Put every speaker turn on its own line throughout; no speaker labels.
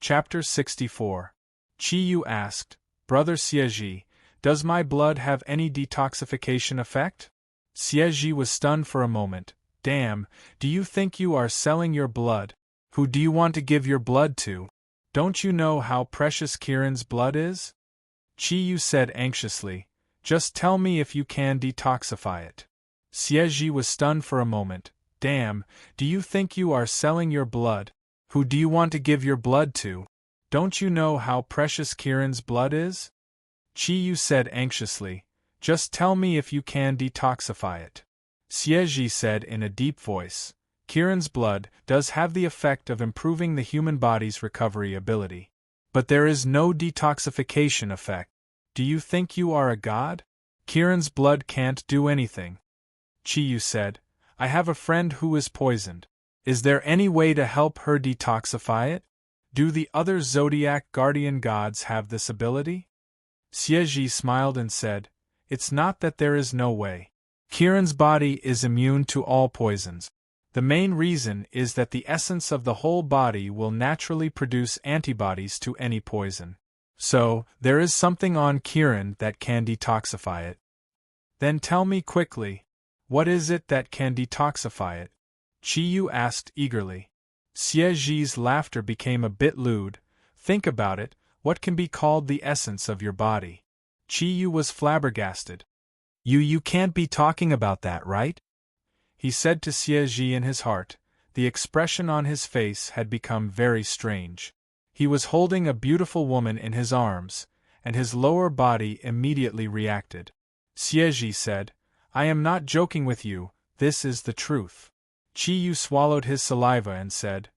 Chapter 64. Qiyu asked, Brother Xieji, does my blood have any detoxification effect? Xieji was stunned for a moment. Damn, do you think you are selling your blood? Who do you want to give your blood to? Don't you know how precious Kiran's blood is? Qiyu said anxiously. Just tell me if you can detoxify it. Xieji was stunned for a moment. Damn, do you think you are selling your blood? Who do you want to give your blood to? Don't you know how precious Kiran's blood is? Qiyu said anxiously. Just tell me if you can detoxify it. Xieji said in a deep voice. Kiran's blood does have the effect of improving the human body's recovery ability. But there is no detoxification effect. Do you think you are a god? Kiran's blood can't do anything. Qiyu said, I have a friend who is poisoned. Is there any way to help her detoxify it? Do the other Zodiac guardian gods have this ability? Xieji smiled and said, It's not that there is no way. Kiran's body is immune to all poisons. The main reason is that the essence of the whole body will naturally produce antibodies to any poison. So, there is something on Kiran that can detoxify it. Then tell me quickly, what is it that can detoxify it? Qiyu asked eagerly. Xieji's laughter became a bit lewd. Think about it, what can be called the essence of your body? Qiyu was flabbergasted. You can't be talking about that, right? He said to Xieji in his heart. The expression on his face had become very strange. He was holding a beautiful woman in his arms, and his lower body immediately reacted. Xieji said, I am not joking with you, this is the truth. Qiyu swallowed his saliva and said,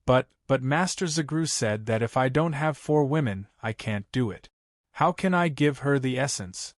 But Master Zagru said that if I don't have 4 women, I can't do it. How can I give her the essence?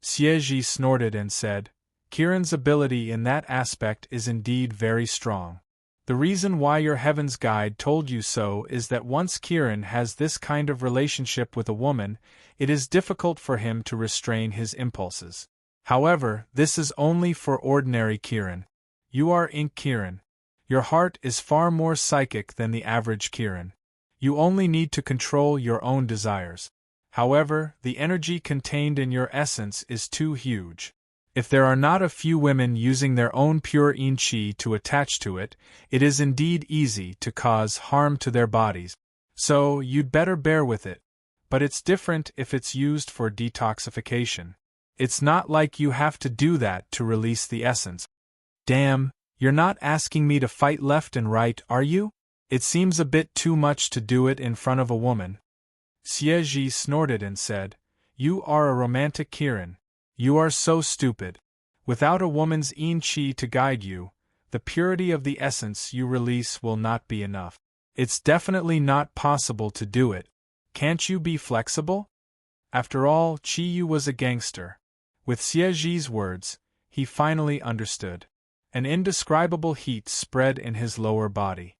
Xieji snorted and said, Kiran's ability in that aspect is indeed very strong. The reason why your Heaven's Guide told you so is that once Kiran has this kind of relationship with a woman, it is difficult for him to restrain his impulses. However, this is only for ordinary Kiran. You are Ink Kiran. Your heart is far more psychic than the average Kiran. You only need to control your own desires. However, the energy contained in your essence is too huge. If there are not a few women using their own pure yin qi to attach to it, it is indeed easy to cause harm to their bodies. So, you'd better bear with it. But it's different if it's used for detoxification. It's not like you have to do that to release the essence. Damn, you're not asking me to fight left and right, are you? It seems a bit too much to do it in front of a woman. Xieji snorted and said, You are a romantic Kiran. You are so stupid. Without a woman's yin qi to guide you, the purity of the essence you release will not be enough. It's definitely not possible to do it. Can't you be flexible? After all, Qiyu was a gangster. With Xieji's words, he finally understood. An indescribable heat spread in his lower body.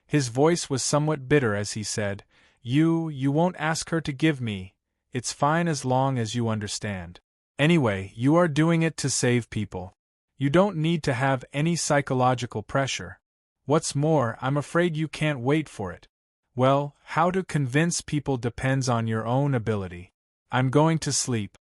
His voice was somewhat bitter as he said, You won't ask her to give me. It's fine as long as you understand. Anyway, you are doing it to save people. You don't need to have any psychological pressure. What's more, I'm afraid you can't wait for it. Well, how to convince people depends on your own ability. I'm going to sleep.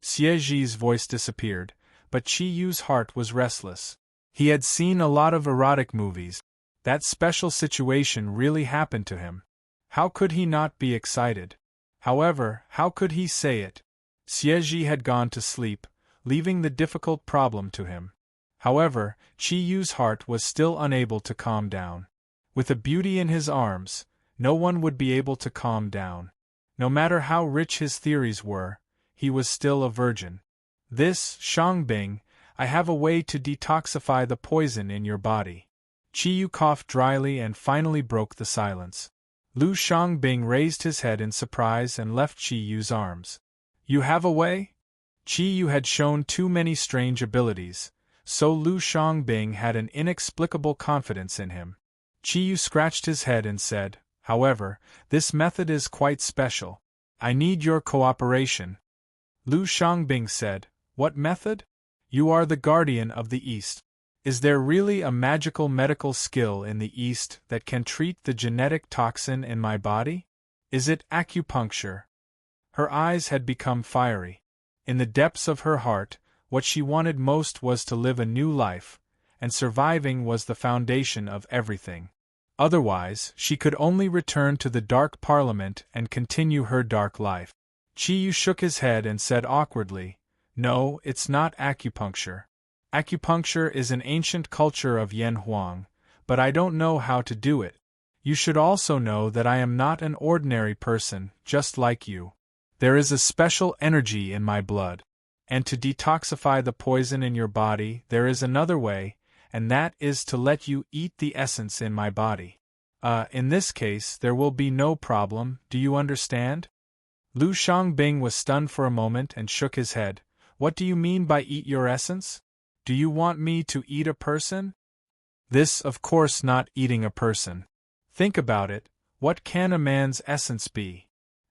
Xieji's voice disappeared, but Qiyu's heart was restless. He had seen a lot of erotic movies. That special situation really happened to him. How could he not be excited? However, how could he say it? Xieji had gone to sleep, leaving the difficult problem to him. However, Qiyu's heart was still unable to calm down. With a beauty in his arms, no one would be able to calm down. No matter how rich his theories were, he was still a virgin. This, Shangbing, I have a way to detoxify the poison in your body. Qiyu coughed dryly and finally broke the silence. Lu Shangbing raised his head in surprise and left Qiyu's arms. You have a way? Qiyu had shown too many strange abilities, so Lu Shangbing had an inexplicable confidence in him. Qiyu scratched his head and said, However, this method is quite special. I need your cooperation. Lu Shangbing said, What method? You are the guardian of the East. Is there really a magical medical skill in the East that can treat the genetic toxin in my body? Is it acupuncture? Her eyes had become fiery. In the depths of her heart, what she wanted most was to live a new life, and surviving was the foundation of everything. Otherwise, she could only return to the dark parliament and continue her dark life. Qiyu shook his head and said awkwardly, "No, it's not acupuncture. Acupuncture is an ancient culture of Yan Huang, but I don't know how to do it. You should also know that I am not an ordinary person, just like you. There is a special energy in my blood. And to detoxify the poison in your body, there is another way, and that is to let you eat the essence in my body. In this case, there will be no problem, do you understand?" Lu Xiangbing was stunned for a moment and shook his head. "What do you mean by eat your essence? Do you want me to eat a person?" This, of course, not eating a person. Think about it, what can a man's essence be?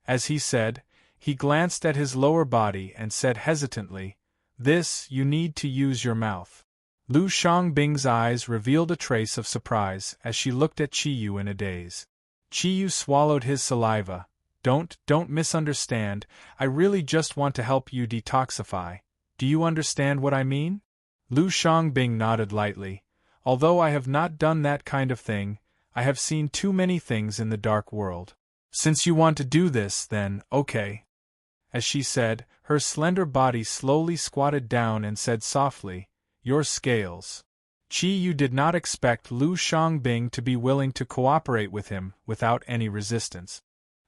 As he said, he glanced at his lower body and said hesitantly, "This, you need to use your mouth." Lu Xiangbing's eyes revealed a trace of surprise as she looked at Qiyu in a daze. Qiyu swallowed his saliva. Don't misunderstand, I really just want to help you detoxify. Do you understand what I mean?" Lu Xiangbing nodded lightly. "Although I have not done that kind of thing, I have seen too many things in the dark world. Since you want to do this, then, okay." As she said, her slender body slowly squatted down and said softly, "Your scales." Qiyu did not expect Lu Xiangbing to be willing to cooperate with him without any resistance.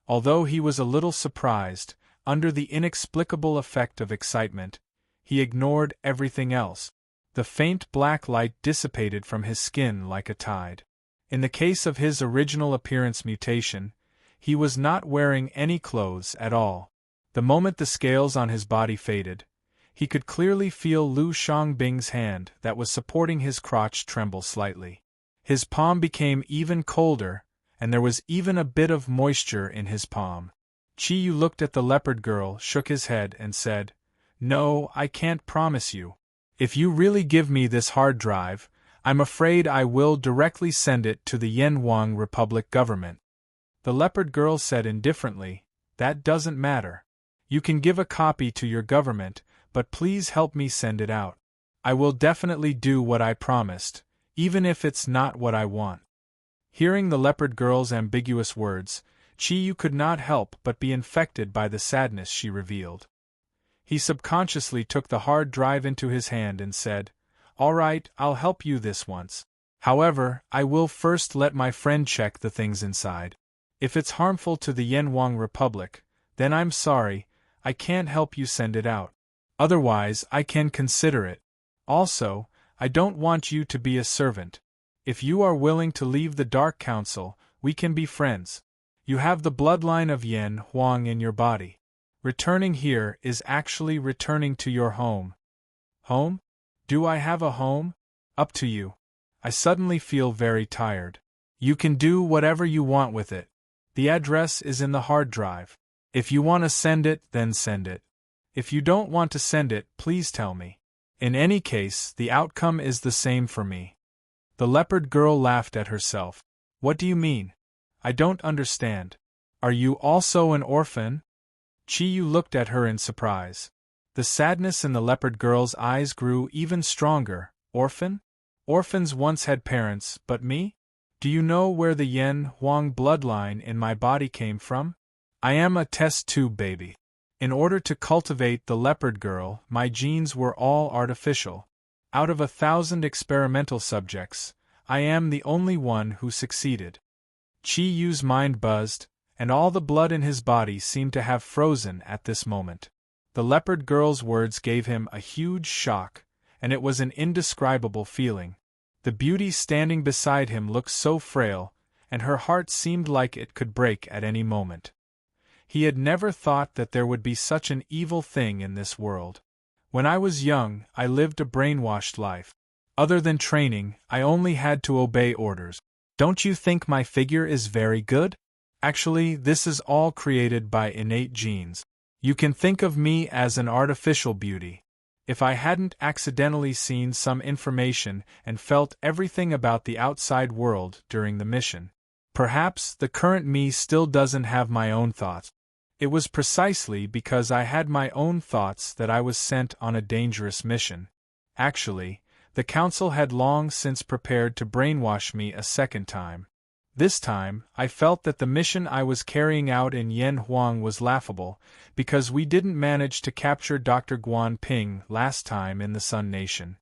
Although he was a little surprised, under the inexplicable effect of excitement, he ignored everything else. The faint black light dissipated from his skin like a tide. In the case of his original appearance mutation, he was not wearing any clothes at all. The moment the scales on his body faded, he could clearly feel Lu Xiangbing's hand that was supporting his crotch tremble slightly. His palm became even colder, and there was even a bit of moisture in his palm. Qiyu looked at the leopard girl, shook his head, and said, "No, I can't promise you. If you really give me this hard drive, I'm afraid I will directly send it to the Yanhuang Republic government." The leopard girl said indifferently, "That doesn't matter. You can give a copy to your government, but please help me send it out. I will definitely do what I promised, even if it's not what I want." Hearing the leopard girl's ambiguous words, Qiyu could not help but be infected by the sadness she revealed. He subconsciously took the hard drive into his hand and said, "All right, I'll help you this once. However, I will first let my friend check the things inside. If it's harmful to the Yanhuang Republic, then I'm sorry, I can't help you send it out. Otherwise, I can consider it. Also, I don't want you to be a servant. If you are willing to leave the Dark Council, we can be friends. You have the bloodline of Yan Huang in your body. Returning here is actually returning to your home." "Home? Do I have a home? Up to you. I suddenly feel very tired. You can do whatever you want with it. The address is in the hard drive. If you want to send it, then send it. If you don't want to send it, please tell me. In any case, the outcome is the same for me." The leopard girl laughed at herself. "What do you mean? I don't understand. Are you also an orphan?" Qiyu looked at her in surprise. The sadness in the leopard girl's eyes grew even stronger. "Orphan? Orphans once had parents, but me? Do you know where the Yan Huang bloodline in my body came from? I am a test tube baby. In order to cultivate the leopard girl, my genes were all artificial. Out of 1,000 experimental subjects, I am the only one who succeeded." Qiyu's mind buzzed, and all the blood in his body seemed to have frozen at this moment. The leopard girl's words gave him a huge shock, and it was an indescribable feeling. The beauty standing beside him looked so frail, and her heart seemed like it could break at any moment. He had never thought that there would be such an evil thing in this world. "When I was young, I lived a brainwashed life. Other than training, I only had to obey orders. Don't you think my figure is very good? Actually, this is all created by innate genes. You can think of me as an artificial beauty. If I hadn't accidentally seen some information and felt everything about the outside world during the mission. Perhaps the current me still doesn't have my own thoughts. It was precisely because I had my own thoughts that I was sent on a dangerous mission. Actually, the Council had long since prepared to brainwash me a second time. This time, I felt that the mission I was carrying out in Yen Huang was laughable, because we didn't manage to capture Dr. Guan Ping last time in the Sun Nation.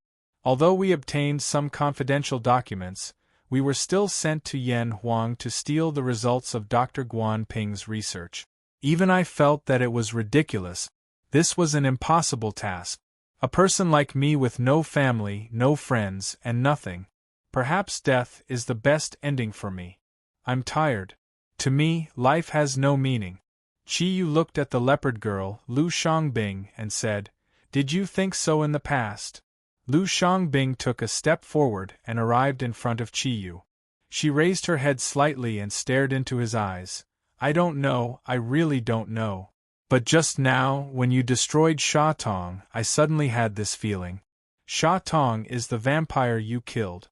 Although we obtained some confidential documents, we were still sent to Yen Huang to steal the results of Dr. Guan Ping's research. Even I felt that it was ridiculous. This was an impossible task. A person like me with no family, no friends, and nothing. Perhaps death is the best ending for me. I'm tired. To me, life has no meaning. Qiyu looked at the leopard girl, Lu Xiangbing, and said, "Did you think so in the past?" Lu Xiangbing took a step forward and arrived in front of Qiyu. She raised her head slightly and stared into his eyes. "I don't know, I really don't know. But just now, when you destroyed Sha Tong, I suddenly had this feeling. Sha Tong is the vampire you killed.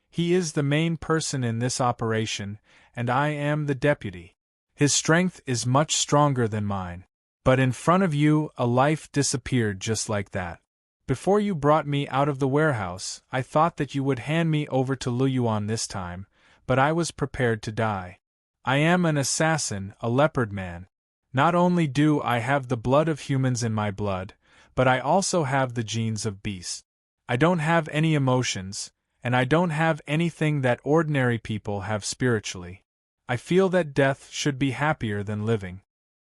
He is the main person in this operation, and I am the deputy. His strength is much stronger than mine. But in front of you, a life disappeared just like that. Before you brought me out of the warehouse, I thought that you would hand me over to Luyuan this time, but I was prepared to die. I am an assassin, a leopard man. Not only do I have the blood of humans in my blood, but I also have the genes of beasts. I don't have any emotions, and I don't have anything that ordinary people have spiritually. I feel that death should be happier than living."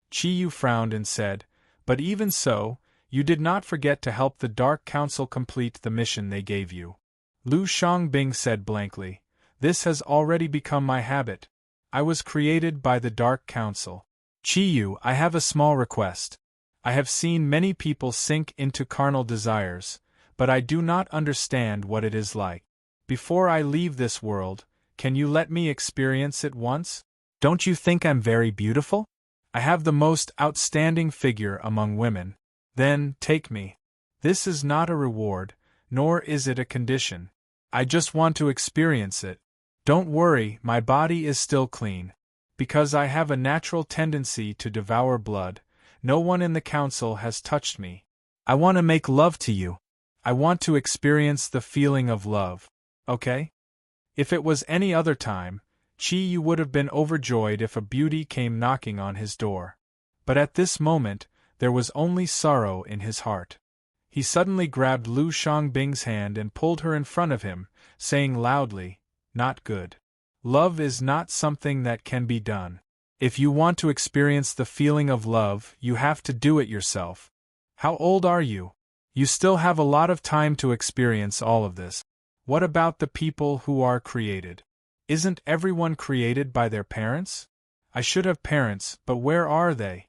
Qiyu frowned and said, "But even so, you did not forget to help the Dark Council complete the mission they gave you." Lu Xiangbing said blankly, "This has already become my habit. I was created by the Dark Council. Qiyu, I have a small request. I have seen many people sink into carnal desires, but I do not understand what it is like. Before I leave this world, can you let me experience it once? Don't you think I'm very beautiful? I have the most outstanding figure among women. Then, take me. This is not a reward, nor is it a condition. I just want to experience it. Don't worry, my body is still clean. Because I have a natural tendency to devour blood, no one in the council has touched me. I want to make love to you. I want to experience the feeling of love. Okay?" If it was any other time, Qiyu would have been overjoyed if a beauty came knocking on his door. But at this moment, there was only sorrow in his heart. He suddenly grabbed Lu Xiangbing's hand and pulled her in front of him, saying loudly, "Not good. Love is not something that can be done. If you want to experience the feeling of love, you have to do it yourself. How old are you? You still have a lot of time to experience all of this. What about the people who are created? Isn't everyone created by their parents? I should have parents, but where are they?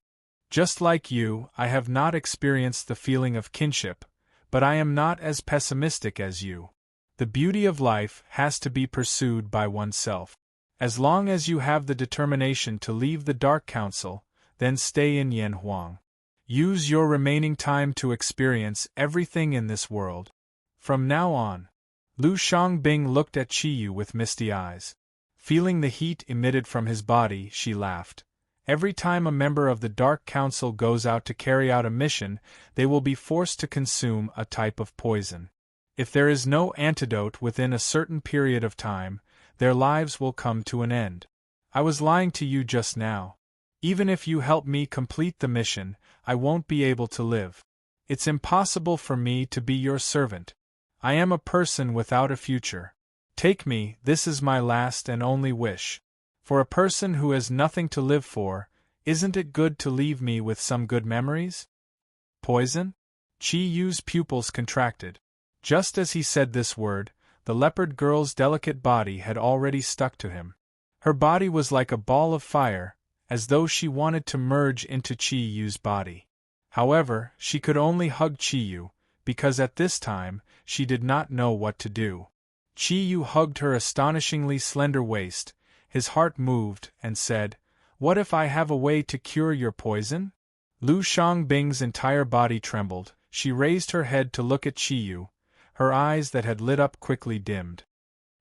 Just like you, I have not experienced the feeling of kinship, but I am not as pessimistic as you. The beauty of life has to be pursued by oneself. As long as you have the determination to leave the Dark Council, then stay in Yen Huang. Use your remaining time to experience everything in this world. From now on." Lu Xiangbing looked at Qiyu with misty eyes. Feeling the heat emitted from his body, she laughed. Every time a member of the Dark Council goes out to carry out a mission, they will be forced to consume a type of poison. If there is no antidote within a certain period of time, their lives will come to an end. I was lying to you just now. Even if you help me complete the mission, I won't be able to live. It's impossible for me to be your servant. I am a person without a future. Take me, this is my last and only wish. For a person who has nothing to live for, isn't it good to leave me with some good memories? Poison? Qiyu's pupils contracted. Just as he said this word, the leopard girl's delicate body had already stuck to him. Her body was like a ball of fire, as though she wanted to merge into Qiyu's body. However, she could only hug Qiyu, because at this time, she did not know what to do. Qiyu hugged her astonishingly slender waist, his heart moved, and said, "What if I have a way to cure your poison?" Lu Xiangbing's entire body trembled, She raised her head to look at Chiyu, her eyes that had lit up quickly dimmed.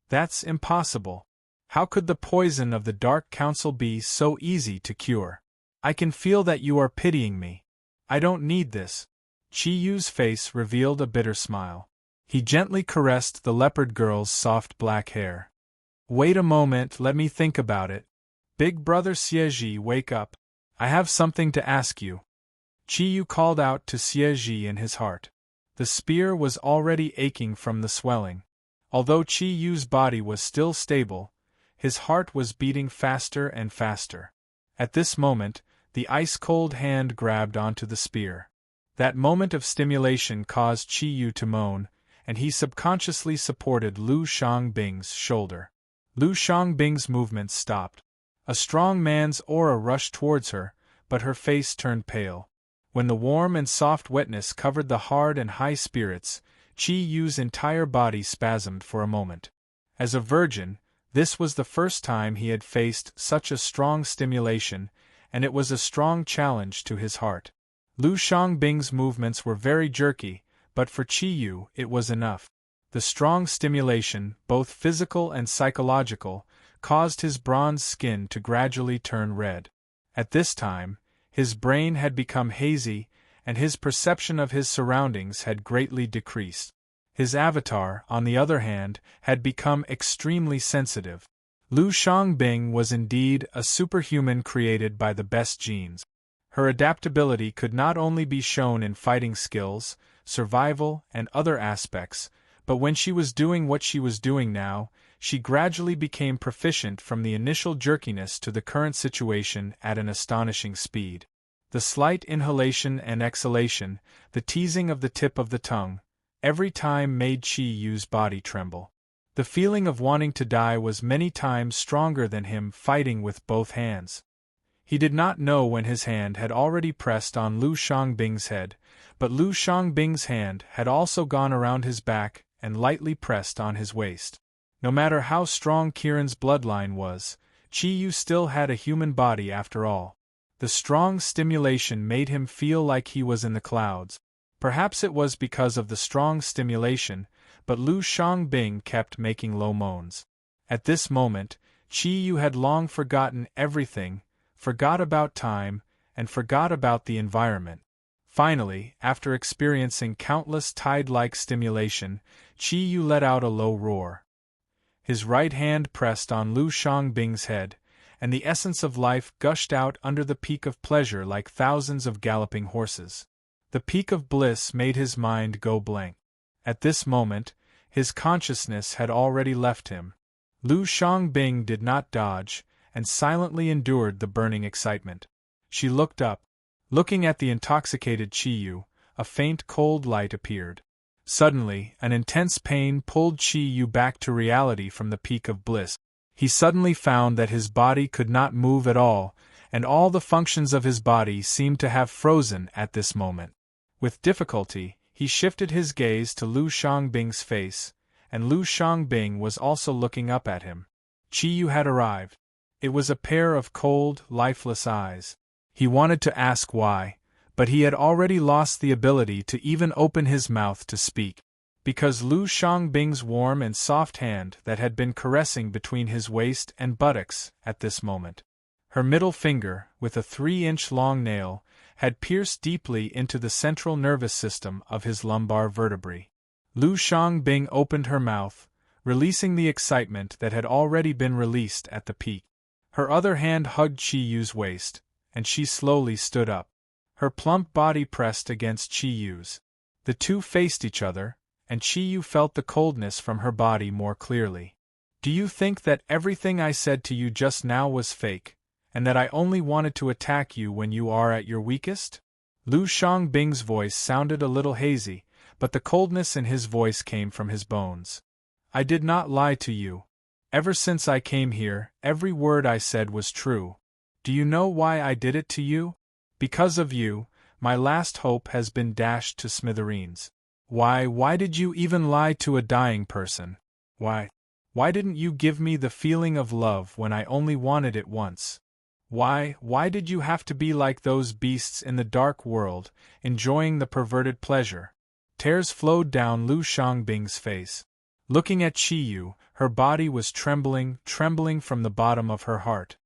That's impossible. How could the poison of the Dark Council be so easy to cure? I can feel that you are pitying me. I don't need this. Chiyu's face revealed a bitter smile. He gently caressed the leopard girl's soft black hair. Wait a moment, let me think about it. Big brother Xieji, wake up. I have something to ask you. Chiyu called out to Xieji in his heart. The spear was already aching from the swelling. Although Chiyu's body was still stable, his heart was beating faster and faster. At this moment, the ice-cold hand grabbed onto the spear. That moment of stimulation caused Chiyu to moan, and he subconsciously supported Lu Xiangbing's shoulder. Lu Xiangbing's movements stopped. A strong man's aura rushed towards her, but her face turned pale. When the warm and soft wetness covered the hard and high spirits, Chiyu's entire body spasmed for a moment. As a virgin, this was the first time he had faced such a strong stimulation, and it was a strong challenge to his heart. Lu Xiangbing's movements were very jerky, but for Chiyu it was enough. The strong stimulation, both physical and psychological, caused his bronze skin to gradually turn red. At this time, his brain had become hazy, and his perception of his surroundings had greatly decreased. His avatar, on the other hand, had become extremely sensitive. Lu Xiangbing was indeed a superhuman created by the best genes. Her adaptability could not only be shown in fighting skills, survival, and other aspects, but when she was doing what she was doing now, she gradually became proficient from the initial jerkiness to the current situation at an astonishing speed. The slight inhalation and exhalation, the teasing of the tip of the tongue, every time made Chiyu's body tremble. The feeling of wanting to die was many times stronger than him fighting with both hands. He did not know when his hand had already pressed on Lu Xiangbing's head, but Lu Xiangbing's hand had also gone around his back and lightly pressed on his waist. No matter how strong Kiran's bloodline was, Chiyu still had a human body after all. The strong stimulation made him feel like he was in the clouds. Perhaps it was because of the strong stimulation, but Lu Xiangbing kept making low moans. At this moment, Chiyu had long forgotten everything, forgot about time, and forgot about the environment. Finally, after experiencing countless tide-like stimulation, Chiyu let out a low roar. His right hand pressed on Lu Xiangbing's head, and the essence of life gushed out under the peak of pleasure like thousands of galloping horses. The peak of bliss made his mind go blank. At this moment, his consciousness had already left him. Lu Xiangbing did not dodge, and silently endured the burning excitement. She looked up. Looking at the intoxicated Chiyu, a faint cold light appeared. Suddenly, an intense pain pulled Chiyu back to reality from the peak of bliss. He suddenly found that his body could not move at all, and all the functions of his body seemed to have frozen at this moment. With difficulty, he shifted his gaze to Lu Xiangbing's face, and Lu Xiangbing was also looking up at him. Chiyu had arrived. It was a pair of cold, lifeless eyes. He wanted to ask why, but he had already lost the ability to even open his mouth to speak. Because Lu Xiangbing's warm and soft hand that had been caressing between his waist and buttocks at this moment. Her middle finger, with a 3-inch long nail, had pierced deeply into the central nervous system of his lumbar vertebrae. Lu Xiangbing opened her mouth, releasing the excitement that had already been released at the peak. Her other hand hugged Chiyu's waist, and she slowly stood up. Her plump body pressed against Chiyu's. The two faced each other, and Chiyu felt the coldness from her body more clearly. Do you think that everything I said to you just now was fake, and that I only wanted to attack you when you are at your weakest? Lu Xiangbing's voice sounded a little hazy, but the coldness in his voice came from his bones. I did not lie to you. Ever since I came here, every word I said was true. Do you know why I did it to you? Because of you, my last hope has been dashed to smithereens. Why did you even lie to a dying person? Why didn't you give me the feeling of love when I only wanted it once? Why did you have to be like those beasts in the dark world, enjoying the perverted pleasure? Tears flowed down Lu Xiangbing's face. Looking at Qiyu, her body was trembling from the bottom of her heart.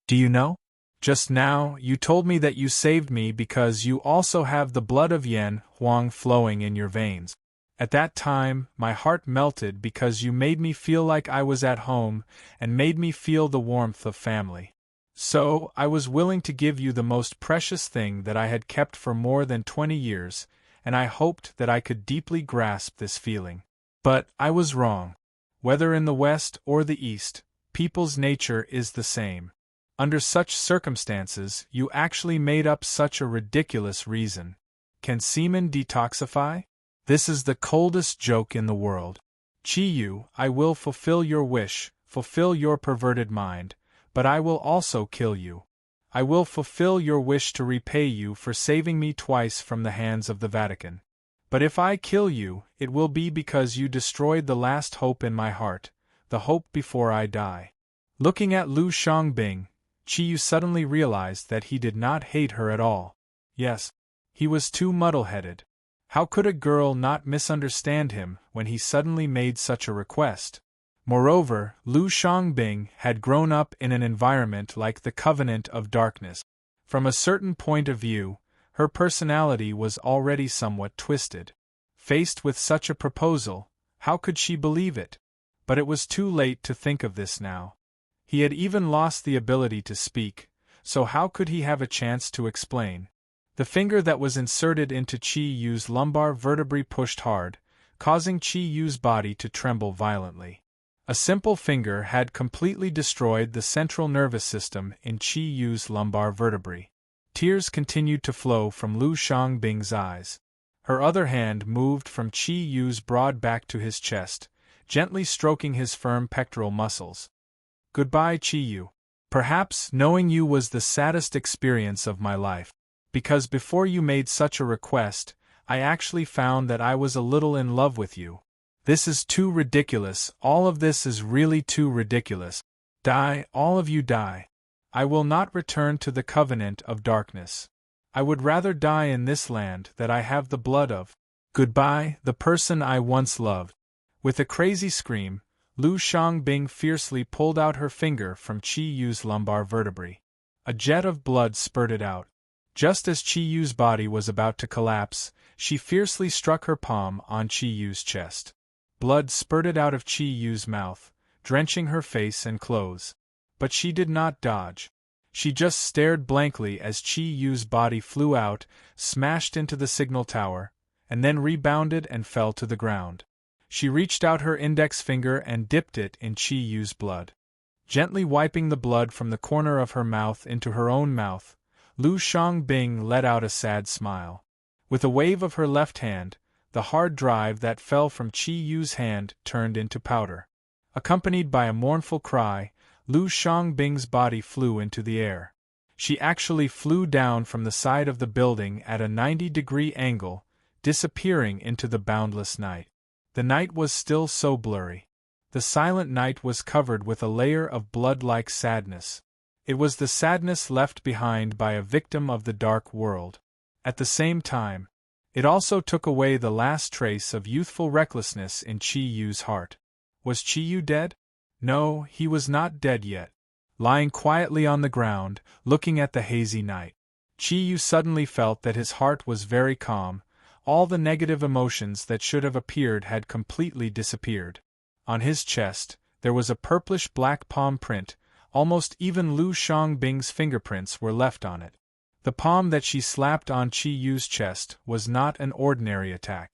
Do you know? Just now, you told me that you saved me because you also have the blood of Yan Huang flowing in your veins. At that time, my heart melted because you made me feel like I was at home and made me feel the warmth of family. So, I was willing to give you the most precious thing that I had kept for more than 20 years, and I hoped that I could deeply grasp this feeling. But I was wrong. Whether in the West or the East, people's nature is the same. Under such circumstances, you actually made up such a ridiculous reason. Can semen detoxify? This is the coldest joke in the world. Qiyu, I will fulfill your wish, fulfill your perverted mind, but I will also kill you. I will fulfill your wish to repay you for saving me twice from the hands of the Vatican. But if I kill you, it will be because you destroyed the last hope in my heart, the hope before I die. Looking at Lu Xiangbing, Qiyu suddenly realized that he did not hate her at all. Yes, he was too muddle-headed. How could a girl not misunderstand him when he suddenly made such a request? Moreover, Lu Xiangbing had grown up in an environment like the Covenant of Darkness. From a certain point of view, her personality was already somewhat twisted. Faced with such a proposal, how could she believe it? But it was too late to think of this now. He had even lost the ability to speak, so how could he have a chance to explain? The finger that was inserted into Qiyu's lumbar vertebrae pushed hard, causing Qiyu's body to tremble violently. A simple finger had completely destroyed the central nervous system in Qiyu's lumbar vertebrae. Tears continued to flow from Lu Xiangbing's eyes. Her other hand moved from Qiyu's broad back to his chest, gently stroking his firm pectoral muscles. Goodbye, Qiyu. Perhaps knowing you was the saddest experience of my life. Because before you made such a request, I actually found that I was a little in love with you. This is too ridiculous, all of this is really too ridiculous. Die, all of you die. I will not return to the Covenant of Darkness. I would rather die in this land that I have the blood of. Goodbye, the person I once loved. With a crazy scream, Lu Xiangbing fiercely pulled out her finger from Qiyu's lumbar vertebrae. A jet of blood spurted out. Just as Qiyu's body was about to collapse, she fiercely struck her palm on Qiyu's chest. Blood spurted out of Qiyu's mouth, drenching her face and clothes. But she did not dodge. She just stared blankly as Qiyu's body flew out, smashed into the signal tower, and then rebounded and fell to the ground. She reached out her index finger and dipped it in Qiyu's blood. Gently wiping the blood from the corner of her mouth into her own mouth, Lu Xiangbing let out a sad smile. With a wave of her left hand, the hard drive that fell from Qiyu's hand turned into powder. Accompanied by a mournful cry, Lu Xiangbing's body flew into the air. She actually flew down from the side of the building at a 90-degree angle, disappearing into the boundless night. The night was still so blurry. The silent night was covered with a layer of blood-like sadness. It was the sadness left behind by a victim of the dark world. At the same time, it also took away the last trace of youthful recklessness in Qiyu's heart. Was Qiyu dead? No, he was not dead yet. Lying quietly on the ground, looking at the hazy night, Qiyu suddenly felt that his heart was very calm. All the negative emotions that should have appeared had completely disappeared. On his chest, there was a purplish-black palm print. Almost even Lu Xiangbing's fingerprints were left on it. The palm that she slapped on Qiyu's chest was not an ordinary attack.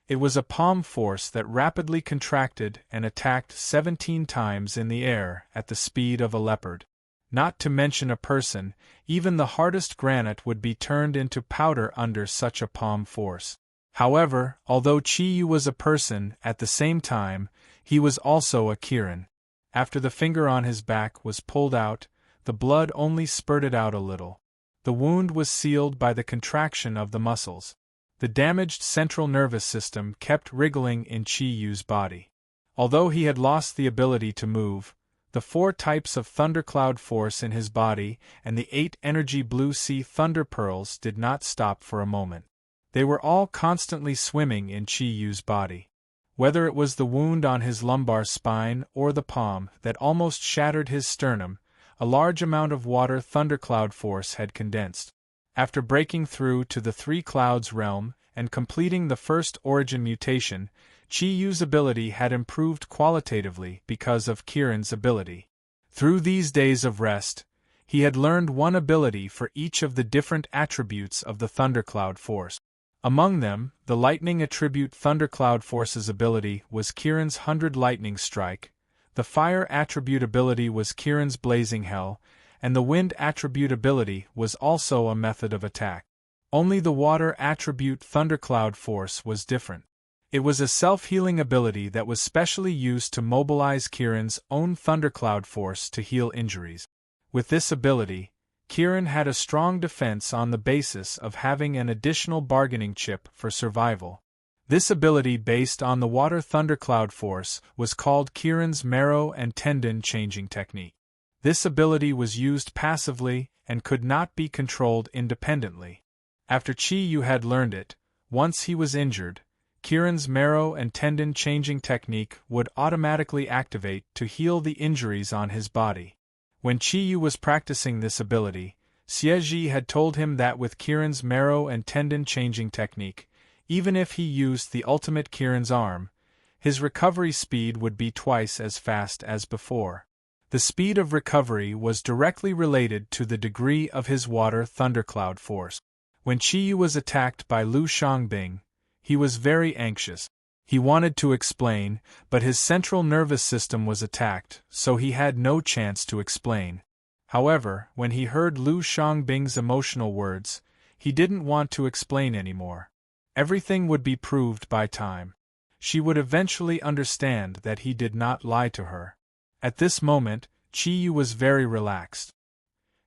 It was a palm force that rapidly contracted and attacked 17 times in the air at the speed of a leopard. Not to mention a person, even the hardest granite would be turned into powder under such a palm force. However, although Qiyu was a person, at the same time, he was also a Kirin. After the finger on his back was pulled out, the blood only spurted out a little. The wound was sealed by the contraction of the muscles. The damaged central nervous system kept wriggling in Qiyu's body. Although he had lost the ability to move, The 4 types of thundercloud force in his body and the 8 energy blue sea thunder pearls did not stop for a moment. They were all constantly swimming in Chi Yu's body. Whether it was the wound on his lumbar spine or the palm that almost shattered his sternum, a large amount of water thundercloud force had condensed. After breaking through to the 3 clouds realm and completing the first origin mutation, Chi Yu's ability had improved qualitatively because of Kiran's ability. Through these days of rest, he had learned one ability for each of the different attributes of the thundercloud force. Among them, the lightning attribute thundercloud force's ability was Kiran's 100 lightning strike, the fire attribute ability was Kiran's blazing hell, and the wind attribute ability was also a method of attack. Only the water attribute thundercloud force was different. It was a self-healing ability that was specially used to mobilize Kiran's own thundercloud force to heal injuries. With this ability, Kiran had a strong defense on the basis of having an additional bargaining chip for survival. This ability based on the water thundercloud force was called Kiran's marrow and tendon changing technique. This ability was used passively and could not be controlled independently. After Chi Yu had learned it, once he was injured, Kiran's marrow and tendon changing technique would automatically activate to heal the injuries on his body. When Chi Yu was practicing this ability, Xie had told him that with Kiran's marrow and tendon changing technique, even if he used the ultimate Kiran's arm, his recovery speed would be twice as fast as before. The speed of recovery was directly related to the degree of his water thundercloud force. When Chi Yu was attacked by Lu Xiangbing, he was very anxious. He wanted to explain, but his central nervous system was attacked, so he had no chance to explain. However, when he heard Lu Xiangbing's emotional words, he didn't want to explain anymore. Everything would be proved by time. She would eventually understand that he did not lie to her. At this moment, Chi Yu was very relaxed.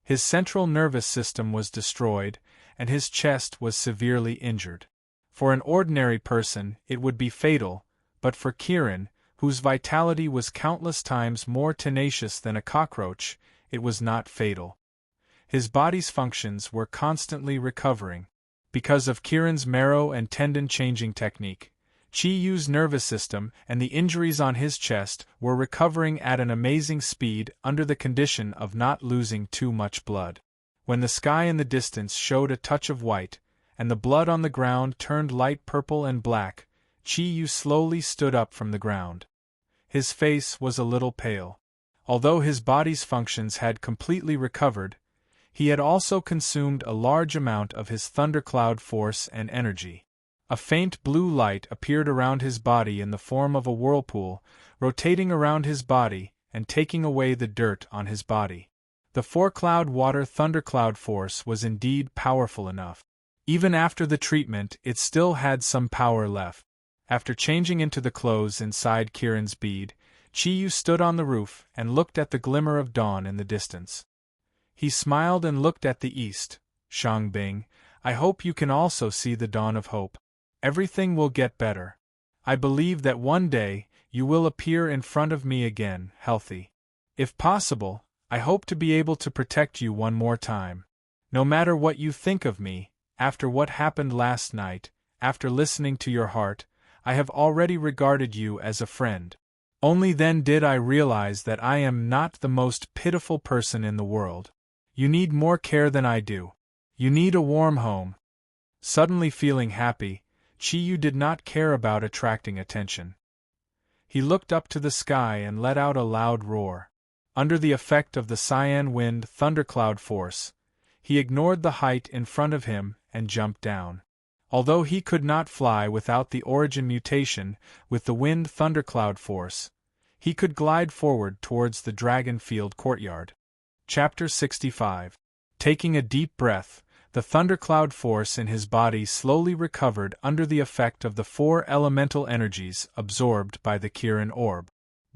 His central nervous system was destroyed, and his chest was severely injured. For an ordinary person, it would be fatal, but for Kiran, whose vitality was countless times more tenacious than a cockroach, it was not fatal. His body's functions were constantly recovering. Because of Kiran's marrow and tendon changing technique, Chi Yu's nervous system and the injuries on his chest were recovering at an amazing speed under the condition of not losing too much blood. When the sky in the distance showed a touch of white, and the blood on the ground turned light purple and black, Chi Yu slowly stood up from the ground. His face was a little pale. Although his body's functions had completely recovered, he had also consumed a large amount of his thundercloud force and energy. A faint blue light appeared around his body in the form of a whirlpool, rotating around his body and taking away the dirt on his body. The 4-cloud water thundercloud force was indeed powerful enough. Even after the treatment, it still had some power left. After changing into the clothes inside Kiran's bead, Chi Yu stood on the roof and looked at the glimmer of dawn in the distance. He smiled and looked at the east. Xiangbing, I hope you can also see the dawn of hope. Everything will get better. I believe that one day, you will appear in front of me again, healthy. If possible, I hope to be able to protect you one more time. No matter what you think of me, after what happened last night, after listening to your heart, I have already regarded you as a friend. Only then did I realize that I am not the most pitiful person in the world. You need more care than I do. You need a warm home. Suddenly feeling happy, Chi Yu did not care about attracting attention. He looked up to the sky and let out a loud roar. Under the effect of the cyan wind thundercloud force, he ignored the height in front of him and jumped down. Although he could not fly without the origin mutation with the wind thundercloud force, he could glide forward towards the dragon field courtyard. Chapter 65. Taking a deep breath, the thundercloud force in his body slowly recovered under the effect of the 4 elemental energies absorbed by the Kiran orb.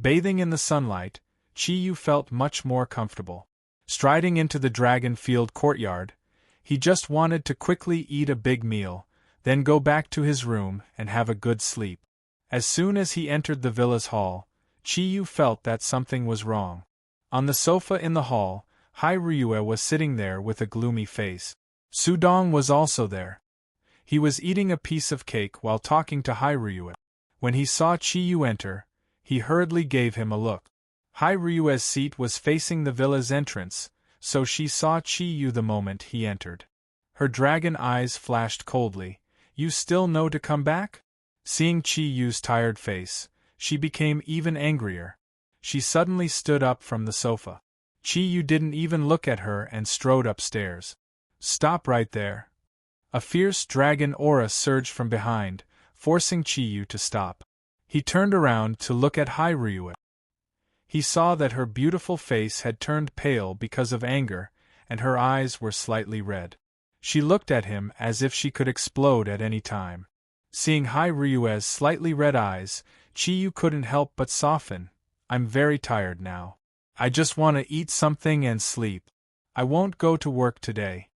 Bathing in the sunlight, Chi Yu felt much more comfortable. Striding into the dragon field courtyard, he just wanted to quickly eat a big meal, then go back to his room and have a good sleep. As soon as he entered the villa's hall, Chi Yu felt that something was wrong. On the sofa in the hall, Hai Ryue was sitting there with a gloomy face. Sudong was also there. He was eating a piece of cake while talking to Hai Ryue. When he saw Chi-yu enter, he hurriedly gave him a look. Hai Ryue's seat was facing the villa's entrance, so she saw Chi-yu the moment he entered. Her dragon eyes flashed coldly. You still know to come back? Seeing Chi-yu's tired face, she became even angrier. She suddenly stood up from the sofa. Chi-yu didn't even look at her and strode upstairs. Stop right there. A fierce dragon aura surged from behind, forcing Chi-yu to stop. He turned around to look at Hai Ryue. He saw that her beautiful face had turned pale because of anger, and her eyes were slightly red. She looked at him as if she could explode at any time. Seeing Hai Ryue's slightly red eyes, Chi-yu couldn't help but soften. I'm very tired now. I just want to eat something and sleep. I won't go to work today.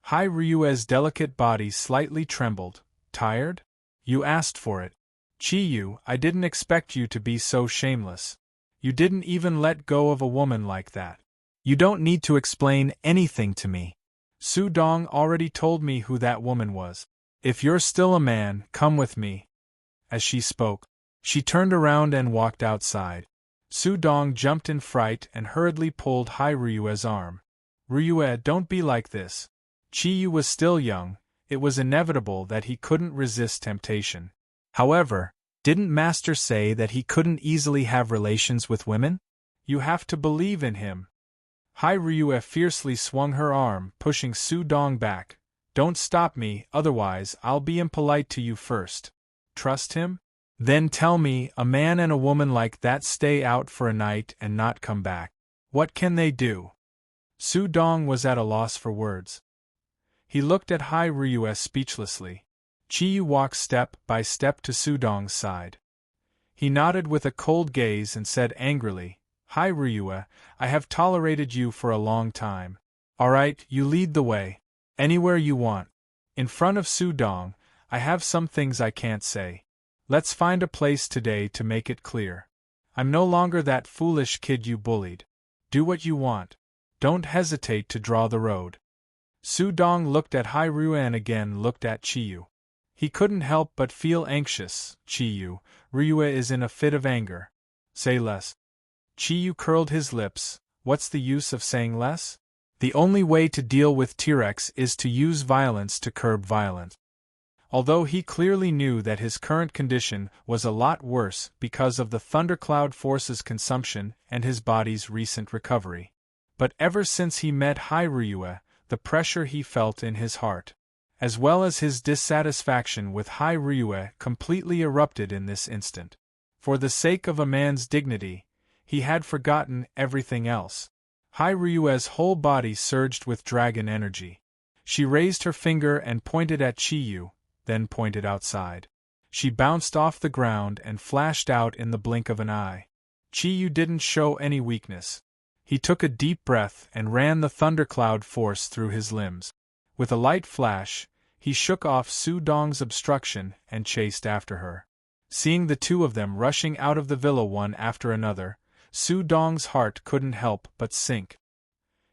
Hai Ryue's delicate body slightly trembled. Tired? You asked for it. Chi-yu, I didn't expect you to be so shameless. You didn't even let go of a woman like that. You don't need to explain anything to me. Sudong already told me who that woman was. If you're still a man, come with me. As she spoke, she turned around and walked outside. Sudong jumped in fright and hurriedly pulled Hai Ryue's arm. Ryue, don't be like this. Chi-yu was still young. It was inevitable that he couldn't resist temptation. However, didn't Master say that he couldn't easily have relations with women? You have to believe in him. Hai Ryue fiercely swung her arm, pushing Sudong back. Don't stop me, otherwise I'll be impolite to you first. Trust him? Then tell me, a man and a woman like that stay out for a night and not come back. What can they do? Sudong was at a loss for words. He looked at Hai Ryue speechlessly. Chi-yu walked step by step to Sudong's side. He nodded with a cold gaze and said angrily, Hai Ryue, I have tolerated you for a long time. All right, you lead the way. Anywhere you want. In front of Sudong, I have some things I can't say. Let's find a place today to make it clear. I'm no longer that foolish kid you bullied. Do what you want. Don't hesitate to draw the road. Sudong looked at Hai Ryue and again looked at Chi-yu. He couldn't help but feel anxious. Chi-yu, Ryue is in a fit of anger. Say less. Chi-yu curled his lips. What's the use of saying less? The only way to deal with T-Rex is to use violence to curb violence. Although he clearly knew that his current condition was a lot worse because of the Thundercloud Force's consumption and his body's recent recovery. But ever since he met Hai Ryue, the pressure he felt in his heart, as well as his dissatisfaction with Hai Ryue, completely erupted in this instant. For the sake of a man's dignity, he had forgotten everything else. Hai Ryue's whole body surged with dragon energy. She raised her finger and pointed at Chi-yu, then pointed outside. She bounced off the ground and flashed out in the blink of an eye. Chi-yu didn't show any weakness. He took a deep breath and ran the thundercloud force through his limbs. With a light flash, he shook off Sudong's obstruction and chased after her. Seeing the two of them rushing out of the villa one after another, Sudong's heart couldn't help but sink.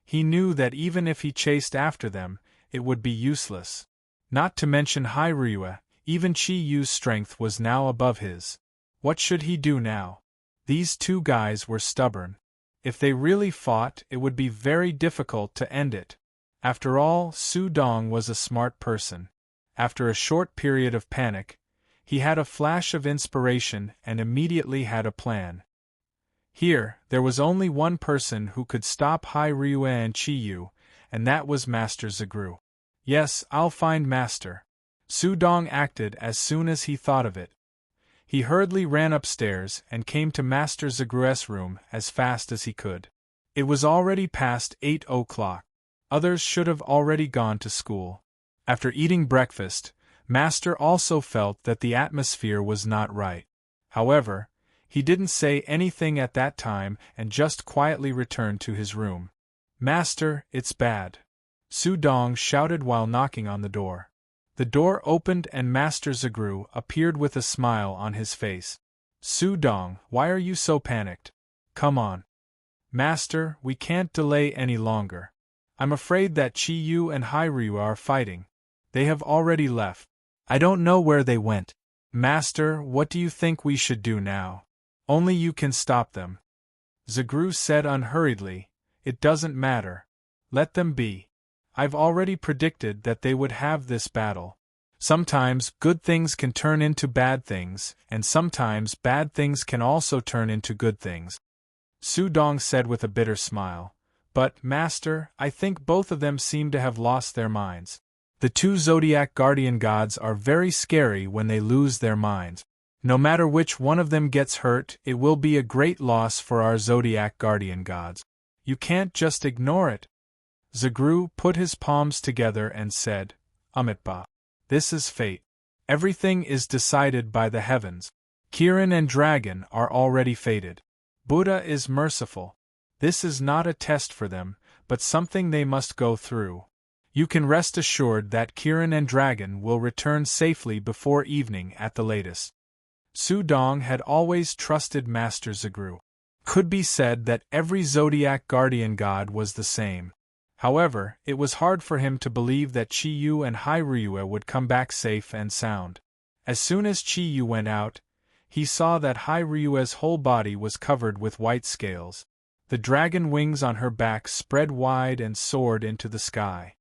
He knew that even if he chased after them, it would be useless. Not to mention Hai Ryue, even Chi-yu's strength was now above his. What should he do now? These two guys were stubborn. If they really fought, it would be very difficult to end it. After all, Sudong was a smart person. After a short period of panic, he had a flash of inspiration and immediately had a plan. Here, there was only one person who could stop Hai Ryue and Chi-yu, and that was Master Zagru. Yes, I'll find Master. Sudong acted as soon as he thought of it. He hurriedly ran upstairs and came to Master Zagru's room as fast as he could. It was already past 8 o'clock. Others should have already gone to school. After eating breakfast, Master also felt that the atmosphere was not right. However, he didn't say anything at that time and just quietly returned to his room. Master, it's bad. Sudong shouted while knocking on the door. The door opened and Master Zagru appeared with a smile on his face. Sudong, why are you so panicked? Come on. Master, we can't delay any longer. I'm afraid that Chi-Yu and Hairyu are fighting. They have already left. I don't know where they went. Master, what do you think we should do now? Only you can stop them. Zagru said unhurriedly, It doesn't matter. Let them be. I've already predicted that they would have this battle. Sometimes good things can turn into bad things, and sometimes bad things can also turn into good things. Su Dong said with a bitter smile. But, Master, I think both of them seem to have lost their minds. The two Zodiac guardian gods are very scary when they lose their minds. No matter which one of them gets hurt, it will be a great loss for our Zodiac guardian gods. You can't just ignore it. Zagru put his palms together and said, Amitba. This is fate. Everything is decided by the heavens. Kirin and Dragon are already fated. Buddha is merciful. This is not a test for them, but something they must go through. You can rest assured that Kirin and Dragon will return safely before evening at the latest. Su Dong had always trusted Master Zagru. Could be said that every Zodiac guardian god was the same. However, it was hard for him to believe that Chi-Yu and Hairyu would come back safe and sound. As soon as Chi-Yu went out, he saw that Hairyu's whole body was covered with white scales. The dragon wings on her back spread wide and soared into the sky.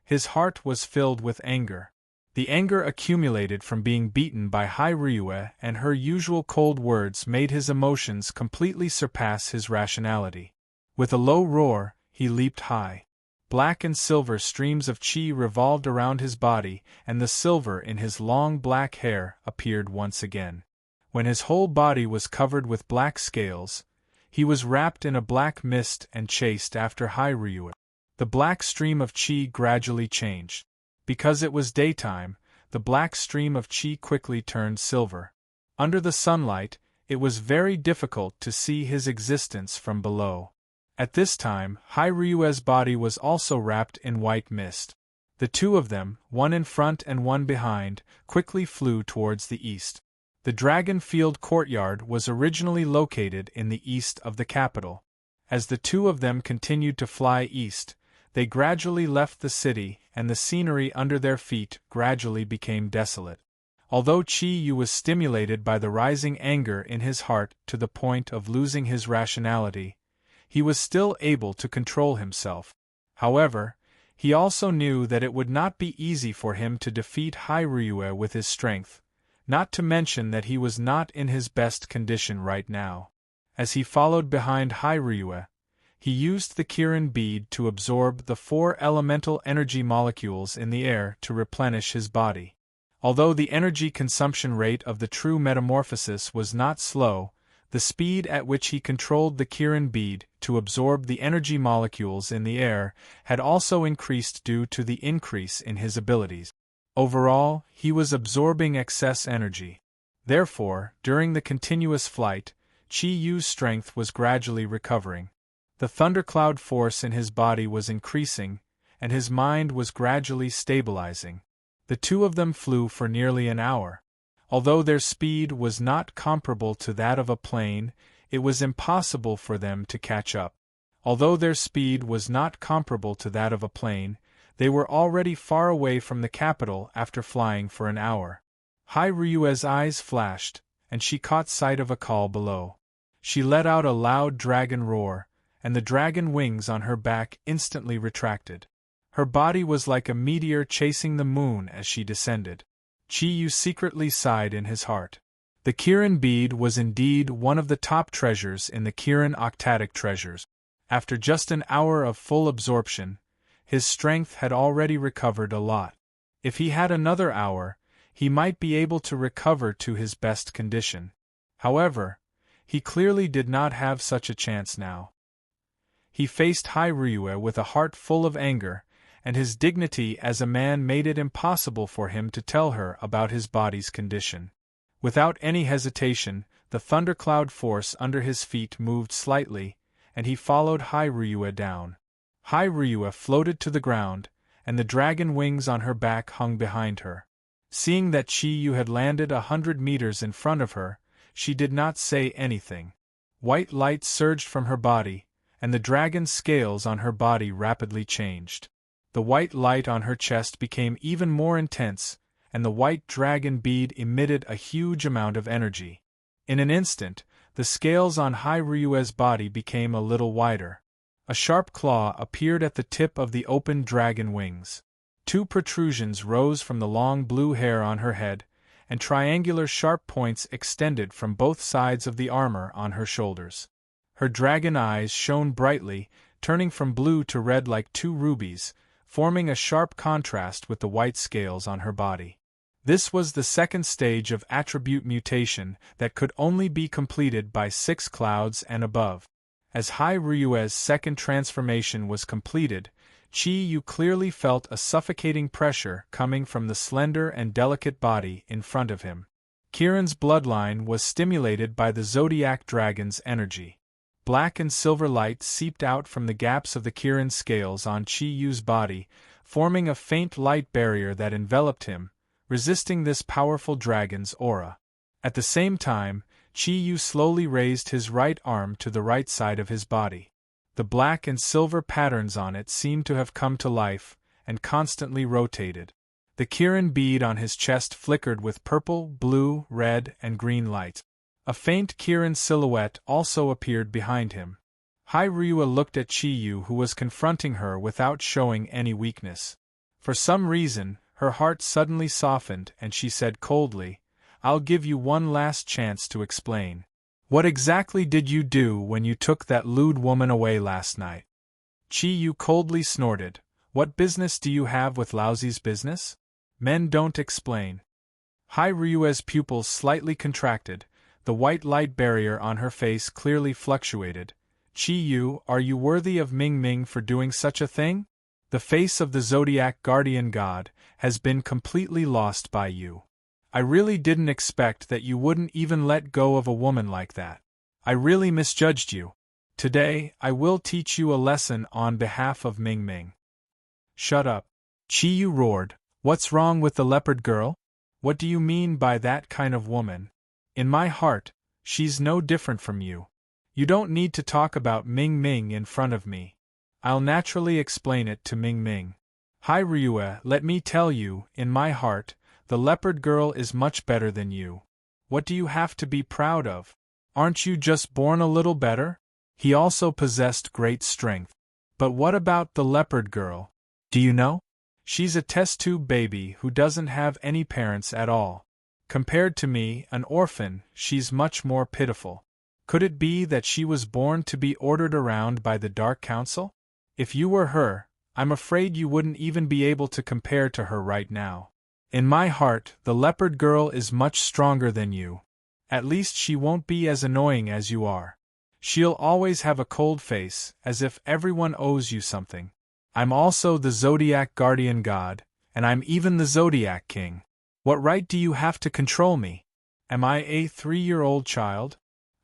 His heart was filled with anger. The anger accumulated from being beaten by Hairyu, and her usual cold words made his emotions completely surpass his rationality. With a low roar, he leaped high. Black and silver streams of chi revolved around his body, and the silver in his long black hair appeared once again. When his whole body was covered with black scales, he was wrapped in a black mist and chased after Hairyu. The black stream of chi gradually changed. Because it was daytime, the black stream of chi quickly turned silver. Under the sunlight, it was very difficult to see his existence from below. At this time, Hairyu's body was also wrapped in white mist. The two of them, one in front and one behind, quickly flew towards the east. The Dragon Field courtyard was originally located in the east of the capital. As the two of them continued to fly east, they gradually left the city, and the scenery under their feet gradually became desolate. Although Chi-Yu was stimulated by the rising anger in his heart to the point of losing his rationality, he was still able to control himself. However, he also knew that it would not be easy for him to defeat Hairyu with his strength, not to mention that he was not in his best condition right now. As he followed behind Hairyu, he used the Kirin bead to absorb the 4 elemental energy molecules in the air to replenish his body. Although the energy consumption rate of the true metamorphosis was not slow, the speed at which he controlled the Kirin bead to absorb the energy molecules in the air had also increased due to the increase in his abilities. Overall, he was absorbing excess energy. Therefore, during the continuous flight, Chi-Yu's strength was gradually recovering. The thundercloud force in his body was increasing, and his mind was gradually stabilizing. The two of them flew for nearly an hour. Although their speed was not comparable to that of a plane, it was impossible for them to catch up. Although their speed was not comparable to that of a plane, they were already far away from the capital after flying for an hour. Hairyu's eyes flashed, and she caught sight of a call below. She let out a loud dragon roar, and the dragon wings on her back instantly retracted. Her body was like a meteor chasing the moon as she descended. Chi-Yu secretly sighed in his heart. The Kirin bead was indeed one of the top treasures in the Kirin octatic treasures. After just an hour of full absorption, his strength had already recovered a lot. If he had another hour, he might be able to recover to his best condition. However, he clearly did not have such a chance now. He faced Hairyu with a heart full of anger, and his dignity as a man made it impossible for him to tell her about his body's condition. Without any hesitation, the thundercloud force under his feet moved slightly, and he followed Hairyu down. Hairyu floated to the ground, and the dragon wings on her back hung behind her. Seeing that Chi-Yu had landed 100 meters in front of her, she did not say anything. White light surged from her body, and the dragon's scales on her body rapidly changed. The white light on her chest became even more intense, and the white dragon bead emitted a huge amount of energy. In an instant, the scales on Hai Ryue's body became a little wider. A sharp claw appeared at the tip of the open dragon wings. 2 protrusions rose from the long blue hair on her head, and triangular sharp points extended from both sides of the armor on her shoulders. Her dragon eyes shone brightly, turning from blue to red like 2 rubies, forming a sharp contrast with the white scales on her body. This was the second stage of attribute mutation that could only be completed by 6 clouds and above. As Hai Ryue's second transformation was completed, Chi-Yu clearly felt a suffocating pressure coming from the slender and delicate body in front of him. Kirin's bloodline was stimulated by the Zodiac dragon's energy. Black and silver light seeped out from the gaps of the Kirin scales on Chi-Yu's body, forming a faint light barrier that enveloped him, resisting this powerful dragon's aura. At the same time, Chi-Yu slowly raised his right arm to the right side of his body. The black and silver patterns on it seemed to have come to life, and constantly rotated. The Kirin bead on his chest flickered with purple, blue, red, and green light. A faint Kirin silhouette also appeared behind him. Hai Ryue looked at Chi-Yu, who was confronting her without showing any weakness. For some reason, her heart suddenly softened and she said coldly, "I'll give you one last chance to explain. What exactly did you do when you took that lewd woman away last night?" Chi-Yu coldly snorted, "What business do you have with Laozi's business? Men don't explain." Hai Ryue's pupils slightly contracted, the white light barrier on her face clearly fluctuated. "Chi-Yu, are you worthy of Ming Ming for doing such a thing? The face of the Zodiac guardian god has been completely lost by you. I really didn't expect that you wouldn't even let go of a woman like that. I really misjudged you. Today, I will teach you a lesson on behalf of Ming Ming." "Shut up," Chi-Yu roared. "What's wrong with the leopard girl? What do you mean by that kind of woman? In my heart, she's no different from you. You don't need to talk about Ming Ming in front of me. I'll naturally explain it to Ming Ming. Hai Ryue, let me tell you, in my heart, the leopard girl is much better than you. What do you have to be proud of? Aren't you just born a little better?" He also possessed great strength. "But what about the leopard girl? Do you know? She's a test tube baby who doesn't have any parents at all. Compared to me, an orphan, she's much more pitiful. Could it be that she was born to be ordered around by the Dark Council? If you were her, I'm afraid you wouldn't even be able to compare to her right now. In my heart, the leopard girl is much stronger than you. At least she won't be as annoying as you are. She'll always have a cold face, as if everyone owes you something. I'm also the Zodiac guardian god, and I'm even the Zodiac king. What right do you have to control me? Am I a 3-year-old child?"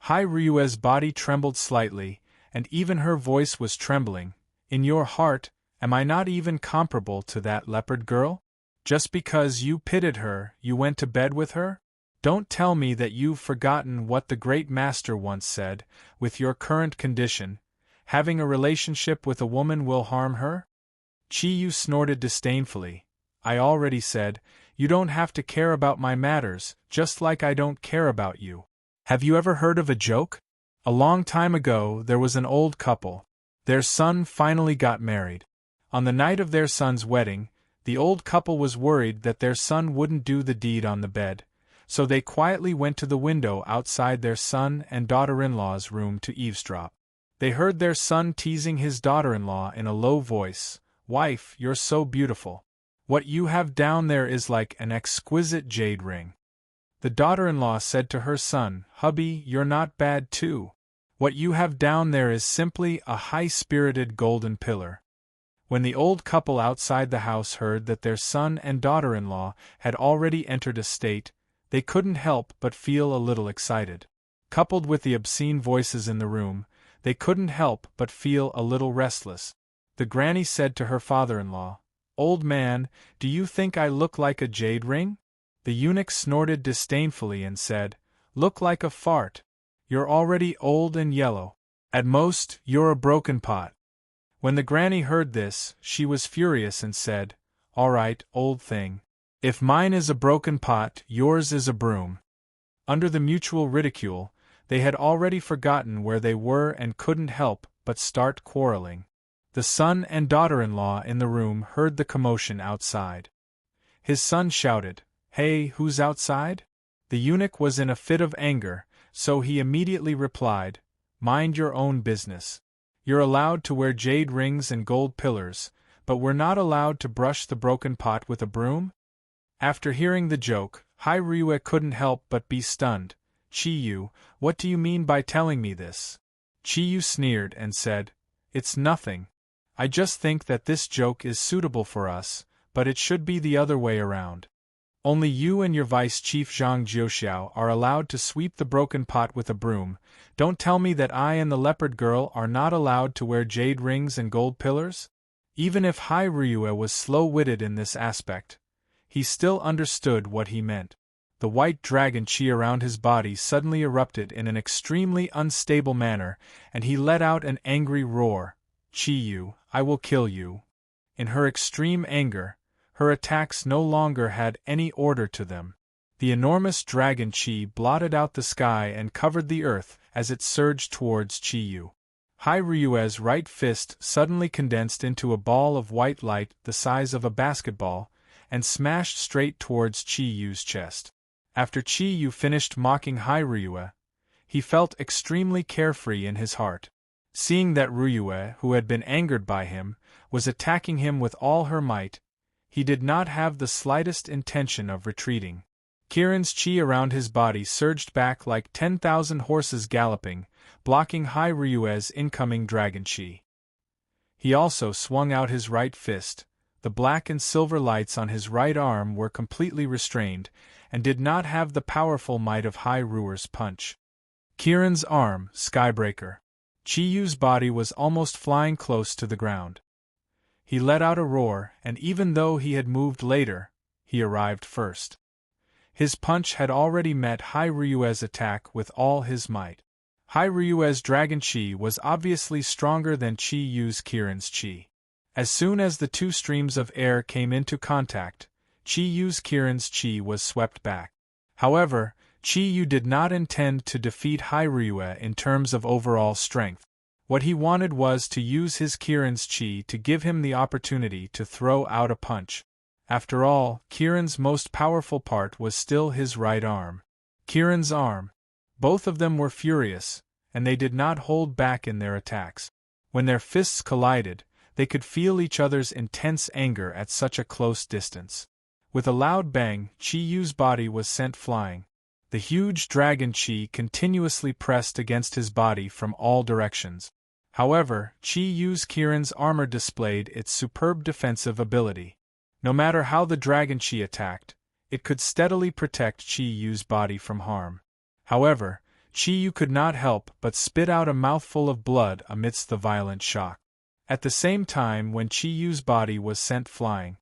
Hai Ryue's body trembled slightly, and even her voice was trembling. "In your heart, am I not even comparable to that leopard girl? Just because you pitied her, you went to bed with her? Don't tell me that you've forgotten what the great master once said, with your current condition, having a relationship with a woman will harm her?" Chi-Yu snorted disdainfully. "I already said, you don't have to care about my matters, just like I don't care about you. Have you ever heard of a joke? A long time ago there was an old couple. Their son finally got married. On the night of their son's wedding, the old couple was worried that their son wouldn't do the deed on the bed, so they quietly went to the window outside their son and daughter-in-law's room to eavesdrop. They heard their son teasing his daughter-in-law in a low voice, 'Wife, you're so beautiful. What you have down there is like an exquisite jade ring.' The daughter-in-law said to her son, 'Hubby, you're not bad too. What you have down there is simply a high-spirited golden pillar.' When the old couple outside the house heard that their son and daughter-in-law had already entered a state, they couldn't help but feel a little excited. Coupled with the obscene voices in the room, they couldn't help but feel a little restless. The granny said to her father-in-law, 'Old man, do you think I look like a jade ring?' The eunuch snorted disdainfully and said, 'Look like a fart. You're already old and yellow. At most, you're a broken pot. When the granny heard this, she was furious and said, "All right, old thing. If mine is a broken pot, yours is a broom." Under the mutual ridicule, they had already forgotten where they were and couldn't help but start quarreling. The son and daughter-in-law in the room heard the commotion outside. His son shouted, "Hey, who's outside?" The eunuch was in a fit of anger, so he immediately replied, "Mind your own business. You're allowed to wear jade rings and gold pillars, but we're not allowed to brush the broken pot with a broom?" After hearing the joke, Ryue couldn't help but be stunned. "Chiyu, what do you mean by telling me this?" Chiyu sneered and said, "It's nothing. I just think that this joke is suitable for us, but it should be the other way around. Only you and your vice chief Zhang Jiuxiao are allowed to sweep the broken pot with a broom. Don't tell me that I and the leopard girl are not allowed to wear jade rings and gold pillars?" Even if Ryue was slow-witted in this aspect, he still understood what he meant. The white dragon chi around his body suddenly erupted in an extremely unstable manner, and he let out an angry roar. "Chiyu, I will kill you." In her extreme anger, her attacks no longer had any order to them. The enormous dragon chi blotted out the sky and covered the earth as it surged towards Chiyu. Ryue's right fist suddenly condensed into a ball of white light the size of a basketball, and smashed straight towards Chiyu's chest. After Chiyu finished mocking Ryue, he felt extremely carefree in his heart. Seeing that Ryue, who had been angered by him, was attacking him with all her might, he did not have the slightest intention of retreating. Kirin's chi around his body surged back like 10,000 horses galloping, blocking Ryue's incoming dragon chi. He also swung out his right fist. The black and silver lights on his right arm were completely restrained, and did not have the powerful might of Ryue's punch. Kirin's arm, Skybreaker. Chiyu's body was almost flying close to the ground. He let out a roar, and even though he had moved later, he arrived first. His punch had already met Ryue's attack with all his might. Ryue's dragon chi was obviously stronger than Chiyu's Kirin's chi. As soon as the two streams of air came into contact, Chiyu's Kirin's chi was swept back. However, Chiyu did not intend to defeat Ryue in terms of overall strength. What he wanted was to use his Kirin's chi to give him the opportunity to throw out a punch. After all, Kirin's most powerful part was still his right arm. Kirin's arm. Both of them were furious, and they did not hold back in their attacks. When their fists collided, they could feel each other's intense anger at such a close distance. With a loud bang, Chiyu's body was sent flying. The huge dragon chi continuously pressed against his body from all directions. However, Chiyu's Kirin's armor displayed its superb defensive ability. No matter how the dragon chi attacked, it could steadily protect Chiyu's body from harm. However, Chiyu could not help but spit out a mouthful of blood amidst the violent shock. At the same time, when Chiyu's body was sent flying,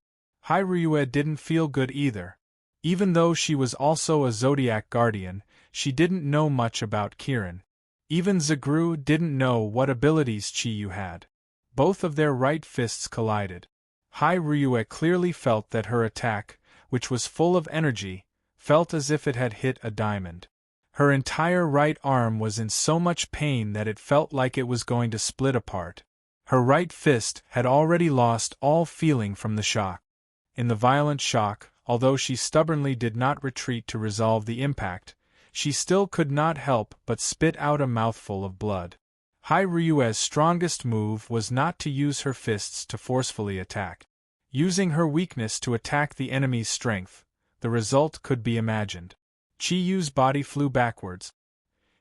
Ryue didn't feel good either. Even though she was also a Zodiac guardian, she didn't know much about Kirin. Even Zagru didn't know what abilities Chiyu had. Both of their right fists collided. Ryue clearly felt that her attack, which was full of energy, felt as if it had hit a diamond. Her entire right arm was in so much pain that it felt like it was going to split apart. Her right fist had already lost all feeling from the shock. In the violent shock, although she stubbornly did not retreat to resolve the impact, she still could not help but spit out a mouthful of blood. Ryue's strongest move was not to use her fists to forcefully attack. Using her weakness to attack the enemy's strength, the result could be imagined. Chiyu's body flew backwards.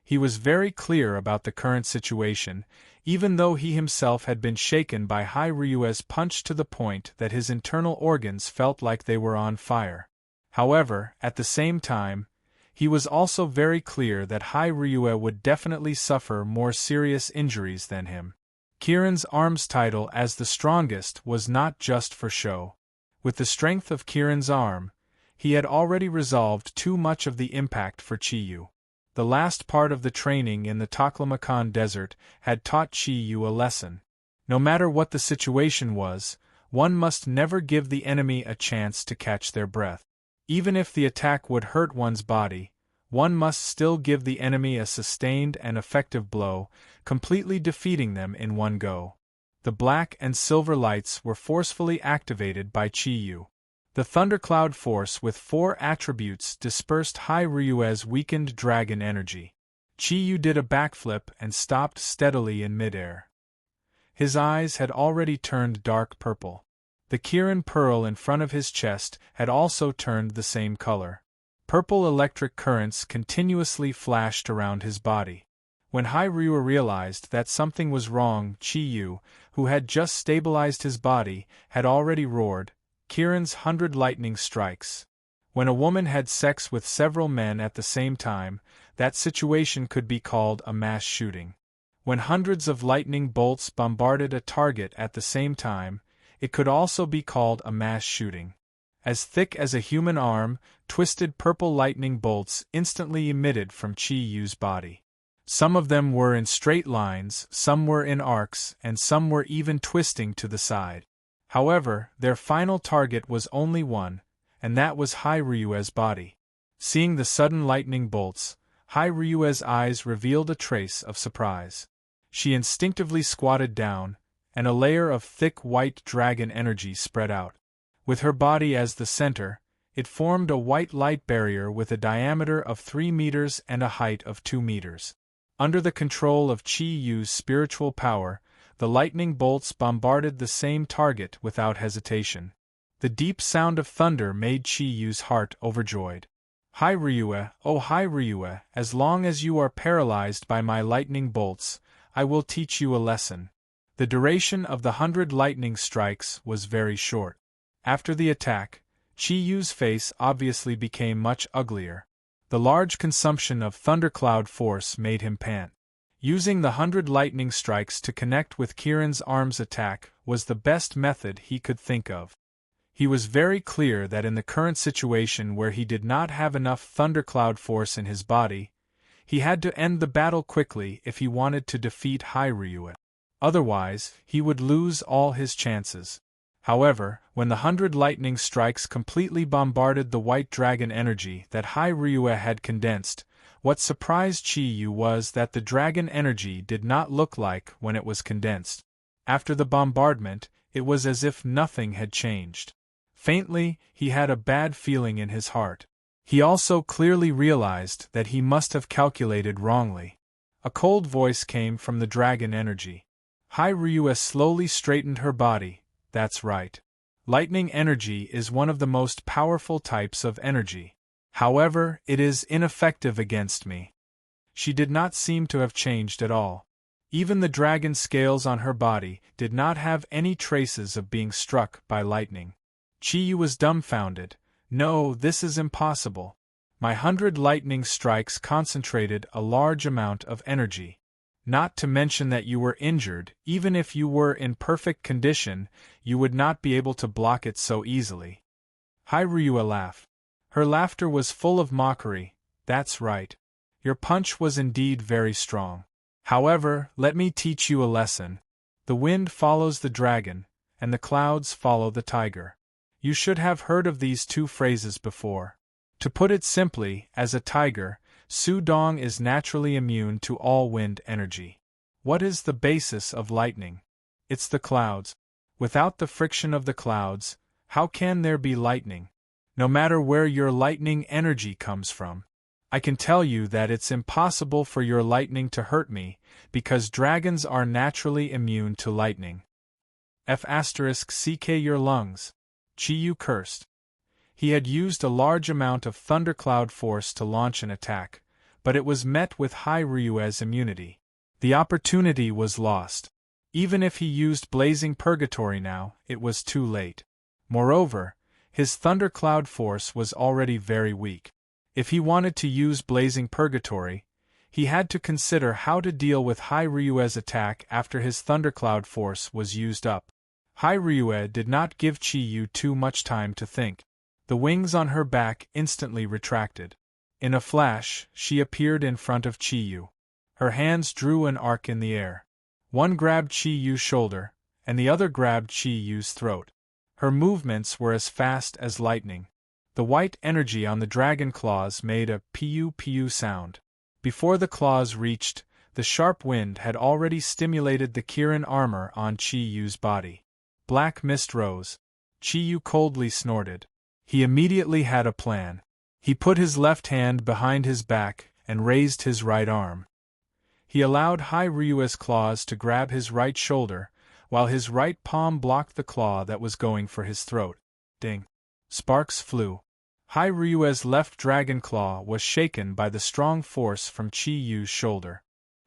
He was very clear about the current situation, even though he himself had been shaken by Ryue's punch to the point that his internal organs felt like they were on fire. However, at the same time, he was also very clear that Ryue would definitely suffer more serious injuries than him. Kirin's arm's title as the strongest was not just for show. With the strength of Kirin's arm, he had already resolved too much of the impact for Chiyu. The last part of the training in the Taklamakan Desert had taught Chi-Yu a lesson. No matter what the situation was, one must never give the enemy a chance to catch their breath. Even if the attack would hurt one's body, one must still give the enemy a sustained and effective blow, completely defeating them in one go. The black and silver lights were forcefully activated by Chi-Yu. The thundercloud force with 4 attributes dispersed Hai Ryue's weakened dragon energy. Chi-Yu did a backflip and stopped steadily in midair. His eyes had already turned dark purple. The Kirin pearl in front of his chest had also turned the same color. Purple electric currents continuously flashed around his body. When Hai Ryue realized that something was wrong, Chi-Yu, who had just stabilized his body, had already roared, "Kirin's 100 lightning strikes." When a woman had sex with several men at the same time, that situation could be called a mass shooting. When hundreds of lightning bolts bombarded a target at the same time, it could also be called a mass shooting. As thick as a human arm, twisted purple lightning bolts instantly emitted from Chi-Yu's body. Some of them were in straight lines, some were in arcs, and some were even twisting to the side. However, their final target was only one, and that was Hai Ryue's body. Seeing the sudden lightning bolts, Hai Ryue's eyes revealed a trace of surprise. She instinctively squatted down, and a layer of thick white dragon energy spread out. With her body as the center, it formed a white light barrier with a diameter of 3 meters and a height of 2 meters. Under the control of Chi-Yu's spiritual power, the lightning bolts bombarded the same target without hesitation. The deep sound of thunder made Chi-Yu's heart overjoyed. "Hai Ryue, oh Hai Ryue, as long as you are paralyzed by my lightning bolts, I will teach you a lesson." The duration of the 100 lightning strikes was very short. After the attack, Chi-Yu's face obviously became much uglier. The large consumption of thundercloud force made him pant. Using the 100 lightning strikes to connect with Kirin's arm's attack was the best method he could think of. He was very clear that in the current situation where he did not have enough thundercloud force in his body, he had to end the battle quickly if he wanted to defeat Hai Ryue. Otherwise, he would lose all his chances. However, when the 100 lightning strikes completely bombarded the white dragon energy that Hai Ryue had condensed, what surprised Chi-Yu was that the dragon energy did not look like when it was condensed. After the bombardment, it was as if nothing had changed. Faintly, he had a bad feeling in his heart. He also clearly realized that he must have calculated wrongly. A cold voice came from the dragon energy. Hai Ryue slowly straightened her body. "That's right. Lightning energy is one of the most powerful types of energy. However, it is ineffective against me." She did not seem to have changed at all. Even the dragon scales on her body did not have any traces of being struck by lightning. Chi-Yu was dumbfounded. "No, this is impossible. My 100 lightning strikes concentrated a large amount of energy. Not to mention that you were injured, even if you were in perfect condition, you would not be able to block it so easily." Hai Ryue laughed. Her laughter was full of mockery. "That's right. Your punch was indeed very strong. However, let me teach you a lesson. The wind follows the dragon, and the clouds follow the tiger. You should have heard of these 2 phrases before. To put it simply, as a tiger, Su Dong is naturally immune to all wind energy. What is the basis of lightning? It's the clouds. Without the friction of the clouds, how can there be lightning? No matter where your lightning energy comes from. I can tell you that it's impossible for your lightning to hurt me, because dragons are naturally immune to lightning." F***ck your lungs. Chi-Yu cursed. He had used a large amount of thundercloud force to launch an attack, but it was met with Hai Ryue's immunity. The opportunity was lost. Even if he used blazing purgatory now, it was too late. Moreover, his thundercloud force was already very weak. If he wanted to use blazing purgatory, he had to consider how to deal with Hai Ryue's attack after his thundercloud force was used up. Hai Ryue did not give Chi-Yu too much time to think. The wings on her back instantly retracted. In a flash, she appeared in front of Chi-Yu. Her hands drew an arc in the air. One grabbed Chi-Yu's shoulder, and the other grabbed Chi-Yu's throat. Her movements were as fast as lightning. The white energy on the dragon claws made a piu-piu sound. Before the claws reached, the sharp wind had already stimulated the Kirin armor on Chi-Yu's body. Black mist rose. Chi-Yu coldly snorted. He immediately had a plan. He put his left hand behind his back and raised his right arm. He allowed Hai-Ryue's claws to grab his right shoulder, while his right palm blocked the claw that was going for his throat. Ding! Sparks flew. Hai-Ryue's left dragon claw was shaken by the strong force from Chi-Yu's shoulder.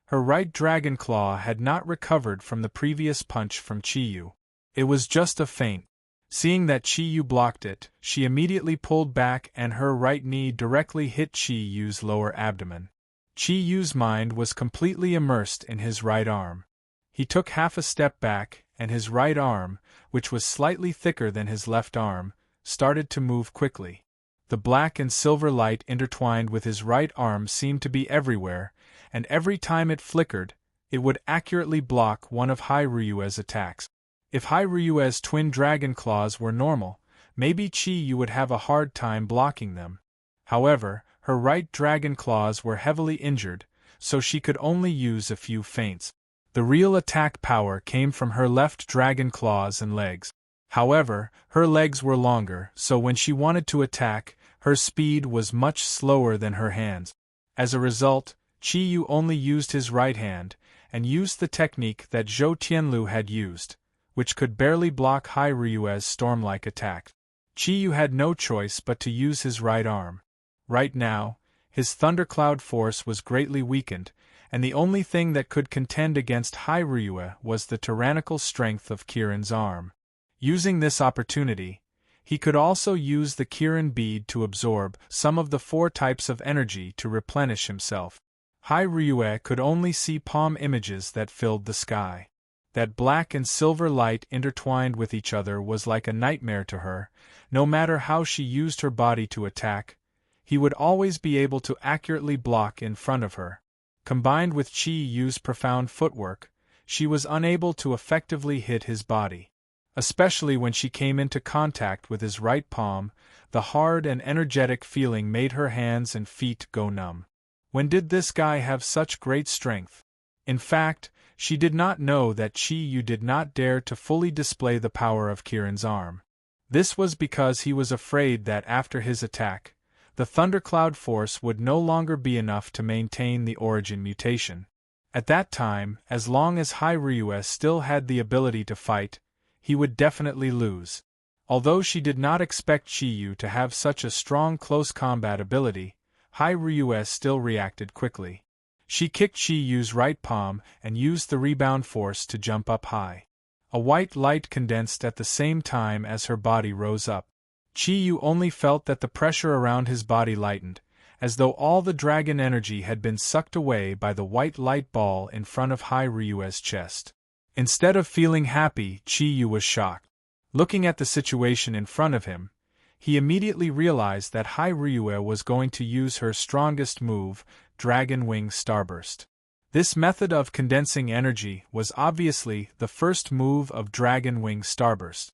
Her right dragon claw had not recovered from the previous punch from Chi-Yu. It was just a feint. Seeing that Chi-Yu blocked it, she immediately pulled back and her right knee directly hit Chi-Yu's lower abdomen. Chi-Yu's mind was completely immersed in his right arm. He took half a step back, and his right arm, which was slightly thicker than his left arm, started to move quickly. The black and silver light intertwined with his right arm seemed to be everywhere, and every time it flickered, it would accurately block one of Hai-Ryue's attacks. If Hai-Ryue's twin dragon claws were normal, maybe Chi-Yu would have a hard time blocking them. However, her right dragon claws were heavily injured, so she could only use a few feints. The real attack power came from her left dragon claws and legs. However, her legs were longer, so when she wanted to attack, her speed was much slower than her hands. As a result, Chi-Yu only used his right hand, and used the technique that Zhou Tianlu had used, which could barely block Hai-Ryue's storm-like attack. Chi-Yu had no choice but to use his right arm. Right now, his thundercloud force was greatly weakened, and the only thing that could contend against Hai-Ryue was the tyrannical strength of Kirin's arm. Using this opportunity, he could also use the Kirin bead to absorb some of the 4 types of energy to replenish himself. Hai-Ryue could only see palm images that filled the sky. That black and silver light intertwined with each other was like a nightmare to her. No matter how she used her body to attack, he would always be able to accurately block in front of her. Combined with Chi-Yu's profound footwork, she was unable to effectively hit his body. Especially when she came into contact with his right palm, the hard and energetic feeling made her hands and feet go numb. When did this guy have such great strength? In fact, she did not know that Chi-Yu did not dare to fully display the power of Kirin's arm. This was because he was afraid that after his attack, the thundercloud force would no longer be enough to maintain the origin mutation. At that time, as long as Hai-Ryue still had the ability to fight, he would definitely lose. Although she did not expect Chi-Yu to have such a strong close combat ability, Hai-Ryue still reacted quickly. She kicked Chi-Yu's right palm and used the rebound force to jump up high. A white light condensed at the same time as her body rose up. Chi-Yu only felt that the pressure around his body lightened, as though all the dragon energy had been sucked away by the white light ball in front of Hai-Ryue's chest. Instead of feeling happy, Chi-Yu was shocked. Looking at the situation in front of him, he immediately realized that Hai-Ryue was going to use her strongest move, Dragon Wing Starburst. This method of condensing energy was obviously the first move of Dragon Wing Starburst.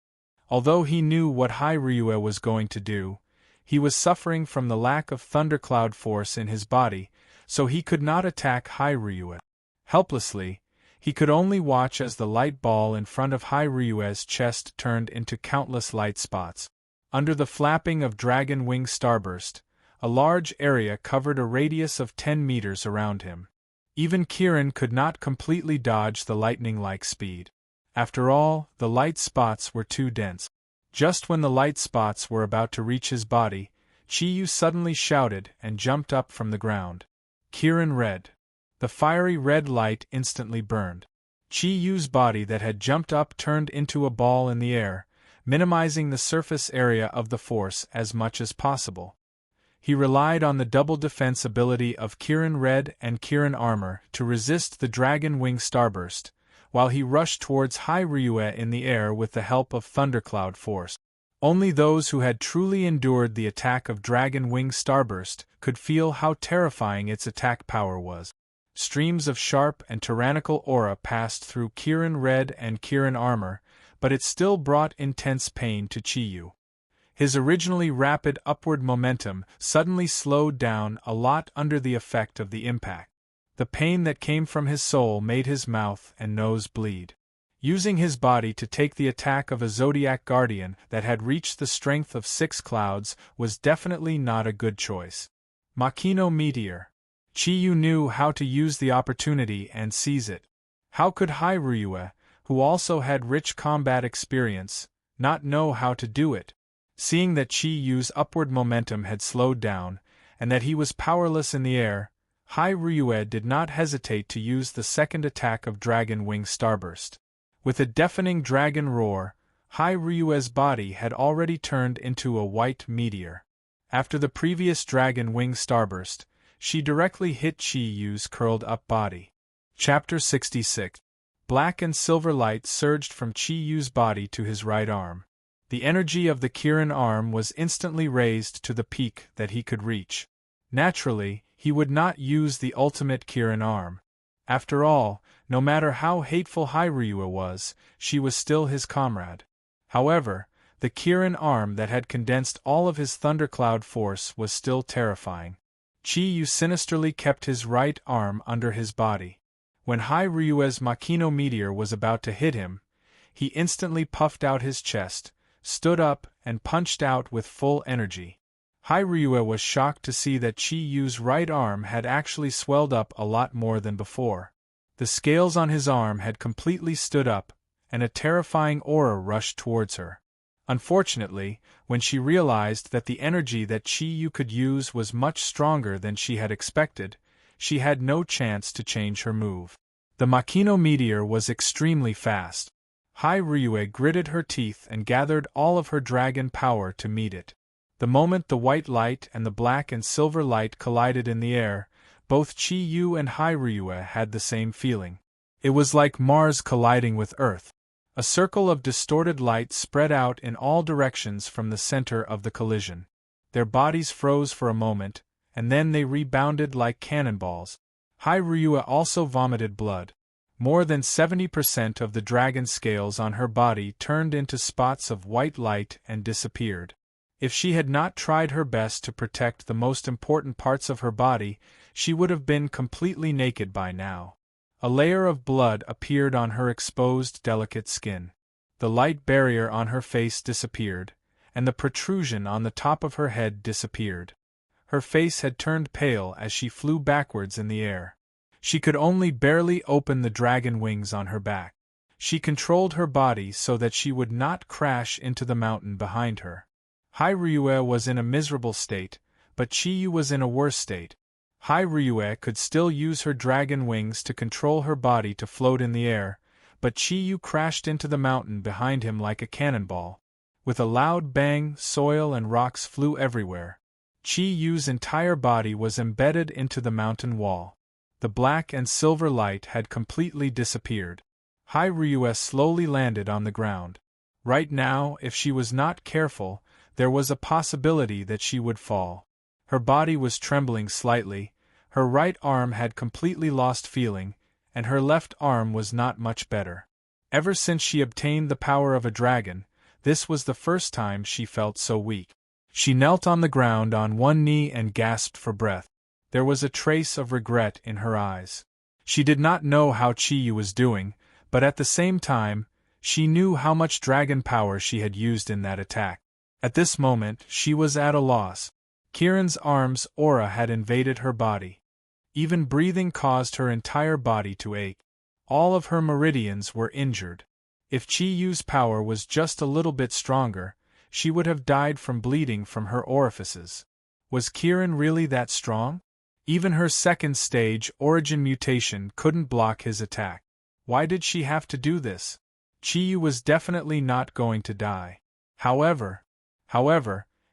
Although he knew what Hai-Ryue was going to do, he was suffering from the lack of thundercloud force in his body, so he could not attack Hai-Ryue. Helplessly, he could only watch as the light ball in front of Hai-Ryue's chest turned into countless light spots. Under the flapping of Dragon Wing Starburst, a large area covered a radius of 10 meters around him. Even Kirin could not completely dodge the lightning-like speed. After all, the light spots were too dense. Just when the light spots were about to reach his body, Chi-Yu suddenly shouted and jumped up from the ground. Kirin red. The fiery red light instantly burned. Chi-Yu's body that had jumped up turned into a ball in the air, minimizing the surface area of the force as much as possible. He relied on the double defense ability of Kirin Red and Kirin Armor to resist the Dragon Wing Starburst, while he rushed towards Hai-Ryue in the air with the help of Thundercloud Force. Only those who had truly endured the attack of Dragon Wing Starburst could feel how terrifying its attack power was. Streams of sharp and tyrannical aura passed through Kirin Red and Kirin armor, but it still brought intense pain to Chiyu. His originally rapid upward momentum suddenly slowed down a lot under the effect of the impact. The pain that came from his soul made his mouth and nose bleed. Using his body to take the attack of a Zodiac Guardian that had reached the strength of 6 clouds was definitely not a good choice. Makino Meteor. Chiyu knew how to use the opportunity and seize it. How could Ryue, who also had rich combat experience, not know how to do it? Seeing that Chiyu's upward momentum had slowed down, and that he was powerless in the air, Ryue did not hesitate to use the second attack of Dragon Wing Starburst. With a deafening dragon roar, Ryue's body had already turned into a white meteor. After the previous Dragon Wing Starburst, she directly hit Chiyu's curled-up body. Chapter 66. Black and silver light surged from Chiyu's body to his right arm. The energy of the Kirin arm was instantly raised to the peak that he could reach. Naturally, he would not use the ultimate Kirin arm. After all, no matter how hateful Ryue was, she was still his comrade. However, the Kirin arm that had condensed all of his thundercloud force was still terrifying. Chiyu sinisterly kept his right arm under his body. When Ryue's Makino Meteor was about to hit him, he instantly puffed out his chest, stood up, and punched out with full energy. Ryue was shocked to see that Chiyu's right arm had actually swelled up a lot more than before. The scales on his arm had completely stood up, and a terrifying aura rushed towards her. Unfortunately, when she realized that the energy that Chiyu could use was much stronger than she had expected, she had no chance to change her move. The Makino Meteor was extremely fast. Ryue gritted her teeth and gathered all of her dragon power to meet it. The moment the white light and the black and silver light collided in the air, both Chiyu and Ryue had the same feeling. It was like Mars colliding with Earth. A circle of distorted light spread out in all directions from the center of the collision. Their bodies froze for a moment, and then they rebounded like cannonballs. Ryue also vomited blood. More than 70% of the dragon scales on her body turned into spots of white light and disappeared. If she had not tried her best to protect the most important parts of her body, she would have been completely naked by now. A layer of blood appeared on her exposed, delicate skin. The light barrier on her face disappeared, and the protrusion on the top of her head disappeared. Her face had turned pale as she flew backwards in the air. She could only barely open the dragon wings on her back. She controlled her body so that she would not crash into the mountain behind her. Ryue was in a miserable state, but Chiyu was in a worse state. Ryue could still use her dragon wings to control her body to float in the air, but Chiyu crashed into the mountain behind him like a cannonball. With a loud bang, soil and rocks flew everywhere. Chiyu's entire body was embedded into the mountain wall. The black and silver light had completely disappeared. Ryue slowly landed on the ground. Right now, if she was not careful, there was a possibility that she would fall. Her body was trembling slightly, her right arm had completely lost feeling, and her left arm was not much better. Ever since she obtained the power of a dragon, this was the first time she felt so weak. She knelt on the ground on one knee and gasped for breath. There was a trace of regret in her eyes. She did not know how Chiyu was doing, but at the same time, she knew how much dragon power she had used in that attack. At this moment, she was at a loss. Kirin's arm's aura had invaded her body. Even breathing caused her entire body to ache. All of her meridians were injured. If Chiyu's power was just a little bit stronger, she would have died from bleeding from her orifices. Was Kirin really that strong? Even her second stage origin mutation couldn't block his attack. Why did she have to do this? Chiyu was definitely not going to die. However,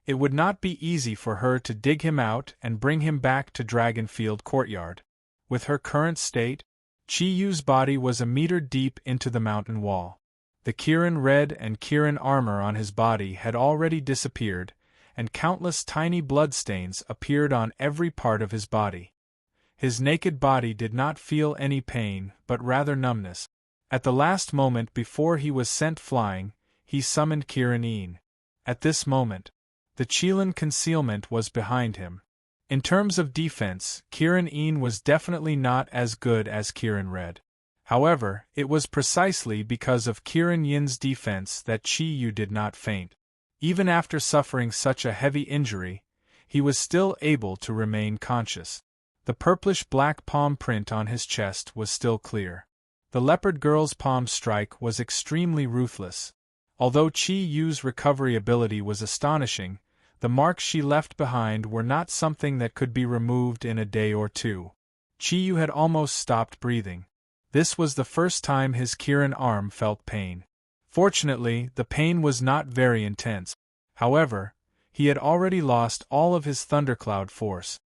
it would not be easy for her to dig him out and bring him back to Dragonfield Courtyard. With her current state, Chiyu's body was a meter deep into the mountain wall. The Kirin red and Kirin armor on his body had already disappeared, and countless tiny bloodstains appeared on every part of his body. His naked body did not feel any pain, but rather numbness. At the last moment before he was sent flying, he summoned Kirin Een. At this moment, the Qilin concealment was behind him. In terms of defense, Kirin Een was definitely not as good as Kirin Red. However, it was precisely because of Kirin Yin's defense that Chi Yu did not faint. Even after suffering such a heavy injury, he was still able to remain conscious. The purplish-black palm print on his chest was still clear. The leopard girl's palm strike was extremely ruthless. Although Chi Yu's recovery ability was astonishing, the marks she left behind were not something that could be removed in a day or two. Chi Yu had almost stopped breathing. This was the first time his Kirin arm felt pain. Fortunately, the pain was not very intense. However, he had already lost all of his thundercloud force.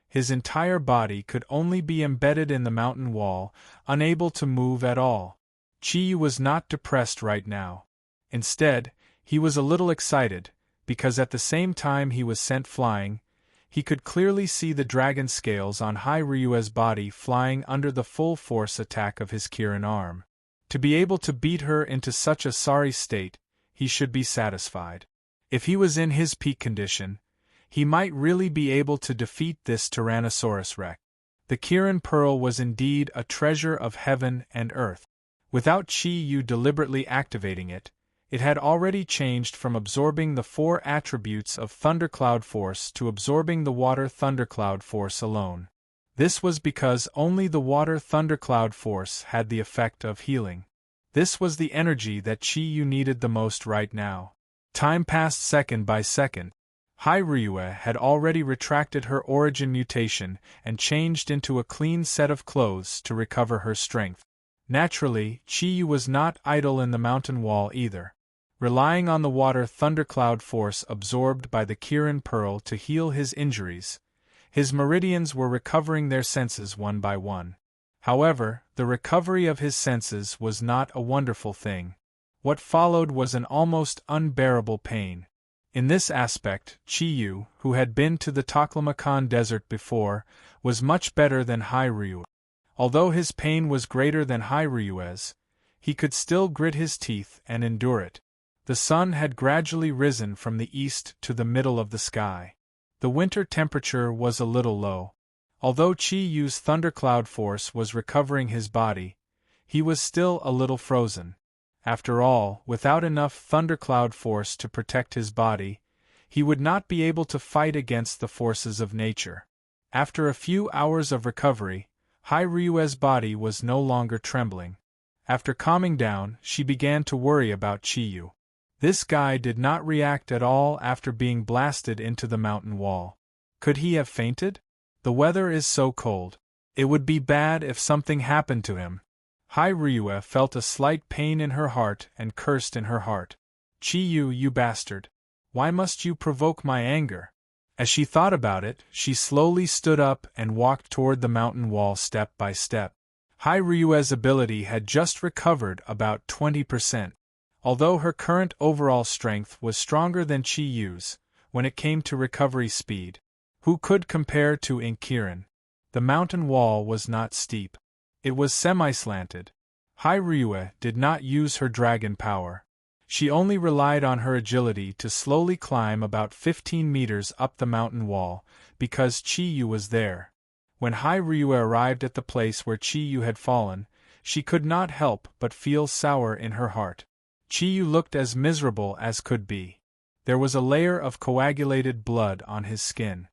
His entire body could only be embedded in the mountain wall, unable to move at all. Chi Yu was not depressed right now. Instead, he was a little excited, because at the same time he was sent flying, he could clearly see the dragon scales on Hai Ryue's body flying under the full force attack of his Kirin arm. To be able to beat her into such a sorry state, he should be satisfied. If he was in his peak condition, he might really be able to defeat this Tyrannosaurus Rex. The Kirin Pearl was indeed a treasure of heaven and earth. Without Chi Yu deliberately activating it, it had already changed from absorbing the 4 attributes of Thundercloud Force to absorbing the Water Thundercloud Force alone. This was because only the Water Thundercloud Force had the effect of healing. This was the energy that Chi Yu needed the most right now. Time passed second by second. Hai Ryue had already retracted her origin mutation and changed into a clean set of clothes to recover her strength. Naturally, Chi Yu was not idle in the mountain wall either. Relying on the water thundercloud force absorbed by the Kirin Pearl to heal his injuries, his meridians were recovering their senses one by one. However, the recovery of his senses was not a wonderful thing. What followed was an almost unbearable pain. In this aspect, Chi Yu, who had been to the Taklamakan desert before, was much better than Hai Ryue. Although his pain was greater than Hai Ryue's, he could still grit his teeth and endure it. The sun had gradually risen from the east to the middle of the sky. The winter temperature was a little low. Although Chi Yu's thundercloud force was recovering his body, he was still a little frozen. After all, without enough thundercloud force to protect his body, he would not be able to fight against the forces of nature. After a few hours of recovery, Hai Ryue's body was no longer trembling. After calming down, she began to worry about Chi Yu. This guy did not react at all after being blasted into the mountain wall. Could he have fainted? The weather is so cold. It would be bad if something happened to him. Hai Ryue felt a slight pain in her heart and cursed in her heart. Chi Yu, you bastard! Why must you provoke my anger? As she thought about it, she slowly stood up and walked toward the mountain wall step by step. Hai Ryue's ability had just recovered about 20%. Although her current overall strength was stronger than Chi Yu's, when it came to recovery speed, who could compare to Kirin? The mountain wall was not steep. It was semi-slanted. Hai Ryue did not use her dragon power. She only relied on her agility to slowly climb about 15 meters up the mountain wall, because Chi Yu was there. When Hai Ryue arrived at the place where Chi Yu had fallen, she could not help but feel sour in her heart. Chi Yu looked as miserable as could be. There was a layer of coagulated blood on his skin.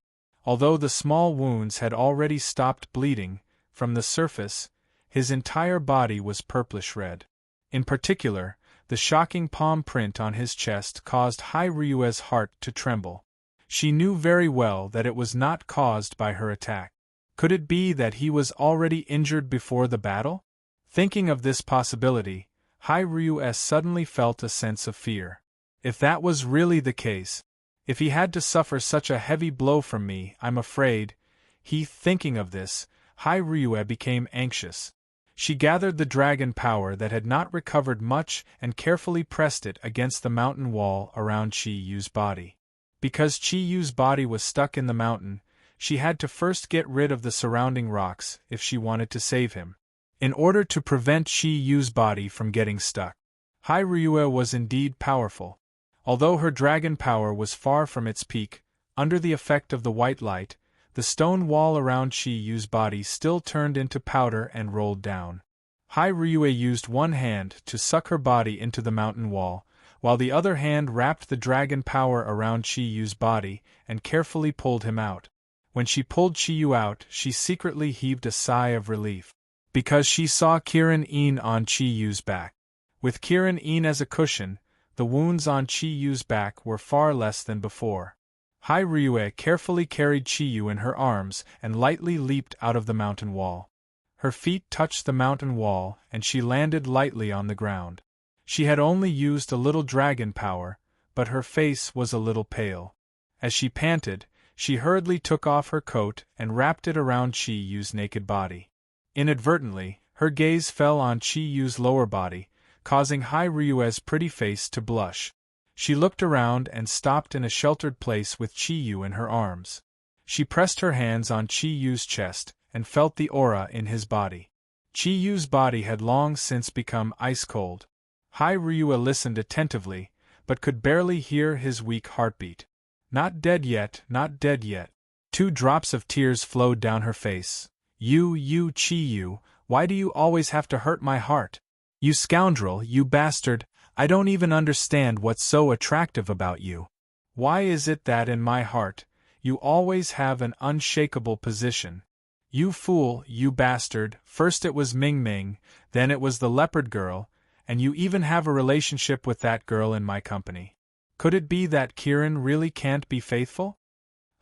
Although the small wounds had already stopped bleeding, from the surface, his entire body was purplish red. In particular, the shocking palm print on his chest caused Hai Ryue's heart to tremble. She knew very well that it was not caused by her attack. Could it be that he was already injured before the battle? Thinking of this possibility, Hai Ryue suddenly felt a sense of fear. If that was really the case, if he had to suffer such a heavy blow from me, I'm afraid, thinking of this, Hai Ryue became anxious. She gathered the dragon power that had not recovered much and carefully pressed it against the mountain wall around Chi-Yu's body. Because Chi-Yu's body was stuck in the mountain, she had to first get rid of the surrounding rocks if she wanted to save him. In order to prevent Chi-Yu's body from getting stuck. Hyrule was indeed powerful. Although her dragon power was far from its peak, under the effect of the white light, the stone wall around Chi-Yu's body still turned into powder and rolled down. Hyrule used one hand to suck her body into the mountain wall, while the other hand wrapped the dragon power around Chi-Yu's body and carefully pulled him out. When she pulled Chi-Yu out, she secretly heaved a sigh of relief, because she saw Kirin-in on Chi-Yu's back. With Kirin-in as a cushion, the wounds on Chi-Yu's back were far less than before. Hyrule carefully carried Chi-Yu in her arms and lightly leaped out of the mountain wall. Her feet touched the mountain wall and she landed lightly on the ground. She had only used a little dragon power, but her face was a little pale. As she panted, she hurriedly took off her coat and wrapped it around Chi-Yu's naked body. Inadvertently, her gaze fell on Chi-Yu's lower body, causing Hyrue's pretty face to blush. She looked around and stopped in a sheltered place with Chi-Yu in her arms. She pressed her hands on Chi-Yu's chest and felt the aura in his body. Chi-Yu's body had long since become ice-cold. Hyrule listened attentively, but could barely hear his weak heartbeat. Not dead yet, not dead yet. 2 drops of tears flowed down her face. You, Chi-Yu, why do you always have to hurt my heart? You scoundrel, you bastard, I don't even understand what's so attractive about you. Why is it that in my heart, you always have an unshakable position? You fool, you bastard, first it was Ming Ming, then it was the leopard girl, and you even have a relationship with that girl in my company. Could it be that Kirin really can't be faithful?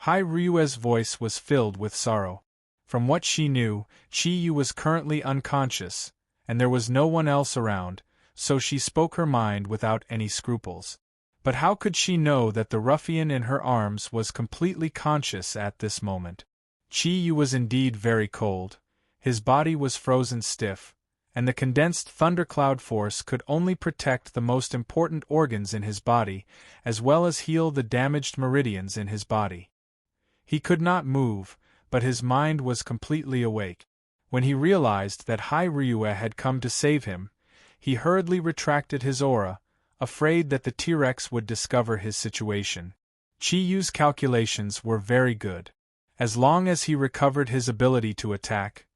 Hyrue's voice was filled with sorrow. From what she knew, Chi-Yu was currently unconscious, and there was no one else around, so she spoke her mind without any scruples. But how could she know that the ruffian in her arms was completely conscious at this moment? Chi-Yu was indeed very cold, his body was frozen stiff, and the condensed thundercloud force could only protect the most important organs in his body, as well as heal the damaged meridians in his body. He could not move, but his mind was completely awake. When he realized that Hyrule had come to save him, he hurriedly retracted his aura, afraid that the T-Rex would discover his situation. Chi-Yu's calculations were very good. As long as he recovered his ability to attack,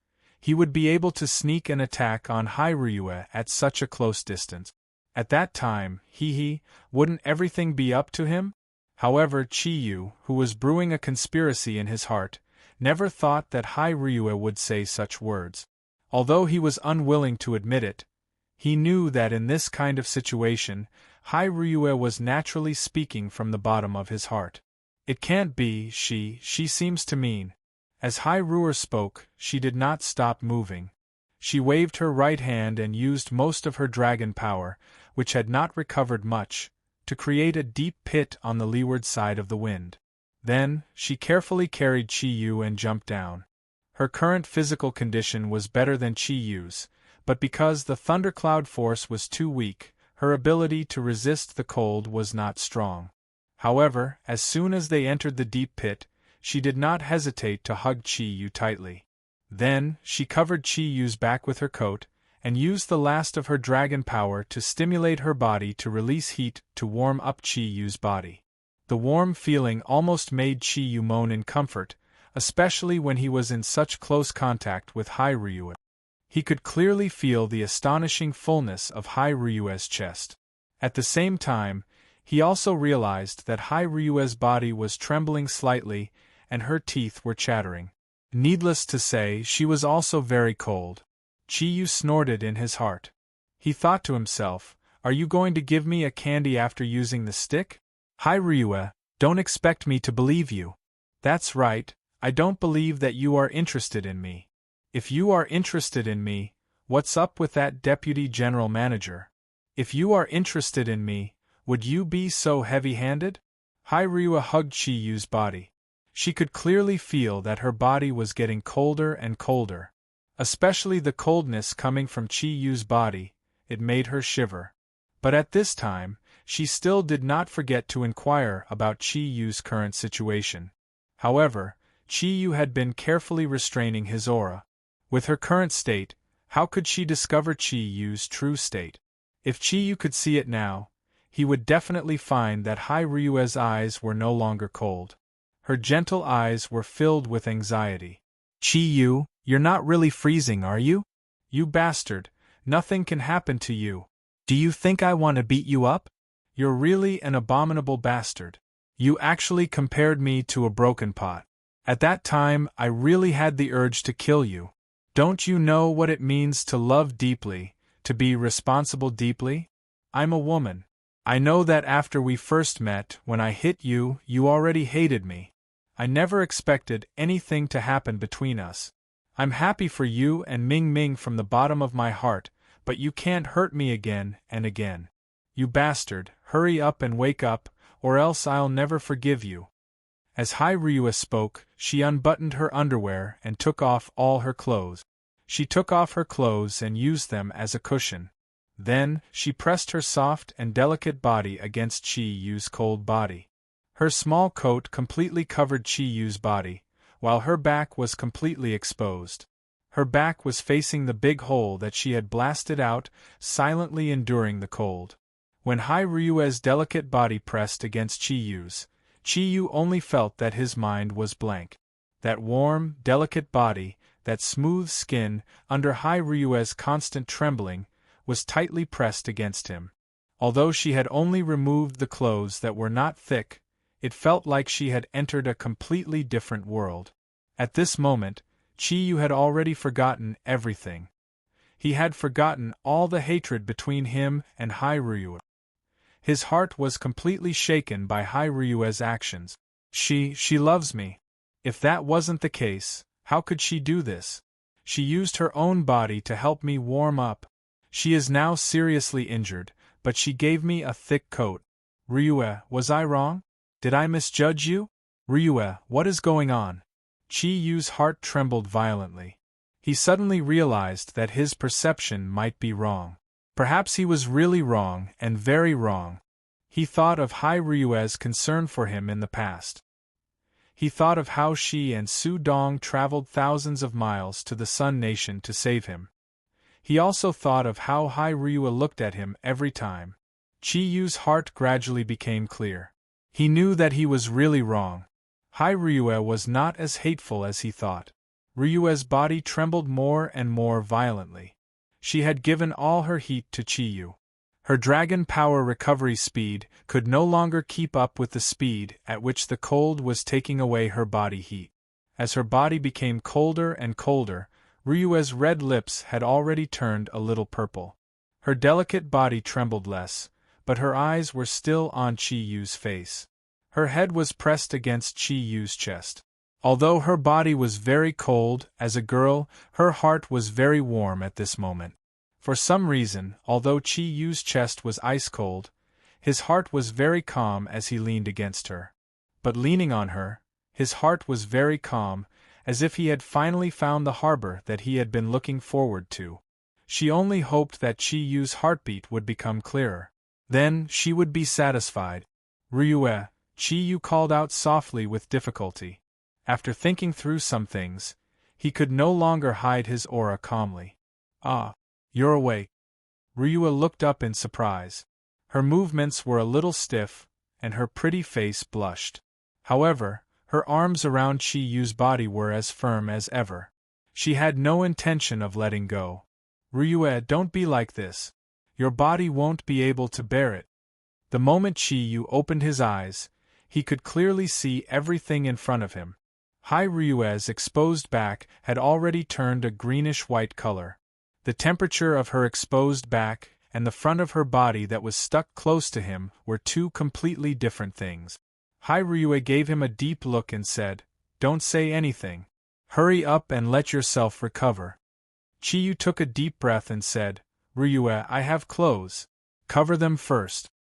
he would be able to sneak an attack on Hyrule at such a close distance. At that time, wouldn't everything be up to him? However, Chi-Yu, who was brewing a conspiracy in his heart, never thought that Hyrule would say such words. Although he was unwilling to admit it, he knew that in this kind of situation, Hyrule was naturally speaking from the bottom of his heart. It can't be, she seems to mean. As Hyrule spoke, she did not stop moving. She waved her right hand and used most of her dragon power, which had not recovered much, to create a deep pit on the leeward side of the wind. Then, she carefully carried Chi-Yu and jumped down. Her current physical condition was better than Chi-Yu's, but because the thundercloud force was too weak, her ability to resist the cold was not strong. However, as soon as they entered the deep pit, she did not hesitate to hug Chi-Yu tightly. Then, she covered Chi-Yu's back with her coat, and used the last of her dragon power to stimulate her body to release heat to warm up Chi-Yu's body. The warm feeling almost made Chi-Yu moan in comfort, especially when he was in such close contact with Hyrule. He could clearly feel the astonishing fullness of Hyrule's chest. At the same time, he also realized that Hyrule's body was trembling slightly, and her teeth were chattering. Needless to say, she was also very cold. Chi-Yu snorted in his heart. He thought to himself, "Are you going to give me a candy after using the stick? Hyrule, don't expect me to believe you." "That's right, I don't believe that you are interested in me." "If you are interested in me, what's up with that deputy general manager? If you are interested in me, would you be so heavy-handed?" Hyrule hugged Chi-Yu's body. She could clearly feel that her body was getting colder and colder. Especially the coldness coming from Chi-Yu's body, it made her shiver. But at this time, she still did not forget to inquire about Chi-Yu's current situation. However, Chi-Yu had been carefully restraining his aura. With her current state, how could she discover Chi-Yu's true state? If Chi-Yu could see it now, he would definitely find that Hai-Ryue's eyes were no longer cold. Her gentle eyes were filled with anxiety. Chi-Yu, you're not really freezing, are you? You bastard, nothing can happen to you. Do you think I want to beat you up? You're really an abominable bastard. You actually compared me to a broken pot. At that time, I really had the urge to kill you. Don't you know what it means to love deeply, to be responsible deeply? I'm a woman. I know that after we first met, when I hit you, you already hated me. I never expected anything to happen between us. I'm happy for you and Ming Ming from the bottom of my heart, but you can't hurt me again and again. You bastard, hurry up and wake up, or else I'll never forgive you. As Hai-Ryue spoke, she unbuttoned her underwear and took off all her clothes. She took off her clothes and used them as a cushion. Then, she pressed her soft and delicate body against Chi-Yu's cold body. Her small coat completely covered Chi-Yu's body, while her back was completely exposed. Her back was facing the big hole that she had blasted out, silently enduring the cold. When Hai-Ryue's delicate body pressed against Chi-Yu's, Chi-Yu only felt that his mind was blank. That warm, delicate body, that smooth skin, under Hai-Ryue's constant trembling, was tightly pressed against him. Although she had only removed the clothes that were not thick, it felt like she had entered a completely different world. At this moment, Chi-Yu had already forgotten everything. He had forgotten all the hatred between him and Hai-Ryue. His heart was completely shaken by Hai-Ryue's actions. She loves me. If that wasn't the case, how could she do this? She used her own body to help me warm up. She is now seriously injured, but she gave me a thick coat. Ryue, was I wrong? Did I misjudge you? Ryue, what is going on? Chi-Yu's heart trembled violently. He suddenly realized that his perception might be wrong. Perhaps he was really wrong and very wrong. He thought of Hai-Ryue's concern for him in the past. He thought of how she and Su Dong traveled thousands of miles to the Sun Nation to save him. He also thought of how Hai-Ryue looked at him every time. Chi-Yu's heart gradually became clear. He knew that he was really wrong. Hai-Ryue was not as hateful as he thought. Ryue's body trembled more and more violently. She had given all her heat to Chi-Yu. Her dragon power recovery speed could no longer keep up with the speed at which the cold was taking away her body heat. As her body became colder and colder, Ryue's red lips had already turned a little purple. Her delicate body trembled less, but her eyes were still on Chi-Yu's face. Her head was pressed against Chi-Yu's chest. Although her body was very cold, as a girl, her heart was very warm at this moment. For some reason, although Chi-Yu's chest was ice-cold, his heart was very calm as he leaned against her. But leaning on her, his heart was very calm, as if he had finally found the harbor that he had been looking forward to. She only hoped that Chi-Yu's heartbeat would become clearer. Then, she would be satisfied. Ryue, Chi-Yu called out softly with difficulty. After thinking through some things, he could no longer hide his aura calmly. Ah, you're awake. Ryue looked up in surprise. Her movements were a little stiff, and her pretty face blushed. However, her arms around Chi-Yu's body were as firm as ever. She had no intention of letting go. Ryue, don't be like this. Your body won't be able to bear it. The moment Chi-Yu opened his eyes, he could clearly see everything in front of him. Hai-Ryue's exposed back had already turned a greenish-white color. The temperature of her exposed back and the front of her body that was stuck close to him were two completely different things. Hai-Ryue gave him a deep look and said, "Don't say anything. Hurry up and let yourself recover." Chi-Yu took a deep breath and said, "Ryue, I have clothes. Cover them first."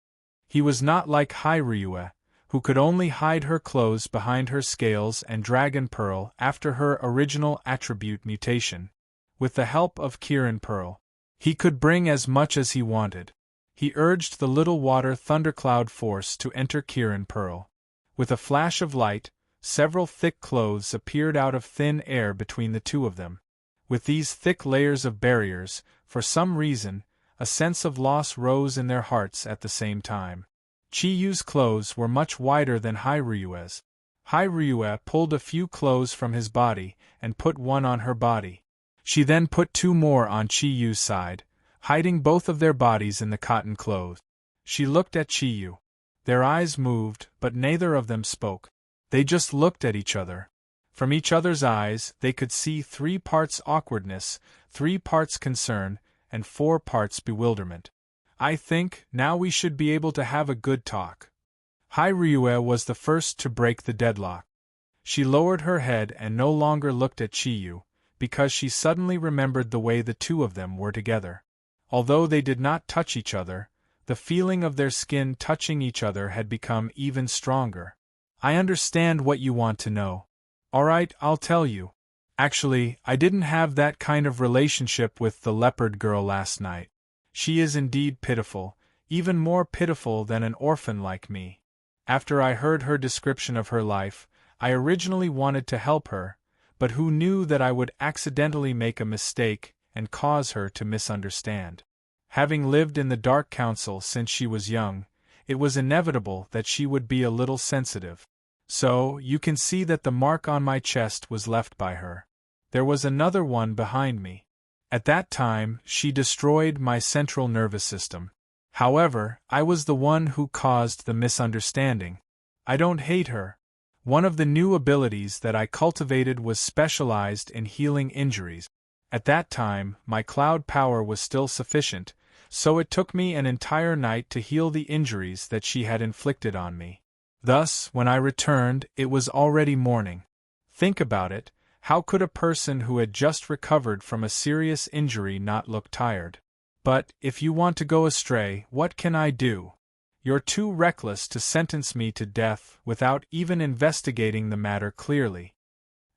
He was not like Hai-Ryue, who could only hide her clothes behind her scales and dragon pearl after her original attribute mutation. with the help of Kirin Pearl. He could bring as much as he wanted. He urged the little water thundercloud force to enter Kirin Pearl. With a flash of light, several thick clothes appeared out of thin air between the two of them. With these thick layers of barriers, for some reason, a sense of loss rose in their hearts at the same time. Chiyu's clothes were much wider than Hairyue's. Hairyue pulled a few clothes from his body and put one on her body. She then put two more on Chiyu's side, hiding both of their bodies in the cotton clothes. She looked at Chiyu. Their eyes moved, but neither of them spoke. They just looked at each other. From each other's eyes they could see 3 parts awkwardness, 3 parts concern, and 4 parts bewilderment. I think, now we should be able to have a good talk. Hairyue was the first to break the deadlock. She lowered her head and no longer looked at Chiyu, because she suddenly remembered the way the two of them were together. Although they did not touch each other, the feeling of their skin touching each other had become even stronger. I understand what you want to know. Alright, I'll tell you. Actually, I didn't have that kind of relationship with the leopard girl last night. She is indeed pitiful, even more pitiful than an orphan like me. After I heard her description of her life, I originally wanted to help her, but who knew that I would accidentally make a mistake and cause her to misunderstand. Having lived in the Dark Council since she was young, it was inevitable that she would be a little sensitive. So, you can see that the mark on my chest was left by her. There was another one behind me. At that time, she destroyed my central nervous system. However, I was the one who caused the misunderstanding. I don't hate her. One of the new abilities that I cultivated was specialized in healing injuries. At that time, my cloud power was still sufficient, so it took me an entire night to heal the injuries that she had inflicted on me. Thus, when I returned, it was already morning. Think about it, how could a person who had just recovered from a serious injury not look tired? But, if you want to go astray, what can I do? You're too reckless to sentence me to death without even investigating the matter clearly.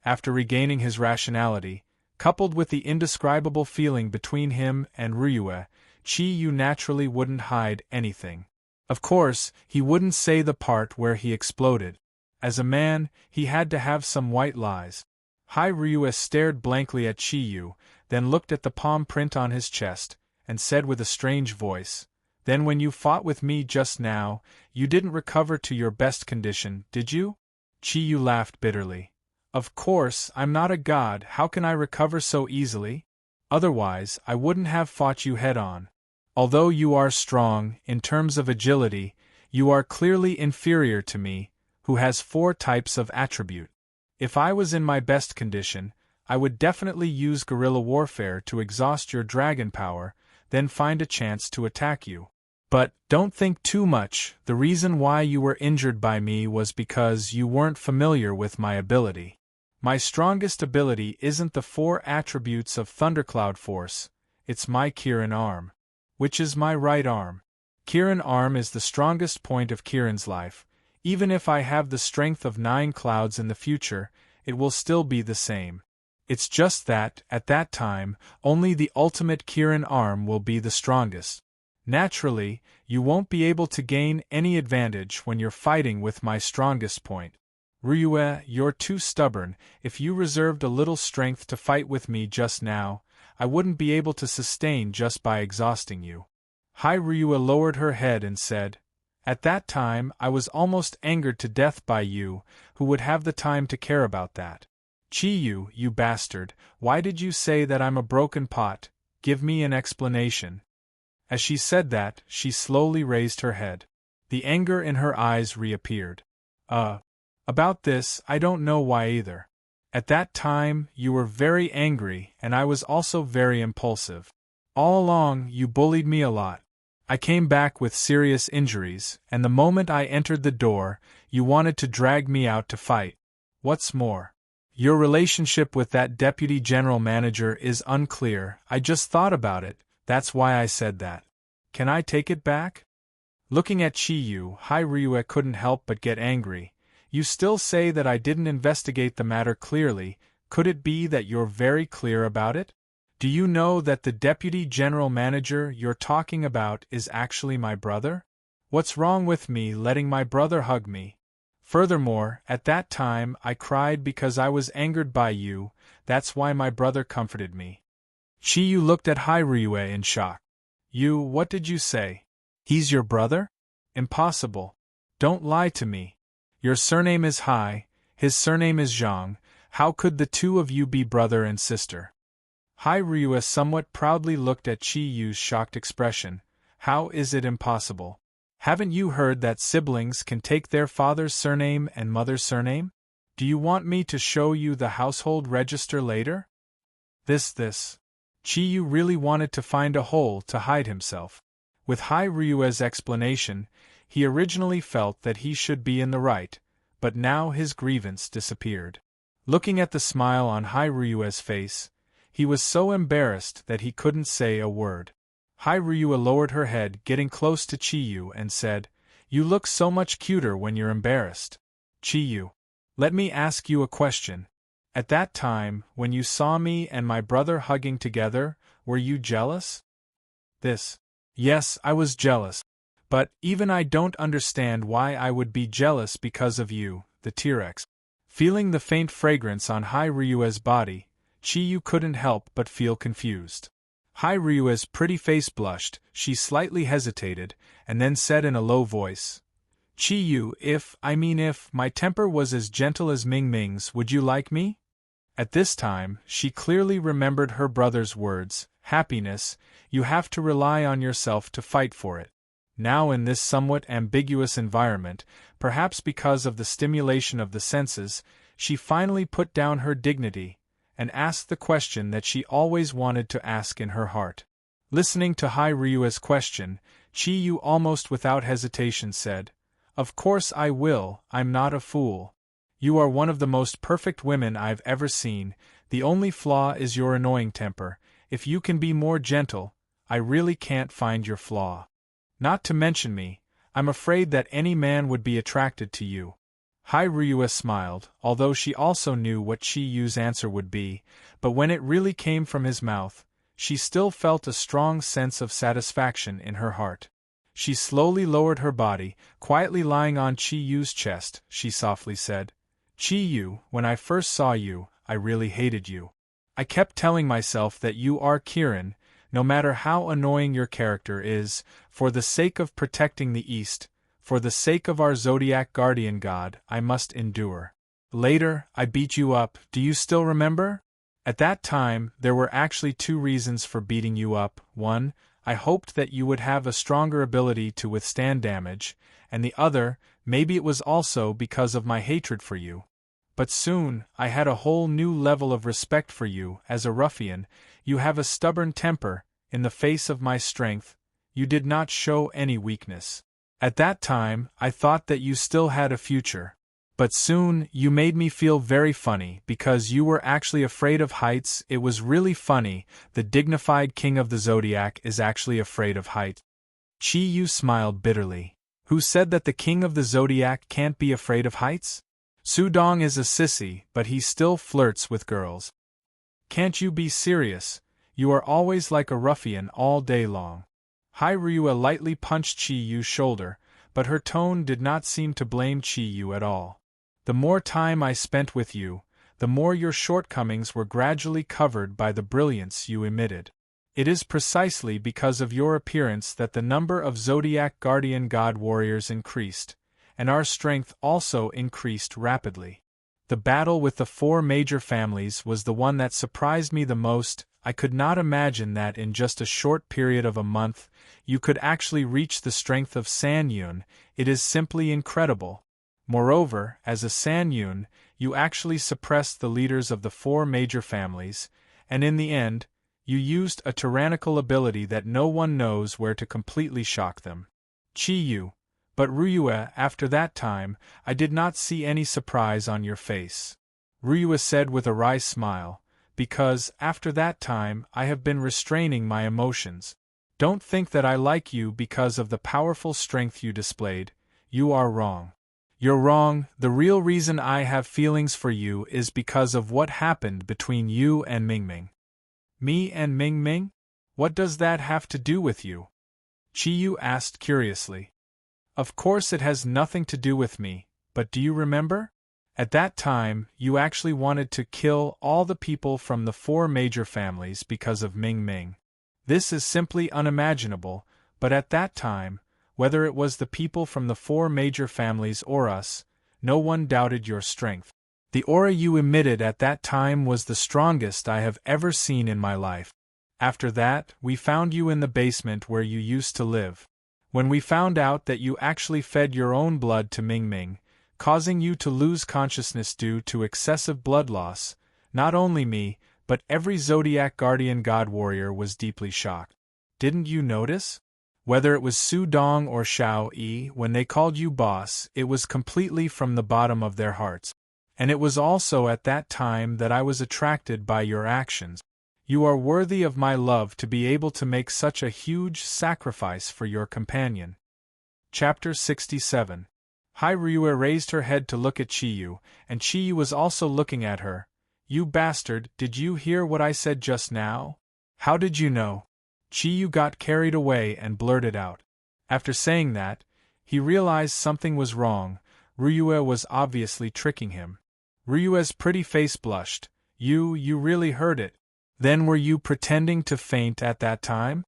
After regaining his rationality, coupled with the indescribable feeling between him and Ryue, Chiyu naturally wouldn't hide anything. Of course, he wouldn't say the part where he exploded. As a man, he had to have some white lies. Ryue stared blankly at Chiyu, then looked at the palm print on his chest, and said with a strange voice, "Then when you fought with me just now, you didn't recover to your best condition, did you?" Chiyu laughed bitterly. "Of course, I'm not a god, how can I recover so easily? Otherwise, I wouldn't have fought you head-on. Although you are strong, in terms of agility, you are clearly inferior to me, who has 4 types of attribute. If I was in my best condition, I would definitely use guerrilla warfare to exhaust your dragon power, then find a chance to attack you. But, don't think too much, the reason why you were injured by me was because you weren't familiar with my ability. My strongest ability isn't the 4 attributes of Thundercloud Force, it's my Kirin arm. Which is my right arm. Kirin arm is the strongest point of Kirin's life. Even if I have the strength of 9 clouds in the future, it will still be the same. It's just that, at that time, only the ultimate Kirin arm will be the strongest. Naturally, you won't be able to gain any advantage when you're fighting with my strongest point. Ryue, you're too stubborn. If you reserved a little strength to fight with me just now, I wouldn't be able to sustain just by exhausting you." Ryue lowered her head and said, "At that time I was almost angered to death by you, who would have the time to care about that. Chiyu, you bastard, why did you say that I'm a broken pot? Give me an explanation." As she said that, she slowly raised her head. The anger in her eyes reappeared. About this, I don't know why either. At that time, you were very angry, and I was also very impulsive. All along, you bullied me a lot. I came back with serious injuries, and the moment I entered the door, you wanted to drag me out to fight. What's more, your relationship with that deputy general manager is unclear. I just thought about it, that's why I said that. Can I take it back? Looking at Chiyu, Ryue couldn't help but get angry. You still say that I didn't investigate the matter clearly, could it be that you're very clear about it? Do you know that the deputy general manager you're talking about is actually my brother? What's wrong with me letting my brother hug me? Furthermore, at that time I cried because I was angered by you, that's why my brother comforted me. Chiyu looked at Ryue in shock. What did you say? He's your brother? Impossible. Don't lie to me. Your surname is Hai, his surname is Zhang, how could the two of you be brother and sister? Ryue somewhat proudly looked at Chiyu's shocked expression. How is it impossible? Haven't you heard that siblings can take their father's surname and mother's surname? Do you want me to show you the household register later? This. Chiyu really wanted to find a hole to hide himself. With Ryue's explanation, he originally felt that he should be in the right, but now his grievance disappeared. Looking at the smile on Ryue's face, he was so embarrassed that he couldn't say a word. Ryue lowered her head, getting close to Chiyu, and said, You look so much cuter when you're embarrassed. Chiyu, let me ask you a question. At that time, when you saw me and my brother hugging together, were you jealous? Yes, I was jealous. But even I don't understand why I would be jealous because of you, the T-Rex. Feeling the faint fragrance on Ryue's body, Chiyu couldn't help but feel confused. Ryue's pretty face blushed, she slightly hesitated, and then said in a low voice, Chiyu, if my temper was as gentle as Ming Ming's, would you like me? At this time, she clearly remembered her brother's words, happiness, you have to rely on yourself to fight for it. Now in this somewhat ambiguous environment, perhaps because of the stimulation of the senses, she finally put down her dignity, and asked the question that she always wanted to ask in her heart. Listening to Ryue's question, Chiyu almost without hesitation said, Of course I will, I'm not a fool. You are one of the most perfect women I've ever seen, the only flaw is your annoying temper, if you can be more gentle, I really can't find your flaw. Not to mention me, I'm afraid that any man would be attracted to you. Ryue smiled, although she also knew what Chiyu's answer would be, but when it really came from his mouth, she still felt a strong sense of satisfaction in her heart. She slowly lowered her body, quietly lying on Chiyu's chest, she softly said, Chiyu, when I first saw you, I really hated you. I kept telling myself that you are Kirin, no matter how annoying your character is, for the sake of protecting the East, for the sake of our Zodiac guardian god, I must endure. Later, I beat you up, do you still remember? At that time, there were actually two reasons for beating you up. One, I hoped that you would have a stronger ability to withstand damage, and the other, maybe it was also because of my hatred for you. But soon, I had a whole new level of respect for you. As a ruffian, you have a stubborn temper, in the face of my strength, you did not show any weakness. At that time, I thought that you still had a future. But soon, you made me feel very funny, because you were actually afraid of heights. It was really funny, the dignified king of the Zodiac is actually afraid of height. Chiyu smiled bitterly. Who said that the king of the Zodiac can't be afraid of heights? Sudong is a sissy, but he still flirts with girls. Can't you be serious? You are always like a ruffian all day long. Ryue lightly punched Chiyu's shoulder, but her tone did not seem to blame Chiyu at all. The more time I spent with you, the more your shortcomings were gradually covered by the brilliance you emitted. It is precisely because of your appearance that the number of Zodiac Guardian God warriors increased, and our strength also increased rapidly. The battle with the four major families was the one that surprised me the most. I could not imagine that in just a short period of a month, you could actually reach the strength of Sanyun. It is simply incredible. Moreover, as a Sanyun, you actually suppressed the leaders of the four major families, and in the end, you used a tyrannical ability that no one knows where to completely shock them. Chiyu. But Ryue, after that time, I did not see any surprise on your face. Ryue said with a wry smile, because, after that time, I have been restraining my emotions. Don't think that I like you because of the powerful strength you displayed. You are wrong. You're wrong. The real reason I have feelings for you is because of what happened between you and Mingming. Me and Ming Ming? What does that have to do with you? Chiyu asked curiously. Of course it has nothing to do with me, but do you remember? At that time, you actually wanted to kill all the people from the 4 major families because of Ming Ming. This is simply unimaginable, but at that time, whether it was the people from the 4 major families or us, no one doubted your strength. The aura you emitted at that time was the strongest I have ever seen in my life. After that, we found you in the basement where you used to live. When we found out that you actually fed your own blood to Ming Ming, causing you to lose consciousness due to excessive blood loss, not only me, but every Zodiac Guardian God Warrior was deeply shocked. Didn't you notice? Whether it was Su Dong or Xiao Yi, when they called you boss, it was completely from the bottom of their hearts. And it was also at that time that I was attracted by your actions. You are worthy of my love to be able to make such a huge sacrifice for your companion. Chapter 67. Hai Ryue raised her head to look at Chiyu, and Chiyu was also looking at her. You bastard, did you hear what I said just now? How did you know? Chiyu got carried away and blurted out. After saying that, he realized something was wrong. Ryue was obviously tricking him. Ryue's pretty face blushed. You really heard it. Then were you pretending to faint at that time?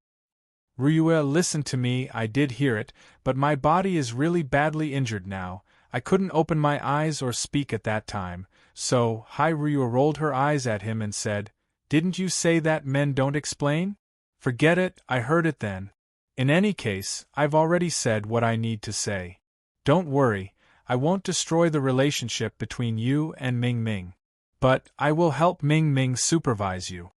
Ryue, listen to me, I did hear it, but my body is really badly injured now. I couldn't open my eyes or speak at that time, so Hai Ryue rolled her eyes at him and said, Didn't you say that men don't explain? Forget it, I heard it then. In any case, I've already said what I need to say. Don't worry, I won't destroy the relationship between you and Ming Ming. But I will help Ming Ming supervise you.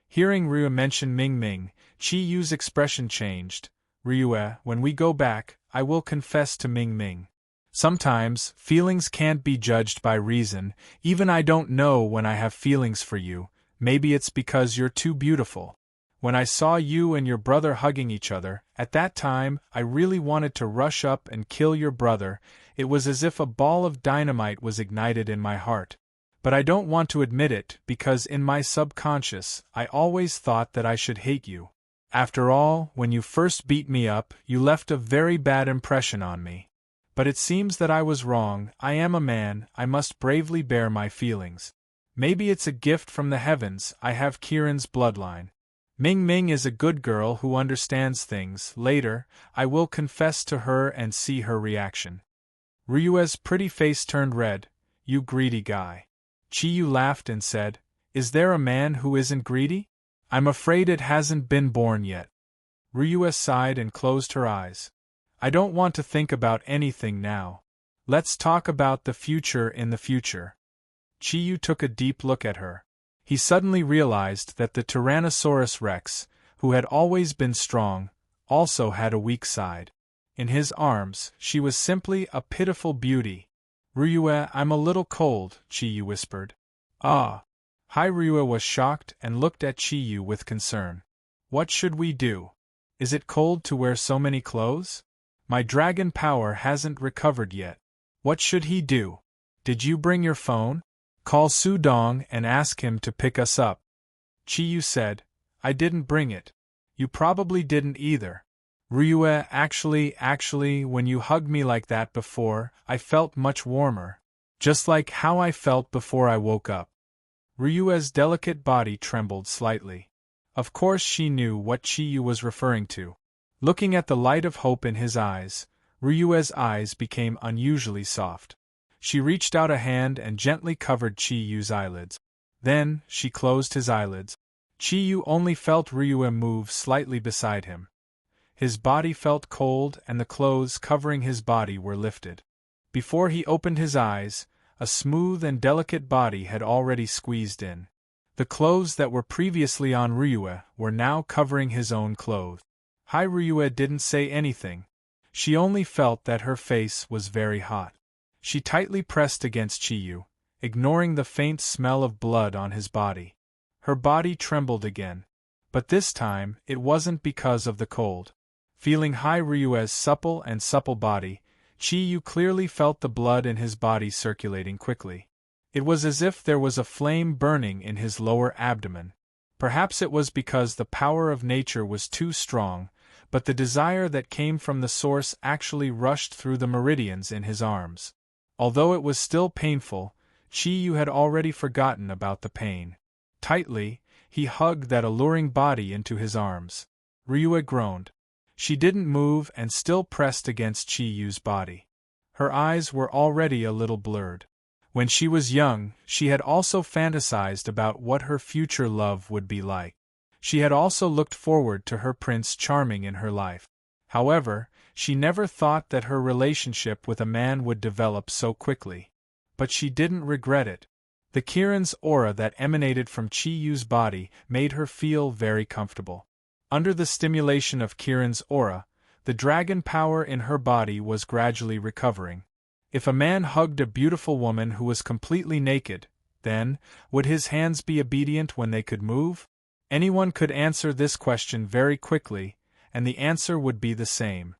Hearing Ryue mention Ming Ming, Chi-Yu's expression changed. Ryue, when we go back, I will confess to Ming Ming. Sometimes, feelings can't be judged by reason, even I don't know when I have feelings for you, maybe it's because you're too beautiful. When I saw you and your brother hugging each other, at that time, I really wanted to rush up and kill your brother. It was as if a ball of dynamite was ignited in my heart. But I don't want to admit it, because in my subconscious, I always thought that I should hate you. After all, when you first beat me up, you left a very bad impression on me. But it seems that I was wrong. I am a man, I must bravely bear my feelings. Maybe it's a gift from the heavens, I have Kiran's bloodline. Ming Ming is a good girl who understands things. Later, I will confess to her and see her reaction. Ryue's pretty face turned red. You greedy guy. Chiyu laughed and said, Is there a man who isn't greedy? I'm afraid it hasn't been born yet. Ryue sighed and closed her eyes. I don't want to think about anything now. Let's talk about the future in the future. Chiyu took a deep look at her. He suddenly realized that the Tyrannosaurus Rex, who had always been strong, also had a weak side. In his arms, she was simply a pitiful beauty. Ryue, I'm a little cold, Chiyu whispered. Ah. Hai Ryue was shocked and looked at Chiyu with concern. What should we do? Is it cold to wear so many clothes? My dragon power hasn't recovered yet. What should he do? Did you bring your phone? Call Su Dong and ask him to pick us up. Chiyu said, I didn't bring it. You probably didn't either. Ryue, actually, when you hugged me like that before, I felt much warmer. Just like how I felt before I woke up. Ryue's delicate body trembled slightly. Of course she knew what Chiyu was referring to. Looking at the light of hope in his eyes, Ryue's eyes became unusually soft. She reached out a hand and gently covered Chiyu's eyelids. Then, she closed his eyelids. Chiyu only felt Ryue move slightly beside him. His body felt cold and the clothes covering his body were lifted. Before he opened his eyes, a smooth and delicate body had already squeezed in. The clothes that were previously on Ryue were now covering his own clothes. Hai Ryue didn't say anything. She only felt that her face was very hot. She tightly pressed against Chiyu, ignoring the faint smell of blood on his body. Her body trembled again. But this time, it wasn't because of the cold. Feeling Hai Ryue's supple body, Chiyu clearly felt the blood in his body circulating quickly. It was as if there was a flame burning in his lower abdomen. Perhaps it was because the power of nature was too strong, but the desire that came from the source actually rushed through the meridians in his arms. Although it was still painful, Chi-Yu had already forgotten about the pain. Tightly, he hugged that alluring body into his arms. Ryue groaned. She didn't move and still pressed against Chi-Yu's body. Her eyes were already a little blurred. When she was young, she had also fantasized about what her future love would be like. She had also looked forward to her Prince Charming in her life. However, she never thought that her relationship with a man would develop so quickly. But she didn't regret it. The Kirin's aura that emanated from Chi-Yu's body made her feel very comfortable. Under the stimulation of Kirin's aura, the dragon power in her body was gradually recovering. If a man hugged a beautiful woman who was completely naked, then, would his hands be obedient when they could move? Anyone could answer this question very quickly, and the answer would be the same.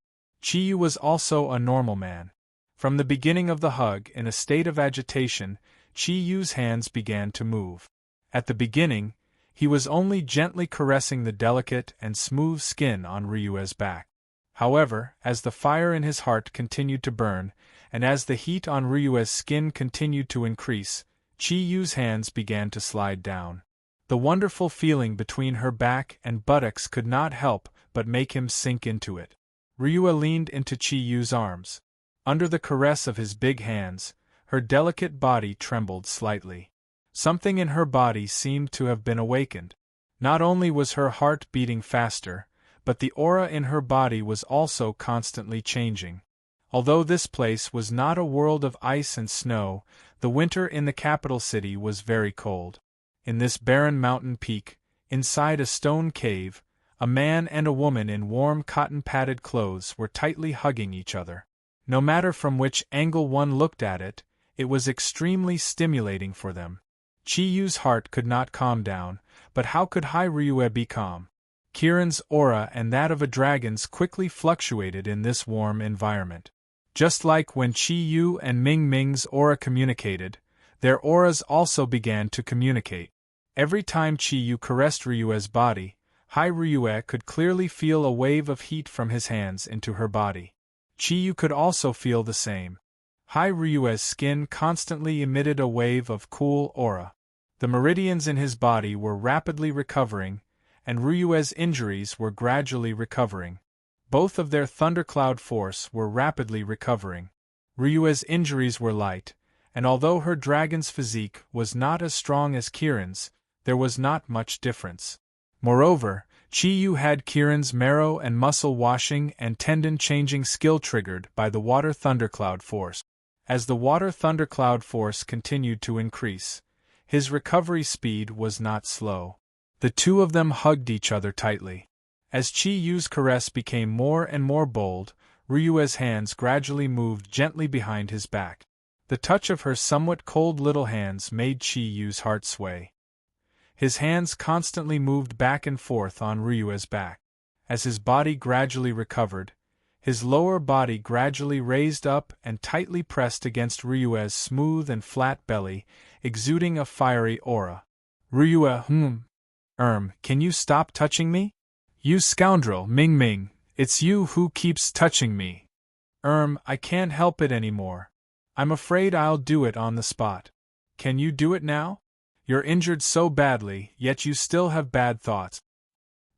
Chi-Yu was also a normal man. From the beginning of the hug, in a state of agitation, Chi-Yu's hands began to move. At the beginning, he was only gently caressing the delicate and smooth skin on Ryue's back. However, as the fire in his heart continued to burn, and as the heat on Ryue's skin continued to increase, Chi-Yu's hands began to slide down. The wonderful feeling between her back and buttocks could not help but make him sink into it. Ryue leaned into Chi-Yu's arms. Under the caress of his big hands, her delicate body trembled slightly. Something in her body seemed to have been awakened. Not only was her heart beating faster, but the aura in her body was also constantly changing. Although this place was not a world of ice and snow, the winter in the capital city was very cold. In this barren mountain peak, inside a stone cave, a man and a woman in warm cotton-padded clothes were tightly hugging each other. No matter from which angle one looked at it, it was extremely stimulating for them. Chi-Yu's heart could not calm down, but how could Ryue be calm? Kirin's aura and that of a dragon's quickly fluctuated in this warm environment. Just like when Chi-Yu and Ming Ming's aura communicated, their auras also began to communicate. Every time Chi-Yu caressed Ryue's body, Ryue could clearly feel a wave of heat from his hands into her body. Chi-Yu could also feel the same. Ryue's skin constantly emitted a wave of cool aura. The meridians in his body were rapidly recovering, and Ryue's injuries were gradually recovering. Both of their thundercloud force were rapidly recovering. Ryue's injuries were light, and although her dragon's physique was not as strong as Kirin's, there was not much difference. Moreover, Chi-Yu had Kirin's marrow and muscle washing and tendon changing skill triggered by the water thundercloud force. As the water thundercloud force continued to increase, his recovery speed was not slow. The two of them hugged each other tightly. As Chi-Yu's caress became more and more bold, Ryue's hands gradually moved gently behind his back. The touch of her somewhat cold little hands made Chi-Yu's heart sway. His hands constantly moved back and forth on Ryue's back. As his body gradually recovered, his lower body gradually raised up and tightly pressed against Ryue's smooth and flat belly, exuding a fiery aura. Ryue, can you stop touching me? You scoundrel, Ming Ming, it's you who keeps touching me. I can't help it anymore. I'm afraid I'll do it on the spot. Can you do it now? You're injured so badly, yet you still have bad thoughts.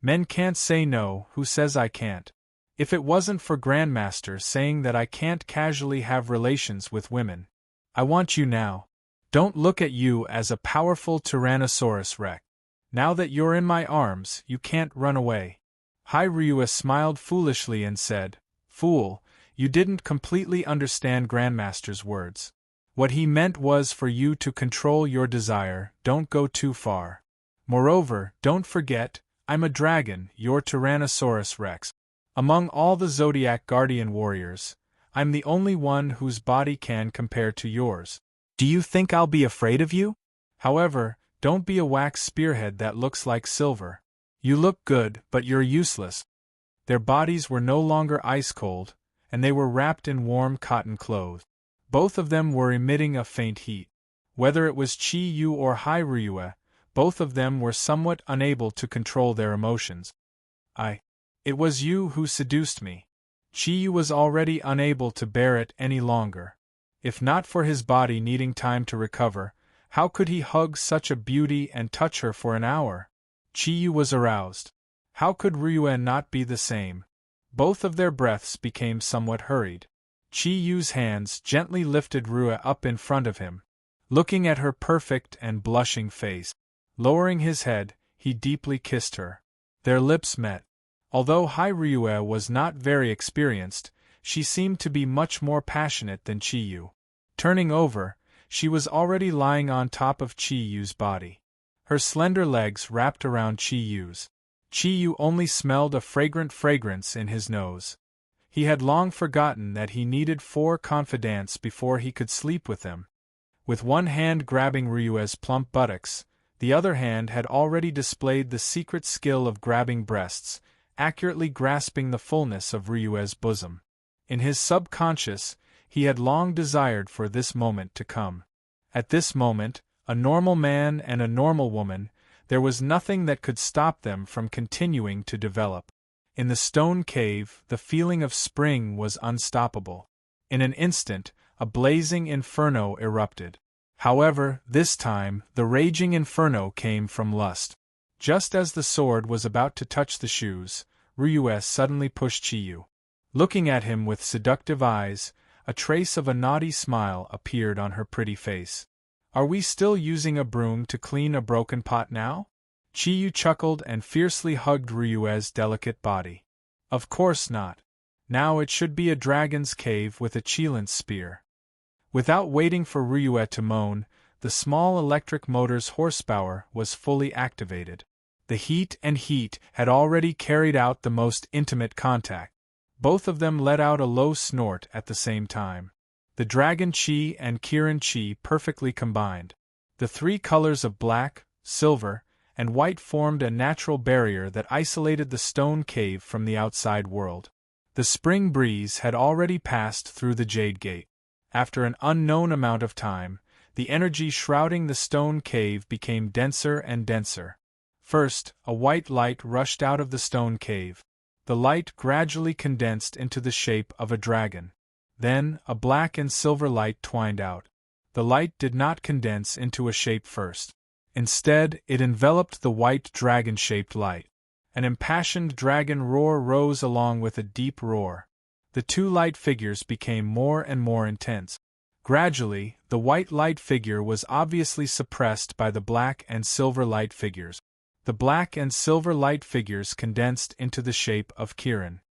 Men can't say no, who says I can't? If it wasn't for Grandmaster saying that I can't casually have relations with women. I want you now. Don't look at you as a powerful Tyrannosaurus Rex. Now that you're in my arms, you can't run away. Ryue smiled foolishly and said, Fool, you didn't completely understand Grandmaster's words. What he meant was for you to control your desire, don't go too far. Moreover, don't forget, I'm a dragon, your Tyrannosaurus Rex. Among all the Zodiac Guardian warriors, I'm the only one whose body can compare to yours. Do you think I'll be afraid of you? However, don't be a wax spearhead that looks like silver. You look good, but you're useless. Their bodies were no longer ice cold, and they were wrapped in warm cotton clothes. Both of them were emitting a faint heat. Whether it was Chi-Yu or Ryue, Both of them were somewhat unable to control their emotions. It was you who seduced me. Chiyu was already unable to bear it any longer. If not for his body needing time to recover, how could he hug such a beauty and touch her for an hour? Chiyu was aroused. How could Ryue not be the same? Both of their breaths became somewhat hurried. Chiyu's hands gently lifted Ryue up in front of him, looking at her perfect and blushing face. Lowering his head, he deeply kissed her. Their lips met. Although Ryue was not very experienced, she seemed to be much more passionate than Chiyu. Turning over, she was already lying on top of Chiyu's body. Her slender legs wrapped around Chiyu's. Chiyu only smelled a fragrant fragrance in his nose. He had long forgotten that he needed 4 confidants before he could sleep with them. With one hand grabbing Ryue's plump buttocks, the other hand had already displayed the secret skill of grabbing breasts, accurately grasping the fullness of Ryue's bosom. In his subconscious, he had long desired for this moment to come. At this moment, a normal man and a normal woman, there was nothing that could stop them from continuing to develop. In the stone cave, the feeling of spring was unstoppable. In an instant, a blazing inferno erupted. However, this time, the raging inferno came from lust. Just as the sword was about to touch the shoes, Ryue suddenly pushed Chiyu. Looking at him with seductive eyes, a trace of a naughty smile appeared on her pretty face. "Are we still using a broom to clean a broken pot now?" Chiyu chuckled and fiercely hugged Ryue's delicate body. "Of course not. Now it should be a dragon's cave with a Chilin's spear." Without waiting for Ryue to moan, the small electric motor's horsepower was fully activated. The heat had already carried out the most intimate contact. Both of them let out a low snort at the same time. The dragon chi and Kirin chi perfectly combined. The 3 colors of black, silver, and white formed a natural barrier that isolated the stone cave from the outside world. The spring breeze had already passed through the Jade Gate. After an unknown amount of time, the energy shrouding the stone cave became denser and denser. First, a white light rushed out of the stone cave. The light gradually condensed into the shape of a dragon. Then, a black and silver light twined out. The light did not condense into a shape first. Instead, it enveloped the white dragon-shaped light. An impassioned dragon roar rose along with a deep roar. The 2 light figures became more and more intense. Gradually, the white light figure was obviously suppressed by the black and silver light figures. The black and silver light figures condensed into the shape of Kirin.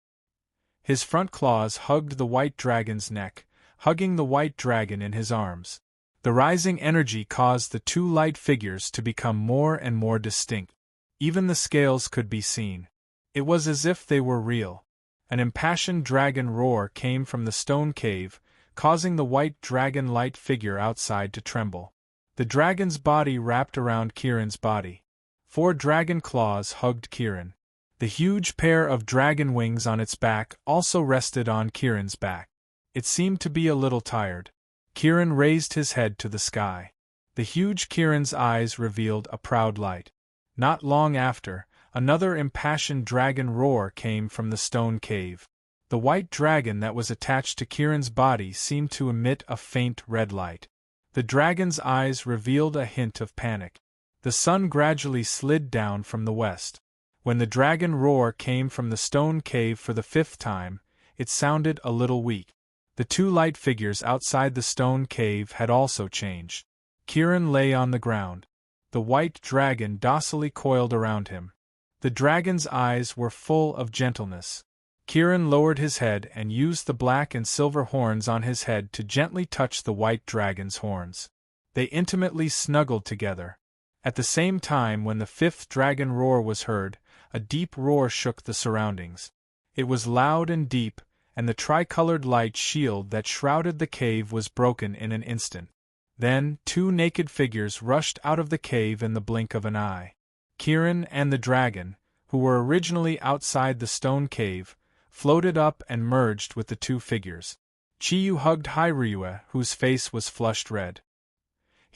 His front claws hugged the white dragon's neck, hugging the white dragon in his arms. The rising energy caused the 2 light figures to become more and more distinct. Even the scales could be seen. It was as if they were real. An impassioned dragon roar came from the stone cave, causing the white dragon light figure outside to tremble. The dragon's body wrapped around Kirin's body. 4 dragon claws hugged Kirin. The huge pair of dragon wings on its back also rested on Kirin's back. It seemed to be a little tired. Kirin raised his head to the sky. The huge Kirin's eyes revealed a proud light. Not long after, another impassioned dragon roar came from the stone cave. The white dragon that was attached to Kirin's body seemed to emit a faint red light. The dragon's eyes revealed a hint of panic. The sun gradually slid down from the west. When the dragon roar came from the stone cave for the 5th time, it sounded a little weak. The 2 light figures outside the stone cave had also changed. Kirin lay on the ground. The white dragon docilely coiled around him. The dragon's eyes were full of gentleness. Kirin lowered his head and used the black and silver horns on his head to gently touch the white dragon's horns. They intimately snuggled together. At the same time, when the 5th dragon roar was heard, a deep roar shook the surroundings. It was loud and deep, and the tricolored light shield that shrouded the cave was broken in an instant. Then, 2 naked figures rushed out of the cave in the blink of an eye. Kirin and the dragon, who were originally outside the stone cave, floated up and merged with the 2 figures. Chiyu hugged Ryue, whose face was flushed red.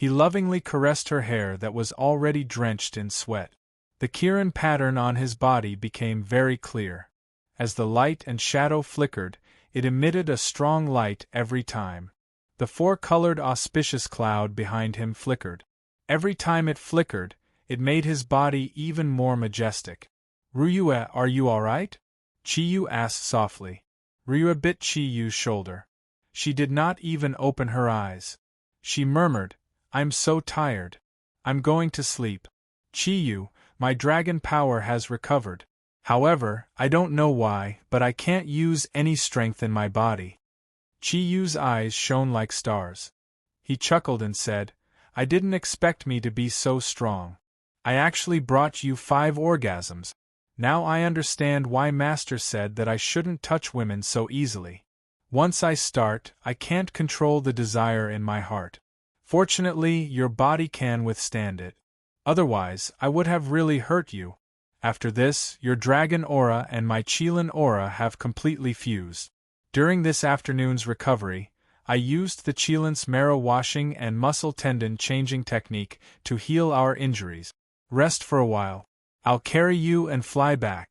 He lovingly caressed her hair that was already drenched in sweat. The Kirin pattern on his body became very clear. As the light and shadow flickered, it emitted a strong light every time. The four-colored auspicious cloud behind him flickered. Every time it flickered, it made his body even more majestic. "Ryue, are you all right?" Chiyu asked softly. Ryue bit Chiyu's shoulder. She did not even open her eyes. She murmured, "I'm so tired. I'm going to sleep. Chiyu, my dragon power has recovered. However, I don't know why, but I can't use any strength in my body." Chiyu's eyes shone like stars. He chuckled and said, "I didn't expect me to be so strong. I actually brought you 5 orgasms. Now I understand why Master said that I shouldn't touch women so easily. Once I start, I can't control the desire in my heart. Fortunately, your body can withstand it. Otherwise, I would have really hurt you. After this, your dragon aura and my Qilin aura have completely fused. During this afternoon's recovery, I used the Qilin's marrow washing and muscle tendon changing technique to heal our injuries. Rest for a while. I'll carry you and fly back."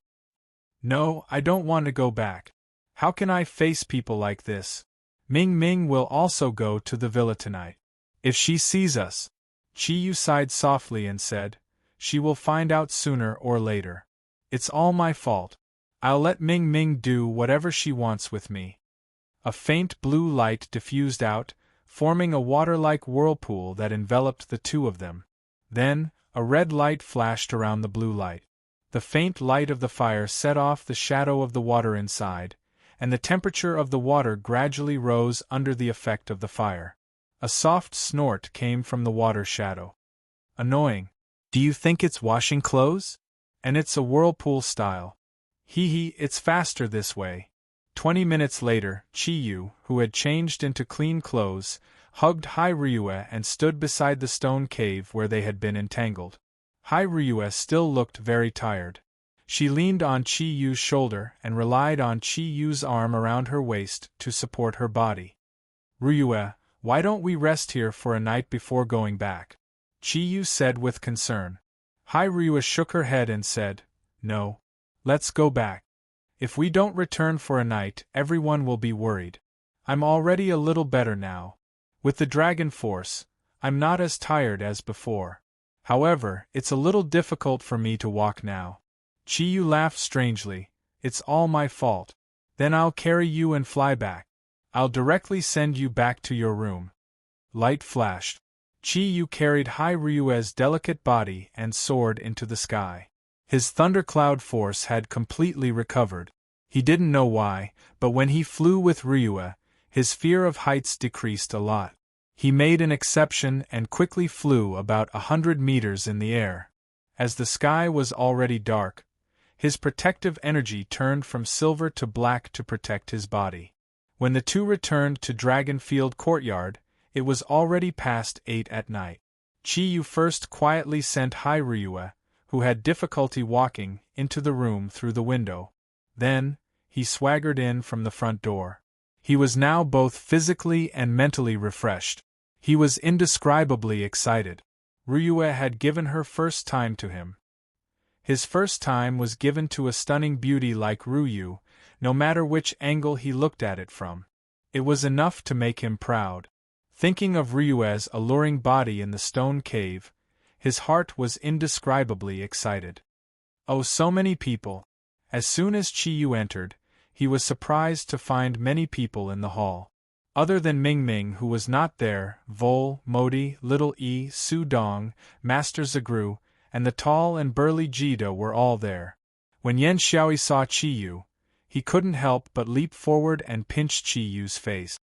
"No, I don't want to go back. How can I face people like this? Ming Ming will also go to the villa tonight. If she sees us," Chiyu sighed softly and said, "she will find out sooner or later. It's all my fault. I'll let Ming Ming do whatever she wants with me." A faint blue light diffused out, forming a water-like whirlpool that enveloped the two of them. Then, a red light flashed around the blue light. The faint light of the fire set off the shadow of the water inside, and the temperature of the water gradually rose under the effect of the fire. A soft snort came from the water shadow. "Annoying. Do you think it's washing clothes? And it's a whirlpool style. Hee, it's faster this way." 20 minutes later, Chiyu, who had changed into clean clothes, hugged Hai Ryue and stood beside the stone cave where they had been entangled. Hai Ryue still looked very tired. She leaned on Chiyu's shoulder and relied on Chiyu's arm around her waist to support her body. "Ryue, why don't we rest here for a night before going back?" Chiyu said with concern. Hai Ryue shook her head and said, "No. Let's go back. If we don't return for a night, everyone will be worried. I'm already a little better now. With the dragon force, I'm not as tired as before. However, it's a little difficult for me to walk now." Chiyu laughed strangely. "It's all my fault. Then I'll carry you and fly back. I'll directly send you back to your room." Light flashed. Chiyu carried Hai Ryue's delicate body and soared into the sky. His thundercloud force had completely recovered. He didn't know why, but when he flew with Ryue, his fear of heights decreased a lot. He made an exception and quickly flew about 100 meters in the air. As the sky was already dark, his protective energy turned from silver to black to protect his body. When the two returned to Dragonfield Courtyard, it was already past 8 at night. Chiyu first quietly sent Hai Ryue, who had difficulty walking, into the room through the window. Then, he swaggered in from the front door. He was now both physically and mentally refreshed. He was indescribably excited. Ryue had given her first time to him. His first time was given to a stunning beauty like Ryu, no matter which angle he looked at it from. It was enough to make him proud. Thinking of Ryue's alluring body in the stone cave, his heart was indescribably excited. Oh, so many people! As soon as Chiyu entered, he was surprised to find many people in the hall. Other than Ming Ming, who was not there, Vol, Modi, Little E, Su Dong, Master Zagru, and the tall and burly Jida were all there. When Yen Xiaoi saw Chiyu, he couldn't help but leap forward and pinch Chiyu's face.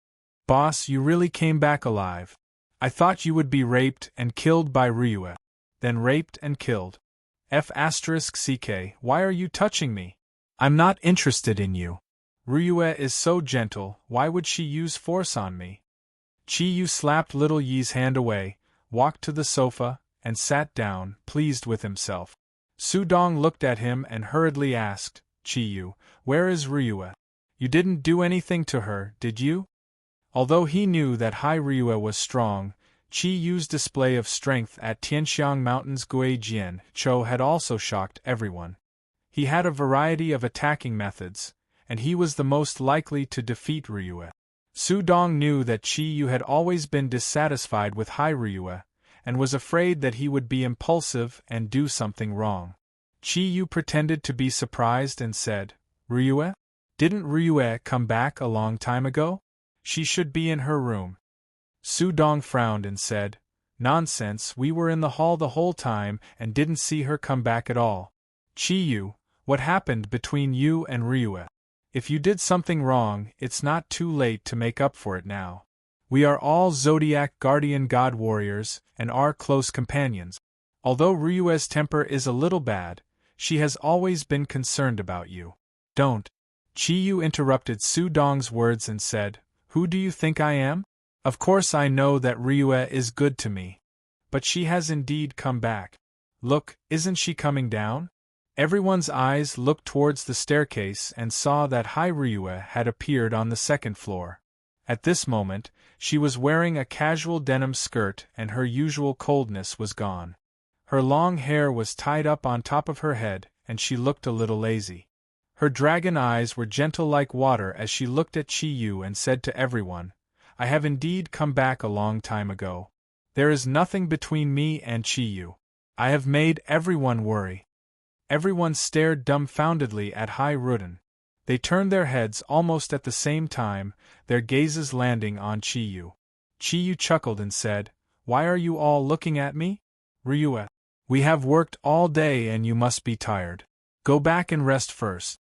"Boss, you really came back alive. I thought you would be raped and killed by Ryue. Then raped and killed. F***ck, why are you touching me? I'm not interested in you. Ryue is so gentle, why would she use force on me?" Chiyu slapped Little Yi's hand away, walked to the sofa, and sat down, pleased with himself. Su Dong looked at him and hurriedly asked, "Chiyu, where is Ryue? You didn't do anything to her, did you?" Although he knew that Hai Ryue was strong, Qi Yu's display of strength at Tianxiang Mountain's Guijian Chou had also shocked everyone. He had a variety of attacking methods, and he was the most likely to defeat Ryue. Su Dong knew that Qi Yu had always been dissatisfied with Hai Ryue, and was afraid that he would be impulsive and do something wrong. Qi Yu pretended to be surprised and said, "Ryue? Didn't Ryue come back a long time ago? She should be in her room." Su Dong frowned and said, "Nonsense, we were in the hall the whole time and didn't see her come back at all. Qi Yu, what happened between you and Ryue? If you did something wrong, it's not too late to make up for it now. We are all Zodiac guardian god warriors and are close companions. Although Ryue's temper is a little bad, she has always been concerned about you. Don't." Qi Yu interrupted Su Dong's words and said, "Who do you think I am? Of course I know that Ryue is good to me. But she has indeed come back. Look, isn't she coming down?" Everyone's eyes looked towards the staircase and saw that Hai Ryue had appeared on the second floor. At this moment, she was wearing a casual denim skirt and her usual coldness was gone. Her long hair was tied up on top of her head and she looked a little lazy. Her dragon eyes were gentle like water as she looked at Qi Yu and said to everyone, "I have indeed come back a long time ago. There is nothing between me and Qi Yu. I have made everyone worry." Everyone stared dumbfoundedly at Hai Ruden. They turned their heads almost at the same time, their gazes landing on Qi Yu. Qi Yu chuckled and said, "Why are you all looking at me? Ryue, we have worked all day and you must be tired. Go back and rest first."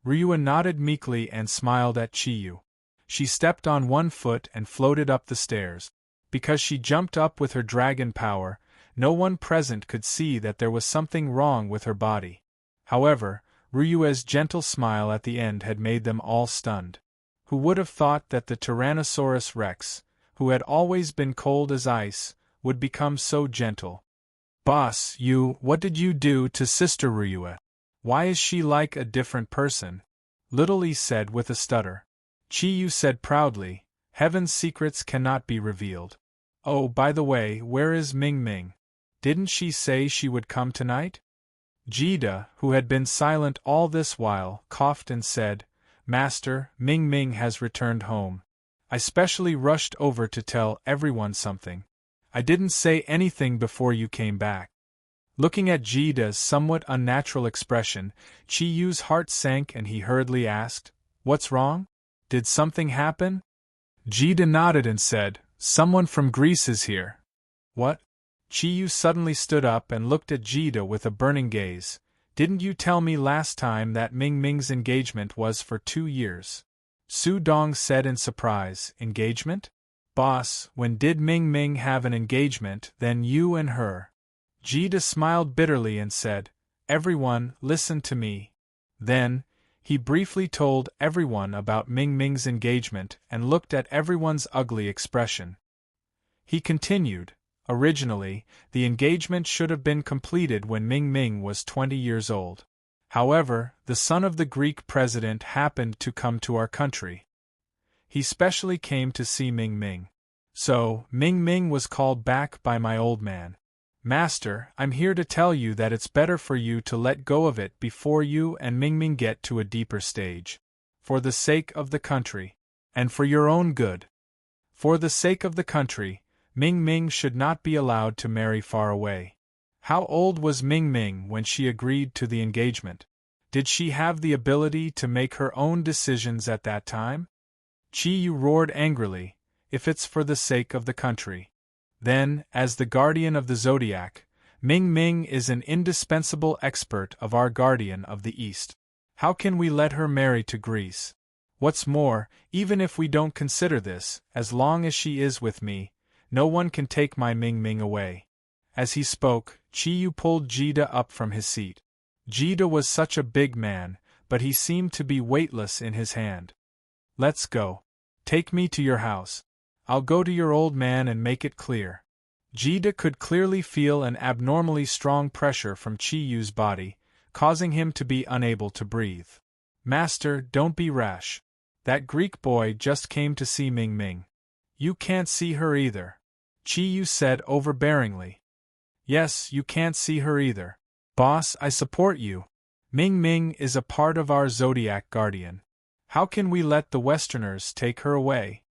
Ryue nodded meekly and smiled at Qi Yu. She stepped on one foot and floated up the stairs. Because she jumped up with her dragon power, no one present could see that there was something wrong with her body. However, Ryue's gentle smile at the end had made them all stunned. Who would have thought that the Tyrannosaurus Rex, who had always been cold as ice, would become so gentle? "Boss, what did you do to Sister Ryue? Why is she like a different person?" Little E said with a stutter. Qi Yu said proudly, "Heaven's secrets cannot be revealed. Oh, by the way, where is Ming Ming? Didn't she say she would come tonight?" Jida, who had been silent all this while, coughed and said, "Master, Ming Ming has returned home. I specially rushed over to tell everyone something. I didn't say anything before you came back." Looking at Jida's somewhat unnatural expression, Qi Yu's heart sank and he hurriedly asked, "What's wrong? Did something happen?" Jida nodded and said, "Someone from Greece is here." "What?" Qi Yu suddenly stood up and looked at Jida with a burning gaze. "Didn't you tell me last time that Ming Ming's engagement was for 2 years?" Su Dong said in surprise, "Engagement? Boss, when did Ming Ming have an engagement, then you and her?" Jida smiled bitterly and said, "Everyone, listen to me." Then, he briefly told everyone about Ming Ming's engagement and looked at everyone's ugly expression. He continued, "Originally, the engagement should have been completed when Ming Ming was 20 years old. However, the son of the Greek president happened to come to our country. He specially came to see Ming Ming. So, Ming Ming was called back by my old man. Master, I'm here to tell you that it's better for you to let go of it before you and Ming Ming get to a deeper stage. For the sake of the country. And for your own good. For the sake of the country, Ming Ming should not be allowed to marry far away." How old was Ming Ming when she agreed to the engagement? Did she have the ability to make her own decisions at that time? Qi Yu roared angrily, "If it's for the sake of the country. Then, as the guardian of the Zodiac, Ming Ming is an indispensable expert of our guardian of the East. How can we let her marry to Greece? What's more, even if we don't consider this, as long as she is with me, no one can take my Ming Ming away." As he spoke, Qi Yu pulled Jida up from his seat. Jida was such a big man, but he seemed to be weightless in his hand. "Let's go. Take me to your house. I'll go to your old man and make it clear." Jida could clearly feel an abnormally strong pressure from Qi Yu's body, causing him to be unable to breathe. "Master, don't be rash. That Greek boy just came to see Ming Ming. You can't see her either." Chi-yu said overbearingly. Yes, you can't see her either. Boss, I support you. Ming Ming is a part of our Zodiac guardian. How can we let the Westerners take her away?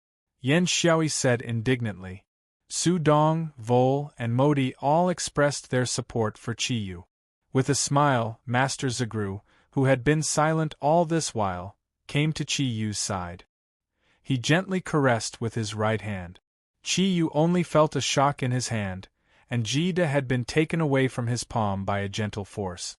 Yan Xiaoyi said indignantly. Su Dong, Vol, and Modi all expressed their support for Chi-yu. With a smile, Master Zagru, who had been silent all this while, came to Chi-yu's side. He gently caressed with his right hand. Chi-yu only felt a shock in his hand, and Jida had been taken away from his palm by a gentle force.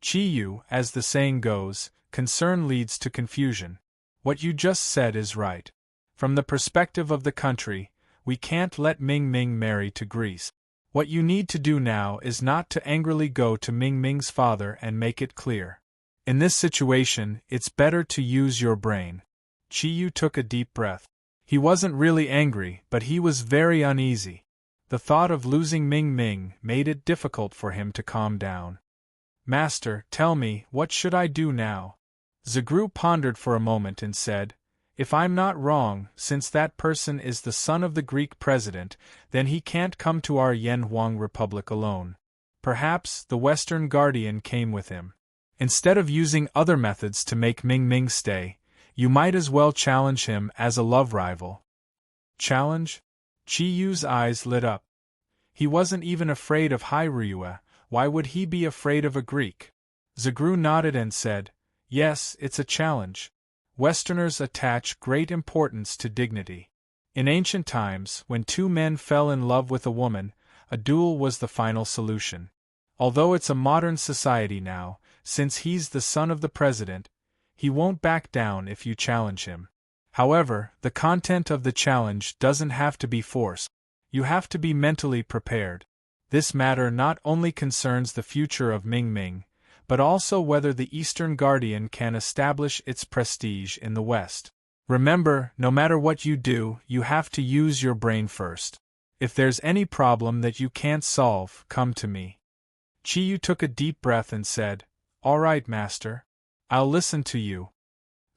Chi-yu, as the saying goes, concern leads to confusion. What you just said is right. From the perspective of the country, we can't let Ming Ming marry to Greece. What you need to do now is not to angrily go to Ming Ming's father and make it clear. In this situation, it's better to use your brain. Chi-yu took a deep breath. He wasn't really angry, but he was very uneasy. The thought of losing Ming Ming made it difficult for him to calm down. Master, tell me, what should I do now? Zagru pondered for a moment and said, If I'm not wrong, since that person is the son of the Greek president, then he can't come to our Yanhuang Republic alone. Perhaps the Western Guardian came with him. Instead of using other methods to make Ming Ming stay, you might as well challenge him as a love rival. Challenge? Chi-yu's eyes lit up. He wasn't even afraid of Hyrule. Why would he be afraid of a Greek? Zagru nodded and said, Yes, it's a challenge. Westerners attach great importance to dignity. In ancient times, when two men fell in love with a woman, a duel was the final solution. Although it's a modern society now, since he's the son of the president, he won't back down if you challenge him. However, the content of the challenge doesn't have to be forced. You have to be mentally prepared. This matter not only concerns the future of Ming Ming, but also whether the Eastern Guardian can establish its prestige in the West. Remember, no matter what you do, you have to use your brain first. If there's any problem that you can't solve, come to me. Chi-yu took a deep breath and said, All right, Master. I'll listen to you.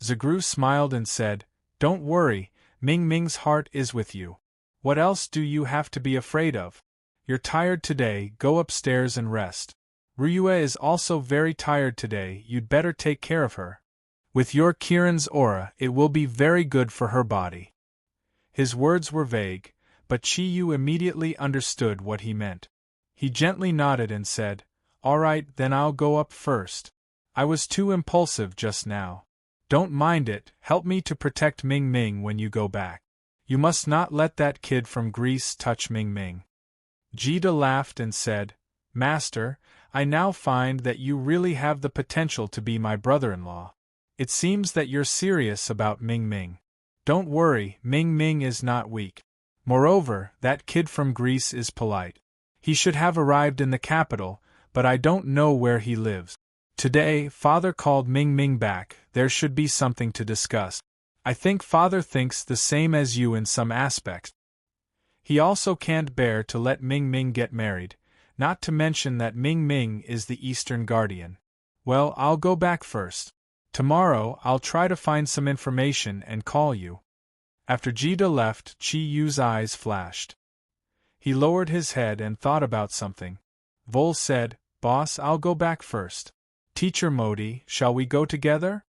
Zagru smiled and said, Don't worry, Ming Ming's heart is with you. What else do you have to be afraid of? You're tired today, go upstairs and rest. Ryue is also very tired today, you'd better take care of her. With your Kirin's aura, it will be very good for her body. His words were vague, but Chi-yu immediately understood what he meant. He gently nodded and said, All right, then I'll go up first. I was too impulsive just now. Don't mind it, help me to protect Ming Ming when you go back. You must not let that kid from Greece touch Ming Ming. Jida laughed and said, Master, I now find that you really have the potential to be my brother-in-law. It seems that you're serious about Ming Ming. Don't worry, Ming Ming is not weak. Moreover, that kid from Greece is polite. He should have arrived in the capital, but I don't know where he lives. Today, Father called Ming Ming back, there should be something to discuss. I think Father thinks the same as you in some aspects. He also can't bear to let Ming Ming get married, not to mention that Ming Ming is the Eastern Guardian. Well, I'll go back first. Tomorrow, I'll try to find some information and call you. After Jida left, Chi-yu's eyes flashed. He lowered his head and thought about something. Vol said, Boss, I'll go back first. Teacher Modi, shall we go together?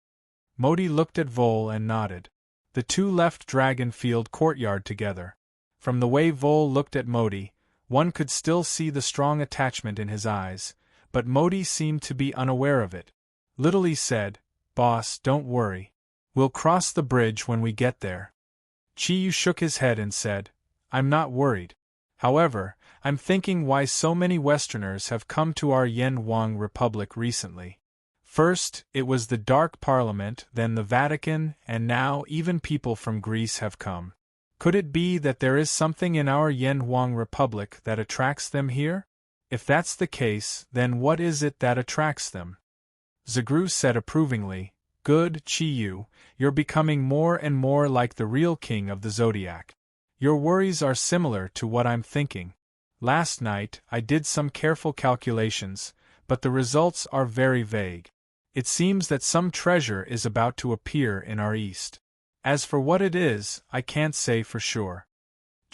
Modi looked at Vol and nodded. The two left Dragonfield Courtyard together. From the way Vol looked at Modi, one could still see the strong attachment in his eyes, but Modi seemed to be unaware of it. Little said, Boss, don't worry. We'll cross the bridge when we get there. Chi-yu shook his head and said, I'm not worried. However, I'm thinking why so many Westerners have come to our Yanhuang Republic recently. First, it was the Dark Parliament, then the Vatican, and now even people from Greece have come. Could it be that there is something in our Yanhuang Republic that attracts them here? If that's the case, then what is it that attracts them? Zagru said approvingly, Good, Chi-yu, you're becoming more and more like the real king of the Zodiac. Your worries are similar to what I'm thinking. Last night, I did some careful calculations, but the results are very vague. It seems that some treasure is about to appear in our east. As for what it is, I can't say for sure.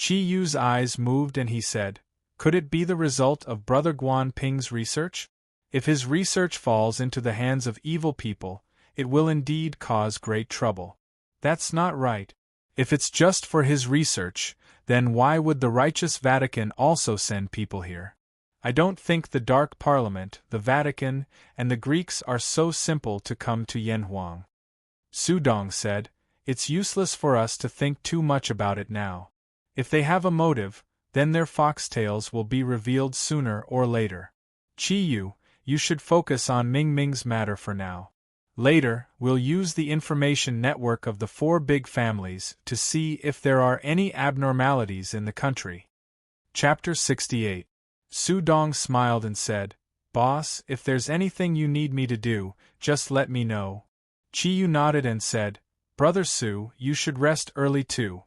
Chi Yu's eyes moved and he said, "Could it be the result of Brother Guan Ping's research? If his research falls into the hands of evil people, it will indeed cause great trouble." "That's not right. If it's just for his research, then why would the righteous Vatican also send people here? I don't think the Dark Parliament, the Vatican, and the Greeks are so simple to come to Yanhuang." Su Dong said, "It's useless for us to think too much about it now. If they have a motive, then their foxtails will be revealed sooner or later. Chi Yu, you should focus on Ming Ming's matter for now. Later, we'll use the information network of the 4 big families to see if there are any abnormalities in the country." Chapter 68. Su Dong smiled and said, "Boss, if there's anything you need me to do, just let me know." Chi Yu nodded and said, "Brother Su, you should rest early too.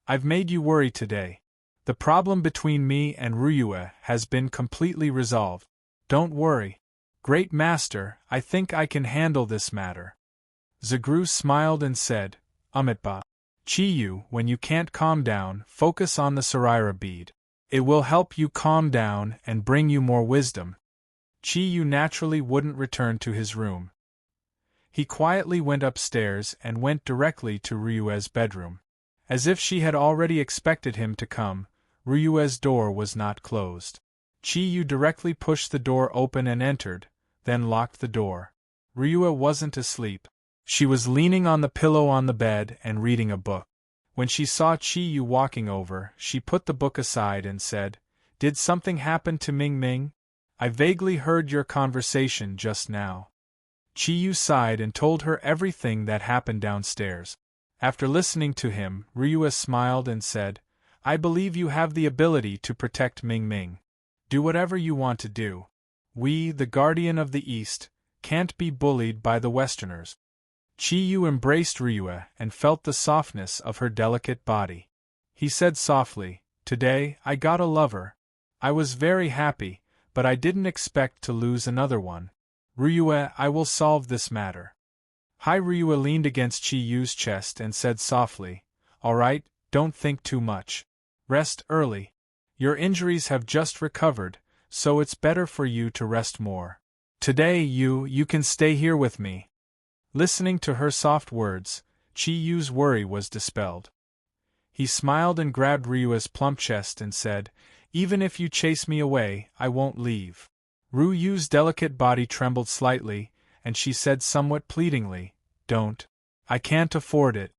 I've made you worry today. The problem between me and Ruyue has been completely resolved. Don't worry. Great Master, I think I can handle this matter." Zagru smiled and said, "Amitba. Chi Yu, when you can't calm down, focus on the Saraira bead. It will help you calm down and bring you more wisdom." Chi Yu naturally wouldn't return to his room. He quietly went upstairs and went directly to Ryue's bedroom. As if she had already expected him to come, Ryue's door was not closed. Chi Yu directly pushed the door open and entered, then locked the door. Ryue wasn't asleep. She was leaning on the pillow on the bed and reading a book. When she saw Chi Yu walking over, she put the book aside and said, "Did something happen to Ming Ming? I vaguely heard your conversation just now." Chi Yu sighed and told her everything that happened downstairs. After listening to him, Ryue smiled and said, "I believe you have the ability to protect Ming Ming. Do whatever you want to do. We, the Guardian of the East, can't be bullied by the Westerners." Chi Yu embraced Ryue and felt the softness of her delicate body. He said softly, "Today, I got a lover. I was very happy, but I didn't expect to lose another one. Ryue, I will solve this matter." Hai Ryue leaned against Chi Yu's chest and said softly, "All right, don't think too much. Rest early. Your injuries have just recovered, so it's better for you to rest more. Today you can stay here with me." Listening to her soft words, Chi Yu's worry was dispelled. He smiled and grabbed Ryue's plump chest and said, "Even if you chase me away, I won't leave." Ryue's delicate body trembled slightly, and she said somewhat pleadingly, "Don't. I can't afford it."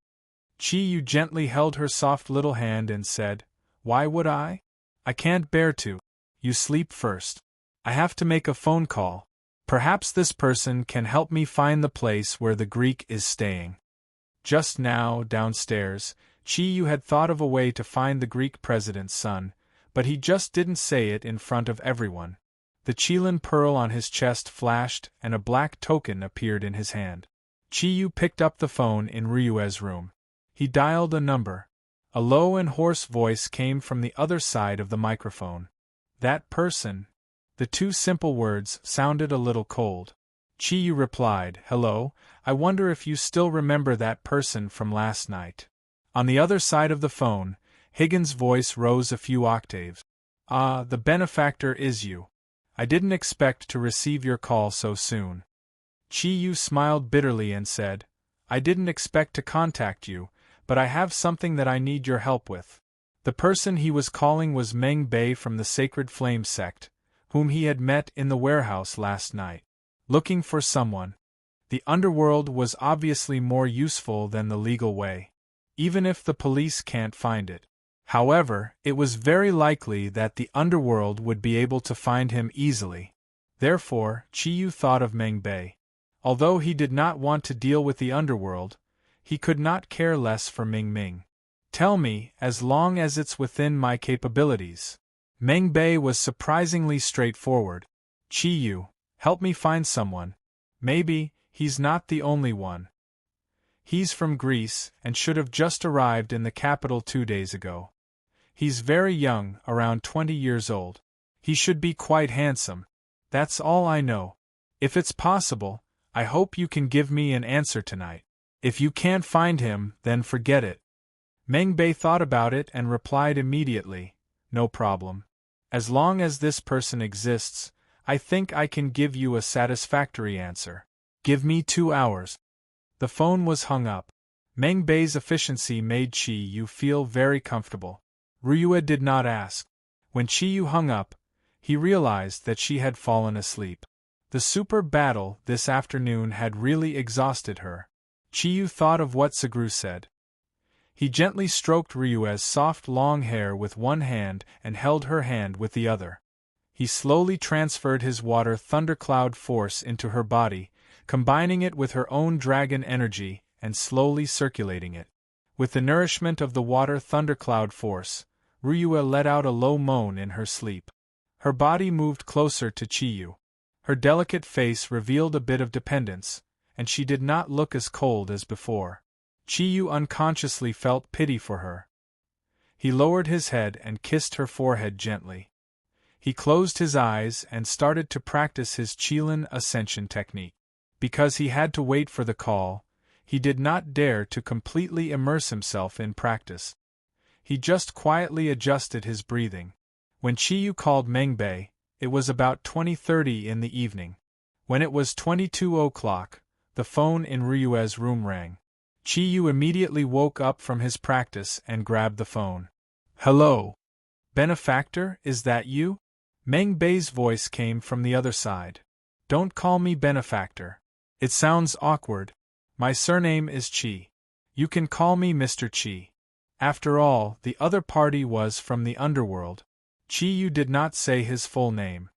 Chi Yu gently held her soft little hand and said, "Why would I? I can't bear to. You sleep first. I have to make a phone call. Perhaps this person can help me find the place where the Greek is staying." Just now, downstairs, Chi Yu had thought of a way to find the Greek president's son, but he just didn't say it in front of everyone. The Qilin pearl on his chest flashed and a black token appeared in his hand. Chi Yu picked up the phone in Ryue's room. He dialed a number. A low and hoarse voice came from the other side of the microphone. "That person." The 2 simple words sounded a little cold. Chi Yu replied, "Hello, I wonder if you still remember that person from last night." On the other side of the phone, Higgins' voice rose a few octaves. "Ah, the benefactor is you. I didn't expect to receive your call so soon." Chi Yu smiled bitterly and said, "I didn't expect to contact you, but I have something that I need your help with." The person he was calling was Meng Bei from the Sacred Flame sect, whom he had met in the warehouse last night. Looking for someone. The underworld was obviously more useful than the legal way. Even if the police can't find it. However, it was very likely that the underworld would be able to find him easily. Therefore, Chi Yu thought of Meng Bei. Although he did not want to deal with the underworld, he could not care less for Ming Ming. "Tell me, as long as it's within my capabilities." Meng Bei was surprisingly straightforward. "Chi Yu, help me find someone. Maybe he's not the only one. He's from Greece and should have just arrived in the capital 2 days ago. He's very young, around 20 years old. He should be quite handsome. That's all I know. If it's possible, I hope you can give me an answer tonight. If you can't find him, then forget it." Meng Bei thought about it and replied immediately, "No problem. As long as this person exists, I think I can give you a satisfactory answer. Give me 2 hours." The phone was hung up. Meng Bei's efficiency made Chi Yu feel very comfortable. Ryue did not ask. When Chi Yu hung up, he realized that she had fallen asleep. The super battle this afternoon had really exhausted her. Chi Yu thought of what Sagru said. He gently stroked Ryue's soft long hair with one hand and held her hand with the other. He slowly transferred his water thundercloud force into her body, combining it with her own dragon energy and slowly circulating it. With the nourishment of the water thundercloud force, Ryue let out a low moan in her sleep. Her body moved closer to Chiyu. Her delicate face revealed a bit of dependence, and she did not look as cold as before. Chiyu unconsciously felt pity for her. He lowered his head and kissed her forehead gently. He closed his eyes and started to practice his Qilin ascension technique. Because he had to wait for the call, he did not dare to completely immerse himself in practice. He just quietly adjusted his breathing. When Chiyu called Meng Bei, it was about 20:30 in the evening. When it was 22 o'clock, the phone in Ryue's room rang. Chiyu immediately woke up from his practice and grabbed the phone. "Hello? Benefactor, is that you?" Meng Bei's voice came from the other side. "Don't call me Benefactor. It sounds awkward. My surname is Chi. You can call me Mr. Chi." After all, the other party was from the underworld. Chiyu did not say his full name.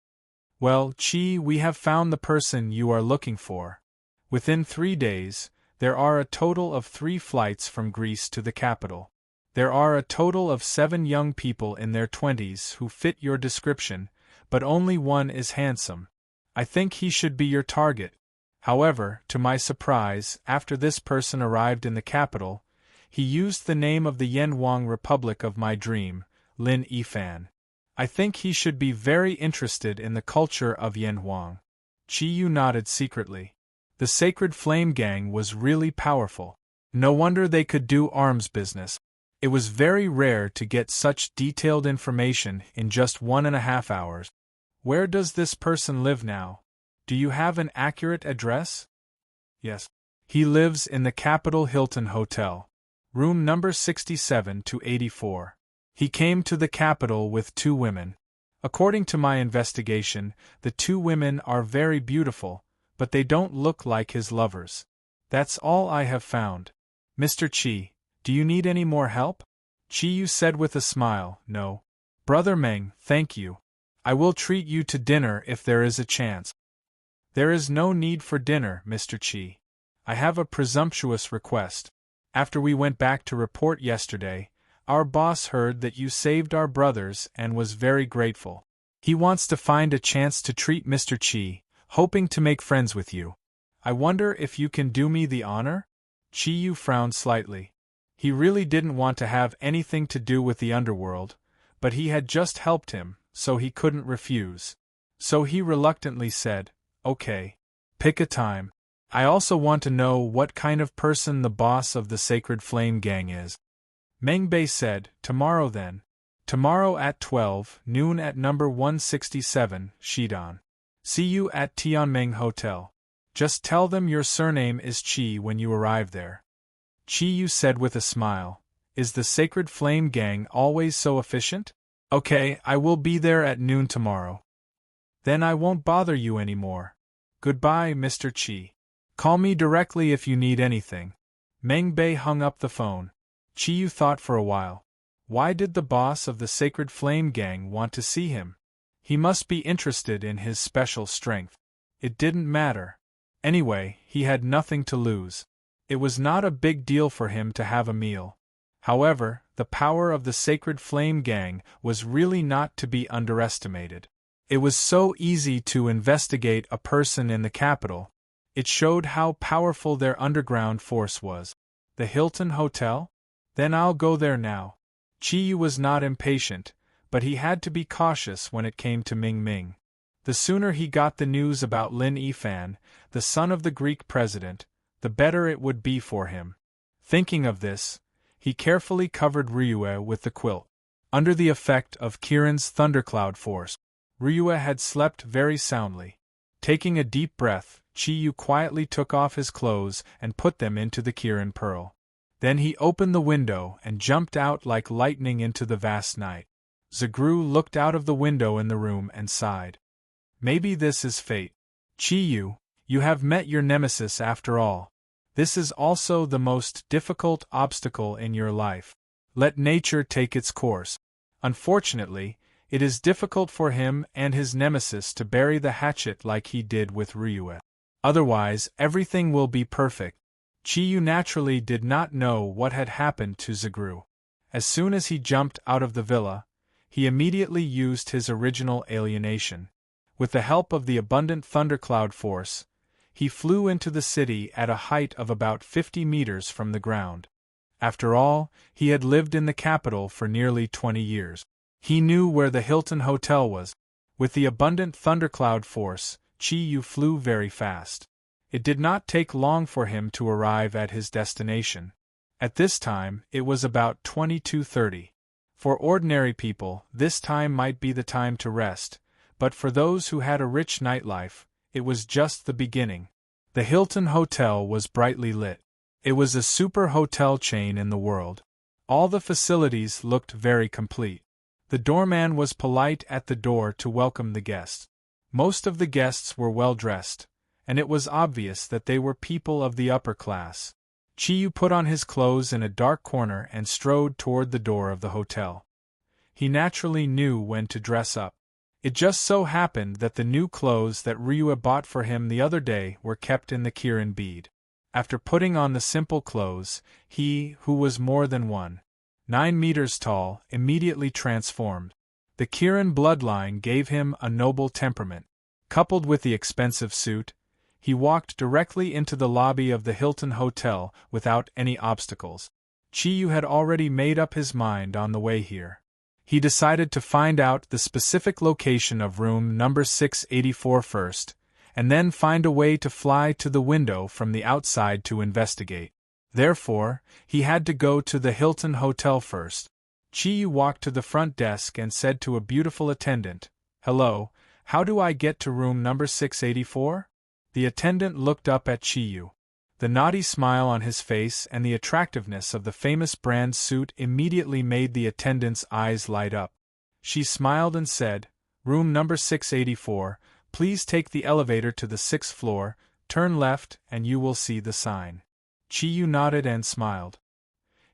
"Well, Chi, we have found the person you are looking for. Within 3 days, there are a total of 3 flights from Greece to the capital. There are a total of 7 young people in their 20s who fit your description, but only one is handsome. I think he should be your target." However, to my surprise, after this person arrived in the capital, he used the name of the Yanhuang Republic of my dream, Lin Yifan. I think he should be very interested in the culture of Yanhuang. Chiyu nodded secretly. The Sacred Flame Gang was really powerful. No wonder they could do arms business. It was very rare to get such detailed information in just 1.5 hours. "Where does this person live now? Do you have an accurate address?" "Yes. He lives in the Capital Hilton Hotel. Room number 67 to 84. He came to the capital with 2 women. According to my investigation, the 2 women are very beautiful, but they don't look like his lovers. That's all I have found. Mr. Chi, do you need any more help?" Chiyu said with a smile, "No. Brother Meng, thank you. I will treat you to dinner if there is a chance." "There is no need for dinner, Mr. Chi. I have a presumptuous request. After we went back to report yesterday, our boss heard that you saved our brothers and was very grateful. He wants to find a chance to treat Mr. Chi, hoping to make friends with you. I wonder if you can do me the honor?" Chiyu frowned slightly. He really didn't want to have anything to do with the underworld, but he had just helped him, so he couldn't refuse. So he reluctantly said, "Okay. Pick a time. I also want to know what kind of person the boss of the Sacred Flame Gang is." Meng Bei said, "Tomorrow then. Tomorrow at 12 noon at number 167, Shidan. See you at Tianming Hotel. Just tell them your surname is Chi when you arrive there." Chiyu said with a smile, "Is the Sacred Flame Gang always so efficient?" "Okay, I will be there at noon tomorrow." "Then I won't bother you anymore. Goodbye, Mr. Chi. Call me directly if you need anything." Meng Bei hung up the phone. Chiyu thought for a while. Why did the boss of the Sacred Flame Gang want to see him? He must be interested in his special strength. It didn't matter. Anyway, he had nothing to lose. It was not a big deal for him to have a meal. However, the power of the Sacred Flame Gang was really not to be underestimated. It was so easy to investigate a person in the capital. It showed how powerful their underground force was. The Hilton Hotel? Then I'll go there now. Chiyu was not impatient, but he had to be cautious when it came to Ming Ming. The sooner he got the news about Lin Yifan, the son of the Greek president, the better it would be for him. Thinking of this, He carefully covered Ryue with the quilt. Under the effect of Kirin's thundercloud force, Ryue had slept very soundly. Taking a deep breath, Chiyu quietly took off his clothes and put them into the Kirin pearl. Then he opened the window and jumped out like lightning into the vast night. Zagru looked out of the window in the room and sighed. Maybe this is fate. Chiyu, you have met your nemesis after all. This is also the most difficult obstacle in your life. Let nature take its course. Unfortunately, it is difficult for him and his nemesis to bury the hatchet like he did with Ryue. Otherwise, everything will be perfect. Chiyu naturally did not know what had happened to Zagru. As soon as he jumped out of the villa, he immediately used his original alienation. With the help of the abundant thundercloud force, he flew into the city at a height of about 50 meters from the ground. After all, he had lived in the capital for nearly 20 years. He knew where the Hilton Hotel was. With the abundant thundercloud force, Chiyu flew very fast. It did not take long for him to arrive at his destination. At this time, it was about 22:30. For ordinary people, this time might be the time to rest, but for those who had a rich nightlife, it was just the beginning. The Hilton Hotel was brightly lit. It was a super hotel chain in the world. All the facilities looked very complete. The doorman was polite at the door to welcome the guests. Most of the guests were well dressed, and it was obvious that they were people of the upper class. Chiyu put on his clothes in a dark corner and strode toward the door of the hotel. He naturally knew when to dress up. It just so happened that the new clothes that Ryue bought for him the other day were kept in the Kirin bead. After putting on the simple clothes, he, who was more than 9 meters tall, immediately transformed. The Kirin bloodline gave him a noble temperament. Coupled with the expensive suit, he walked directly into the lobby of the Hilton Hotel without any obstacles. Chiyu had already made up his mind on the way here. He decided to find out the specific location of room number 684 first, and then find a way to fly to the window from the outside to investigate. Therefore, he had to go to the Hilton Hotel first. Chiyu walked to the front desk and said to a beautiful attendant, "Hello, how do I get to room number 684? The attendant looked up at Chiyu. The naughty smile on his face and the attractiveness of the famous brand suit immediately made the attendant's eyes light up. She smiled and said, "Room number 684, please take the elevator to the 6th floor, turn left and you will see the sign." Chiyu nodded and smiled.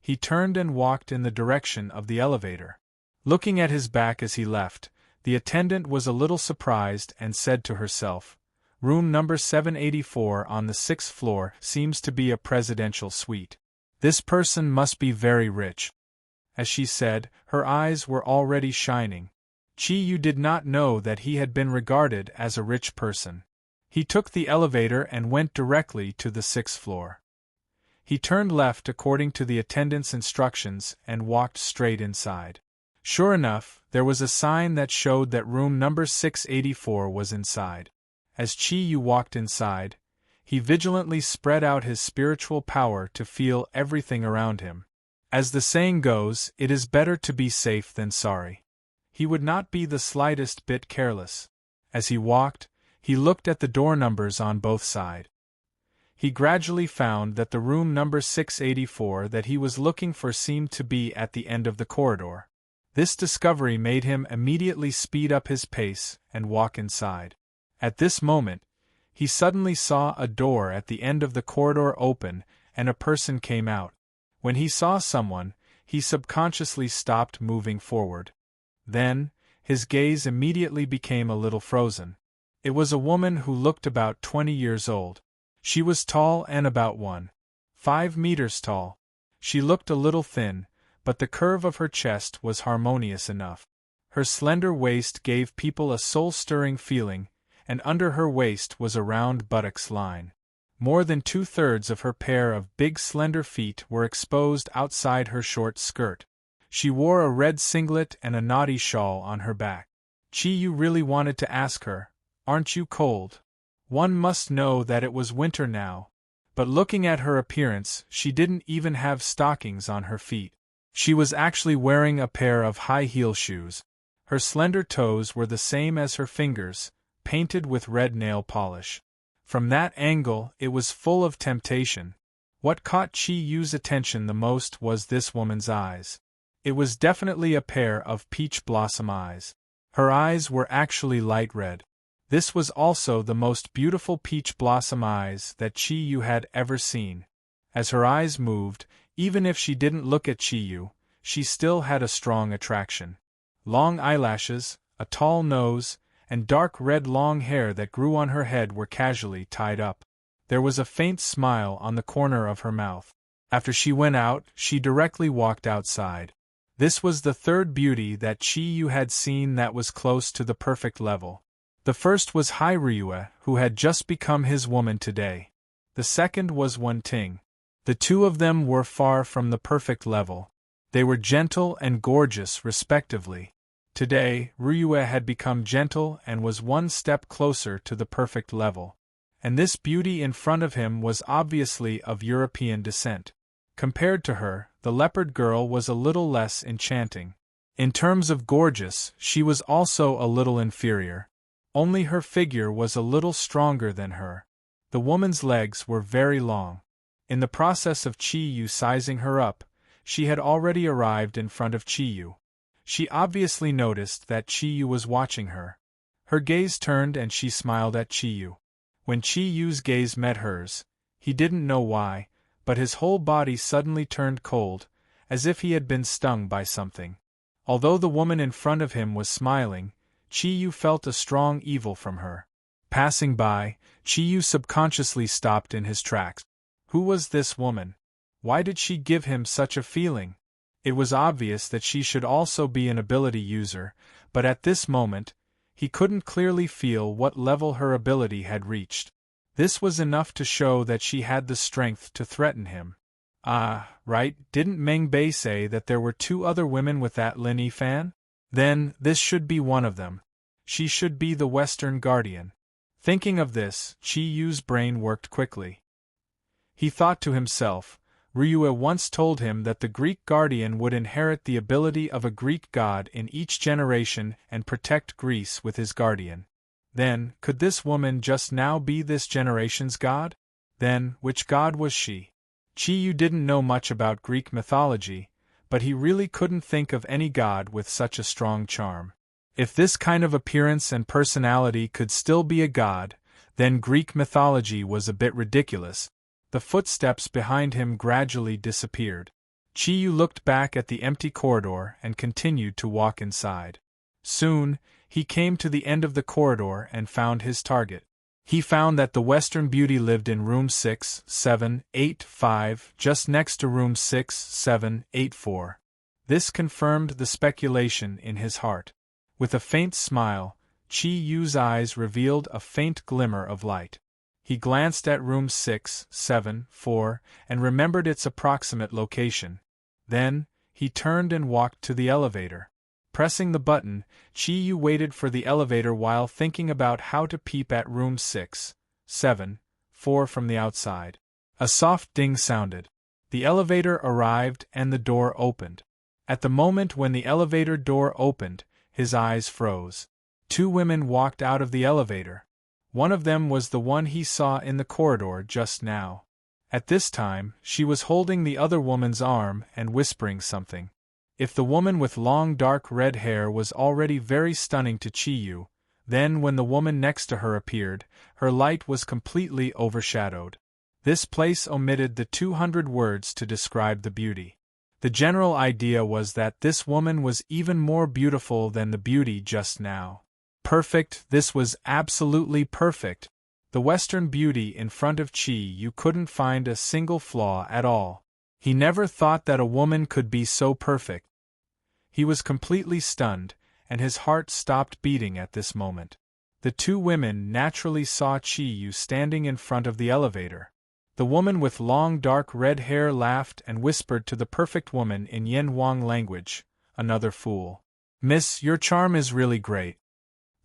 He turned and walked in the direction of the elevator. Looking at his back as he left, the attendant was a little surprised and said to herself, "Room number 784 on the 6th floor seems to be a presidential suite. This person must be very rich." As she said, her eyes were already shining. Chiyu did not know that he had been regarded as a rich person. He took the elevator and went directly to the 6th floor. He turned left according to the attendant's instructions and walked straight inside. Sure enough, there was a sign that showed that room number 684 was inside. As Chiyu walked inside, he vigilantly spread out his spiritual power to feel everything around him. As the saying goes, it is better to be safe than sorry. He would not be the slightest bit careless. As he walked, he looked at the door numbers on both sides. He gradually found that the room number 684 that he was looking for seemed to be at the end of the corridor. This discovery made him immediately speed up his pace and walk inside. At this moment, he suddenly saw a door at the end of the corridor open and a person came out. When he saw someone, he subconsciously stopped moving forward. Then, his gaze immediately became a little frozen. It was a woman who looked about 20 years old. She was tall and about 1.5 meters tall. She looked a little thin, but the curve of her chest was harmonious enough. Her slender waist gave people a soul-stirring feeling, and under her waist was a round buttocks line. More than 2/3 of her pair of big slender feet were exposed outside her short skirt. She wore a red singlet and a naughty shawl on her back. Chiyu really wanted to ask her, "Aren't you cold?" One must know that it was winter now. But looking at her appearance, she didn't even have stockings on her feet. She was actually wearing a pair of high-heel shoes. Her slender toes were the same as her fingers, painted with red nail polish. From that angle, it was full of temptation. What caught Chi Yu's attention the most was this woman's eyes. It was definitely a pair of peach blossom eyes. Her eyes were actually light red. This was also the most beautiful peach blossom eyes that Chi Yu had ever seen. As her eyes moved, even if she didn't look at Chi Yu, she still had a strong attraction. Long eyelashes, a tall nose, and dark red long hair that grew on her head were casually tied up. There was a faint smile on the corner of her mouth. After she went out, she directly walked outside. This was the third beauty that Chi Yu had seen that was close to the perfect level. The first was Hai Ryue, who had just become his woman today. The second was Wen Ting. The two of them were far from the perfect level. They were gentle and gorgeous, respectively. Today, Ryue had become gentle and was one step closer to the perfect level. And this beauty in front of him was obviously of European descent. Compared to her, the leopard girl was a little less enchanting. In terms of gorgeous, she was also a little inferior. Only her figure was a little stronger than her. The woman's legs were very long. In the process of Chi Yu sizing her up, she had already arrived in front of Chi Yu. She obviously noticed that Chi Yu was watching her. Her gaze turned and she smiled at Chi Yu. When Chi Yu's gaze met hers, he didn't know why, but his whole body suddenly turned cold, as if he had been stung by something. Although the woman in front of him was smiling, Chi Yu felt a strong evil from her. Passing by, Chi Yu subconsciously stopped in his tracks. Who was this woman? Why did she give him such a feeling? It was obvious that she should also be an ability user, but at this moment, he couldn't clearly feel what level her ability had reached. This was enough to show that she had the strength to threaten him. Ah, right, didn't Meng Bei say that there were two other women with that Lin Yifan? Then, this should be one of them. She should be the Western Guardian. Thinking of this, Chi Yu's brain worked quickly. He thought to himself, Ryue once told him that the Greek Guardian would inherit the ability of a Greek god in each generation and protect Greece with his guardian. Then, could this woman just now be this generation's god? Then, which god was she? Chi Yu didn't know much about Greek mythology, but he really couldn't think of any god with such a strong charm. If this kind of appearance and personality could still be a god, then Greek mythology was a bit ridiculous. The footsteps behind him gradually disappeared. Chi Yu looked back at the empty corridor and continued to walk inside. Soon, he came to the end of the corridor and found his target. He found that the Western beauty lived in room 6785, just next to room 6784. This confirmed the speculation in his heart. With a faint smile, Chi Yu's eyes revealed a faint glimmer of light. He glanced at room 674 and remembered its approximate location. Then, he turned and walked to the elevator. Pressing the button, Chi Yu waited for the elevator while thinking about how to peep at room 674 from the outside. A soft ding sounded. The elevator arrived and the door opened. At the moment when the elevator door opened, his eyes froze. Two women walked out of the elevator. One of them was the one he saw in the corridor just now. At this time, she was holding the other woman's arm and whispering something. If the woman with long dark red hair was already very stunning to Chi Yu, then when the woman next to her appeared, her light was completely overshadowed. This place omitted the 200 words to describe the beauty. The general idea was that this woman was even more beautiful than the beauty just now. Perfect, this was absolutely perfect. The Western beauty in front of Chi Yu couldn't find a single flaw at all. He never thought that a woman could be so perfect. He was completely stunned, and his heart stopped beating at this moment. The two women naturally saw Chi Yu standing in front of the elevator. The woman with long dark red hair laughed and whispered to the perfect woman in Yen Wang language, "Another fool. Miss, your charm is really great."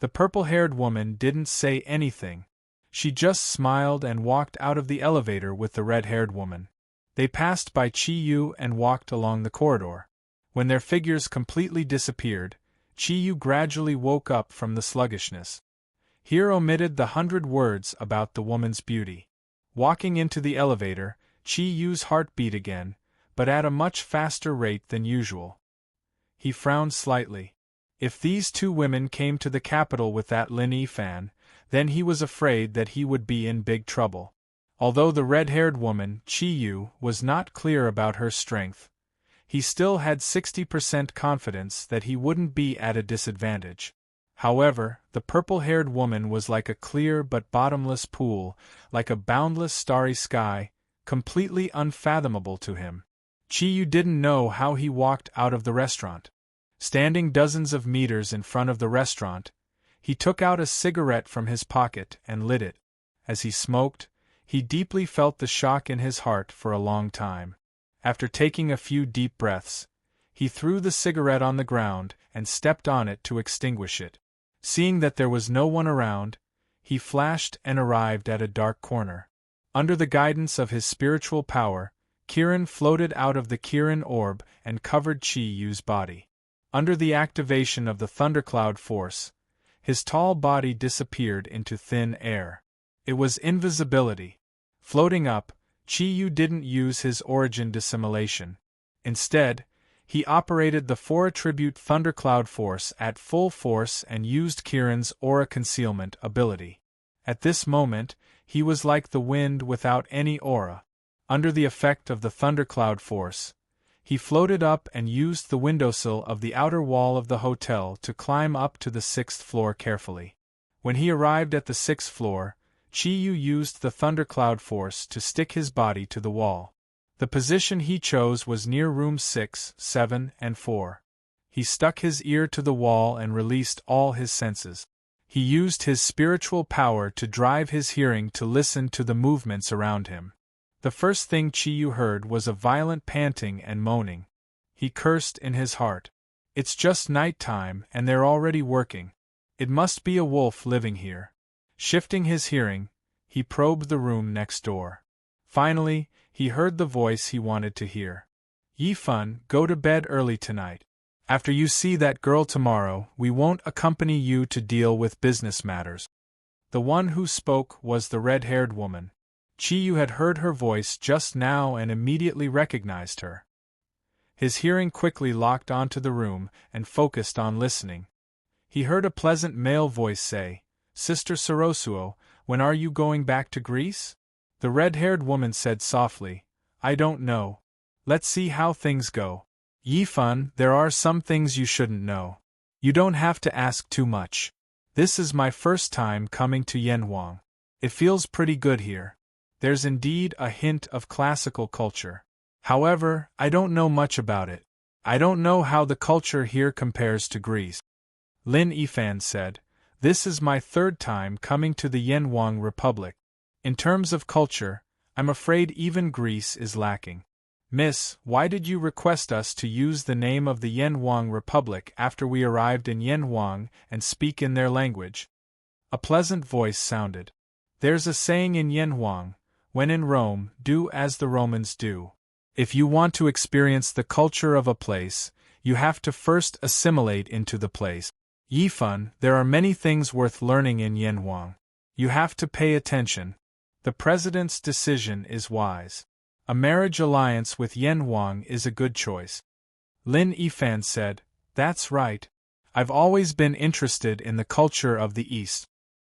The purple-haired woman didn't say anything. She just smiled and walked out of the elevator with the red-haired woman. They passed by Chi-Yu and walked along the corridor. When their figures completely disappeared, Chi-Yu gradually woke up from the sluggishness. Here omitted the 100 words about the woman's beauty. Walking into the elevator, Chi-Yu's heart beat again, but at a much faster rate than usual. He frowned slightly. If these two women came to the capital with that Lin Yifan, then he was afraid that he would be in big trouble. Although the red-haired woman, Chi-Yu, was not clear about her strength, he still had 60% confidence that he wouldn't be at a disadvantage. However, the purple-haired woman was like a clear but bottomless pool, like a boundless starry sky, completely unfathomable to him. Chi-Yu didn't know how he walked out of the restaurant. Standing dozens of meters in front of the restaurant, he took out a cigarette from his pocket and lit it. As he smoked, he deeply felt the shock in his heart for a long time. After taking a few deep breaths, he threw the cigarette on the ground and stepped on it to extinguish it. Seeing that there was no one around, he flashed and arrived at a dark corner. Under the guidance of his spiritual power, Kirin floated out of the Kirin orb and covered Chi-Yu's body. Under the activation of the thundercloud force, his tall body disappeared into thin air. It was invisibility. Floating up, Chi-Yu didn't use his origin dissimulation. Instead, he operated the 4-attribute thundercloud force at full force and used Kirin's aura concealment ability. At this moment, he was like the wind without any aura. Under the effect of the thundercloud force, he floated up and used the windowsill of the outer wall of the hotel to climb up to the 6th floor carefully. When he arrived at the 6th floor, Chi-Yu used the thundercloud force to stick his body to the wall. The position he chose was near rooms 6, 7, and 4. He stuck his ear to the wall and released all his senses. He used his spiritual power to drive his hearing to listen to the movements around him. The first thing Chi-Yu heard was a violent panting and moaning. He cursed in his heart. It's just night time and they're already working. It must be a wolf living here. Shifting his hearing, he probed the room next door. Finally, he heard the voice he wanted to hear. Yifan, go to bed early tonight. After you see that girl tomorrow, we won't accompany you to deal with business matters. The one who spoke was the red-haired woman. Chi-Yu had heard her voice just now and immediately recognized her. His hearing quickly locked onto the room and focused on listening. He heard a pleasant male voice say, "Sister Sorosuo, when are you going back to Greece?" The red-haired woman said softly, "I don't know. Let's see how things go. Yifan, there are some things you shouldn't know. You don't have to ask too much. This is my first time coming to Yanhuang. It feels pretty good here. There's indeed a hint of classical culture. However, I don't know much about it. I don't know how the culture here compares to Greece." Lin Yifan said, "This is my 3rd time coming to the Yanhuang Republic. In terms of culture, I'm afraid even Greece is lacking. Miss, why did you request us to use the name of the Yanhuang Republic after we arrived in Yanhuang and speak in their language?" A pleasant voice sounded. "There's a saying in Yanhuang, when in Rome, do as the Romans do. If you want to experience the culture of a place, you have to first assimilate into the place. Yifan, there are many things worth learning in Yanhuang. You have to pay attention. The president's decision is wise. A marriage alliance with Yanhuang is a good choice." Lin Yifan said, "That's right. I've always been interested in the culture of the East.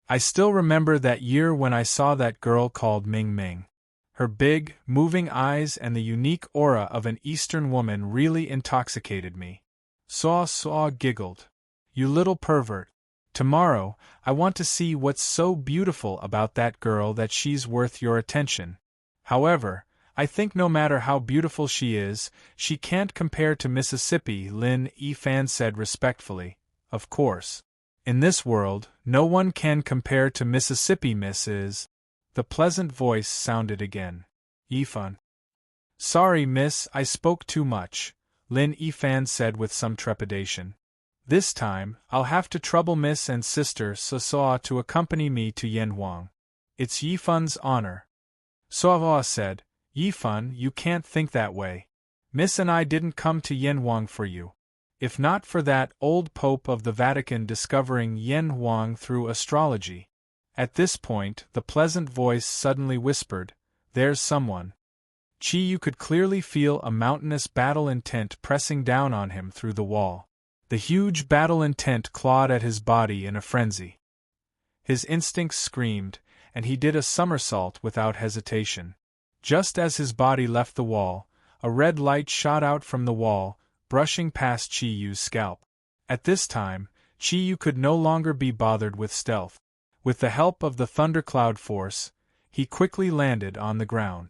I still remember that year when I saw that girl called Ming Ming. Her big, moving eyes and the unique aura of an Eastern woman really intoxicated me." Saw giggled. "You little pervert. Tomorrow, I want to see what's so beautiful about that girl that she's worth your attention. However, I think no matter how beautiful she is, she can't compare to Mississippi," Lin Yifan said respectfully. "Of course. In this world, no one can compare to Mississippi, Mrs." The pleasant voice sounded again. "Yifan." "Sorry, miss, I spoke too much," Lin Yifan said with some trepidation. "This time, I'll have to trouble Miss and Sister Sasaw to accompany me to Yanhuang. It's Yifun's honor. Suava said, Yifun, you can't think that way. Miss and I didn't come to Yanhuang for you. If not for that old Pope of the Vatican discovering Yanhuang through astrology. At this point, the pleasant voice suddenly whispered, There's someone. Chi-Yu could clearly feel a mountainous battle intent pressing down on him through the wall. The huge battle intent clawed at his body in a frenzy. His instincts screamed, and he did a somersault without hesitation. Just as his body left the wall, a red light shot out from the wall, brushing past Chi-Yu's scalp. At this time, Chi-Yu could no longer be bothered with stealth. With the help of the thundercloud force, he quickly landed on the ground.